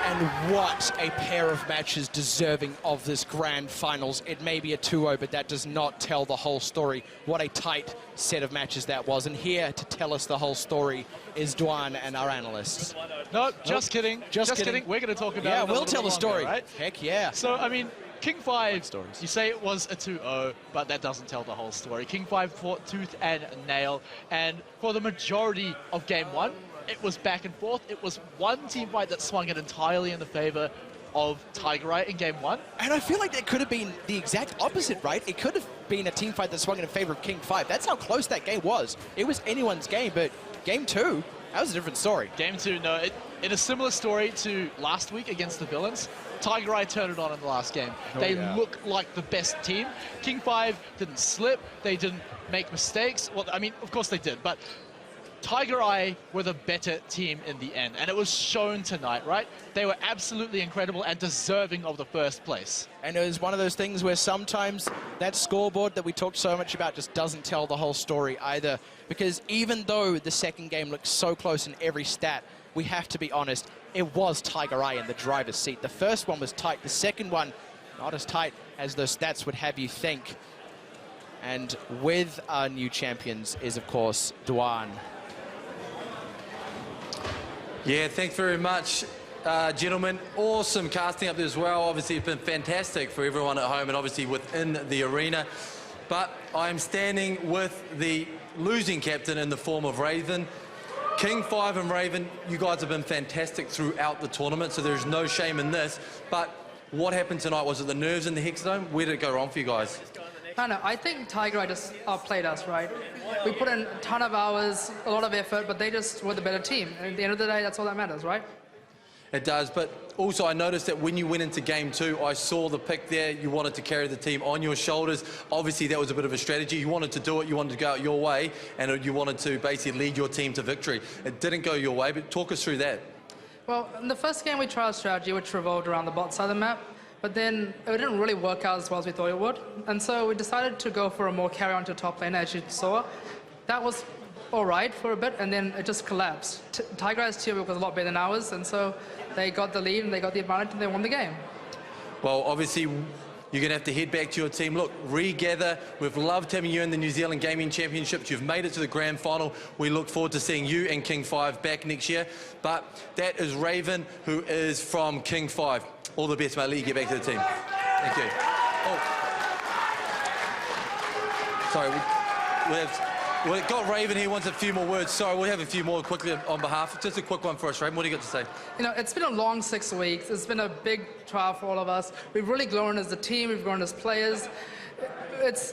And what a pair of matches deserving of this grand finals. It may be a 2-0, but that does not tell the whole story. What a tight set of matches that was. And here to tell us the whole story is Dwan and our analysts. No, just kidding. Just kidding. We're going to talk about it. Yeah, we'll tell the story. Right? Heck yeah. So, I mean, King 5, you say it was a 2-0, but that doesn't tell the whole story. King 5 fought tooth and nail, and for the majority of game 1, it was back and forth. It was one team fight that swung it entirely in the favor of Tigereye in game 1. And I feel like that could have been the exact opposite, right? It could have been a team fight that swung in favor of King 5. That's how close that game was. It was anyone's game, but game 2, that was a different story. Game 2, no. In a similar story to last week against the Villains, Tigereye turned it on in the last game. They look like the best team. King 5 didn't slip. They didn't make mistakes. Well, I mean, of course they did, but Tigereye were the better team in the end, and it was shown tonight, right? They were absolutely incredible and deserving of the first place. And it was one of those things where sometimes that scoreboard that we talked so much about just doesn't tell the whole story either. Because even though the second game looked so close in every stat, we have to be honest, it was Tigereye in the driver's seat. The first one was tight, the second one not as tight as those stats would have you think. And with our new champions is, of course, Duan. Yeah, thanks very much, gentlemen. Awesome casting up there as well. Obviously, it's been fantastic for everyone at home and obviously within the arena. But I'm standing with the losing captain in the form of Raven. King 5 and Raven, you guys have been fantastic throughout the tournament, so there's no shame in this. But what happened tonight? Was it the nerves in the Hexadome? Where did it go wrong for you guys? No, I think Tigereye just outplayed us, right? We put in a ton of hours, a lot of effort, but they just were the better team. And at the end of the day, that's all that matters, right? It does, but also I noticed that when you went into game 2, I saw the pick there. You wanted to carry the team on your shoulders. Obviously, that was a bit of a strategy. You wanted to do it. You wanted to go out your way, and you wanted to basically lead your team to victory. It didn't go your way, but talk us through that. Well, in the first game, we tried a strategy which revolved around the bot side of the map. But then it didn't really work out as well as we thought it would. And so we decided to go for a more carry on to top lane, as you saw. That was all right for a bit, and then it just collapsed. Tigereye's tier was a lot better than ours, and so they got the lead and they got the advantage and they won the game. Well, obviously, you're going to have to head back to your team. Look, regather. We've loved having you in the New Zealand Gaming Championships. You've made it to the grand final. We look forward to seeing you and King 5 back next year. But that is Raven, who is from King 5. All the best, mate. Let you get back to the team. Thank you. Oh. Sorry, we've got Raven here, wants a few more words. Sorry, we'll have a few more quickly on behalf. Just a quick one for us, Raven. What do you got to say? You know, it's been a long 6 weeks. It's been a big trial for all of us. We've really grown as a team. We've grown as players. It's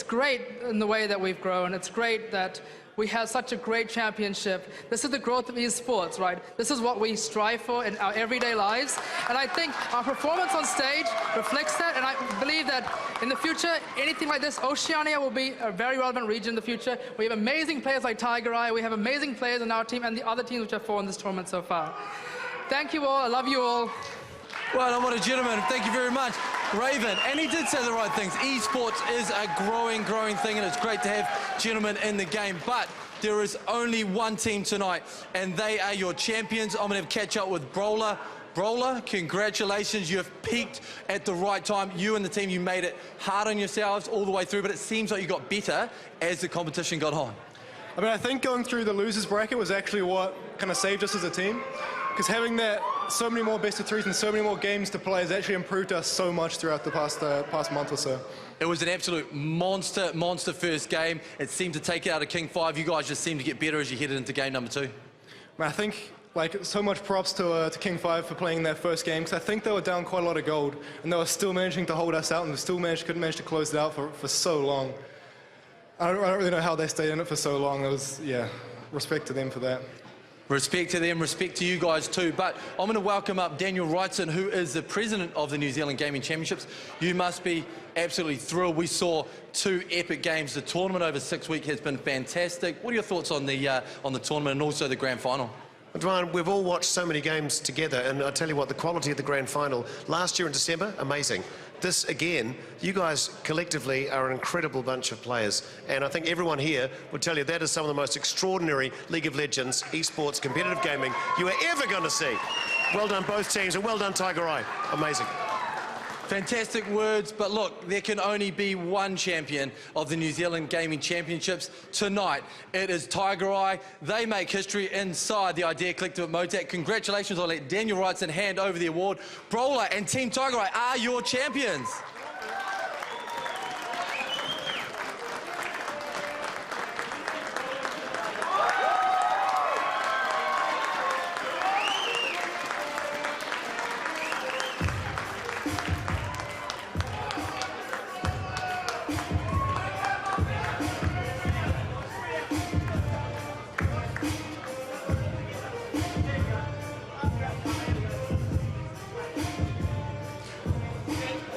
great in the way that we've grown. It's great that we have such a great championship. This is the growth of esports, right? This is what we strive for in our everyday lives. And I think our performance on stage reflects that. And I believe that in the future, anything like this, Oceania will be a very relevant region in the future. We have amazing players like Tigereye. We have amazing players in our team and the other teams which have fought in this tournament so far. Thank you all. I love you all. Well done, what a gentleman. Thank you very much. Raven, and he did say the right things. Esports is a growing thing, and it's great to have gentlemen in the game. But there is only one team tonight, and they are your champions. I'm going to catch up with Brawler. Brawler, congratulations. You have peaked at the right time. You and the team, you made it hard on yourselves all the way through, but it seems like you got better as the competition got on. I mean, I think going through the losers bracket was actually what kind of saved us as a team. Because having that, so many more best of threes and so many more games to play has actually improved us so much throughout the past month or so. It was an absolute monster first game. It seemed to take it out of King 5. You guys just seemed to get better as you headed into game number 2. I think, like, so much props to King 5 for playing their first game, because I think they were down quite a lot of gold, and they were still managing to hold us out, and they still couldn't manage to close it out for so long. I don't really know how they stayed in it for so long. It was, yeah, respect to them for that. Respect to them, respect to you guys too. But I'm going to welcome up Daniel Wrightson, who is the president of the New Zealand Gaming Championships. You must be absolutely thrilled. We saw 2 epic games. The tournament over 6 weeks has been fantastic. What are your thoughts on the tournament and also the grand final? Duan, we've all watched so many games together, and I tell you what, the quality of the grand final last year in December, amazing. This, again, you guys collectively are an incredible bunch of players, and I think everyone here would tell you that is some of the most extraordinary League of Legends, esports, competitive gaming you are ever going to see. Well done, both teams, and well done, Tigereye. Amazing. Fantastic words, but look, there can only be one champion of the New Zealand Gaming Championships tonight. It is Tigereye. They make history inside the Idea Collective at Motac. Congratulations. I'll let Daniel Wrightson hand over the award. Brawler and Team Tigereye are your champions.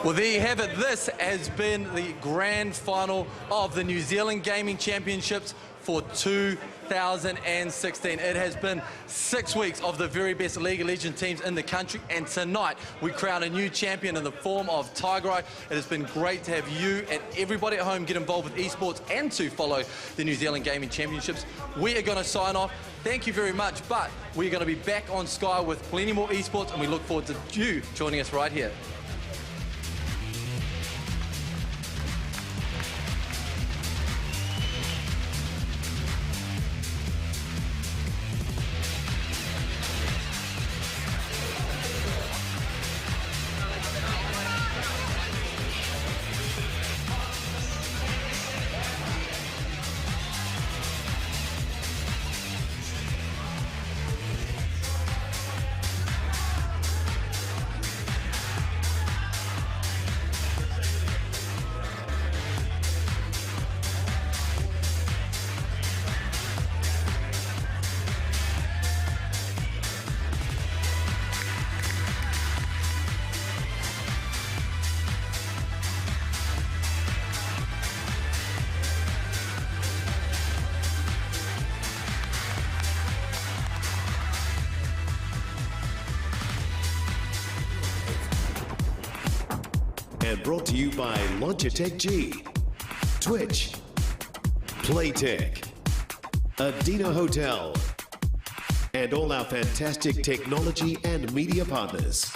Well, there you have it. This has been the grand final of the New Zealand Gaming Championships for 2016. It has been 6 weeks of the very best League of Legends teams in the country, and tonight we crown a new champion in the form of Tigereye. It has been great to have you and everybody at home get involved with esports and to follow the New Zealand Gaming Championships. We are going to sign off. Thank you very much, but we're going to be back on Sky with plenty more esports, and we look forward to you joining us right here. And brought to you by Logitech G, Twitch, Playtech, Adina Hotel, and all our fantastic technology and media partners.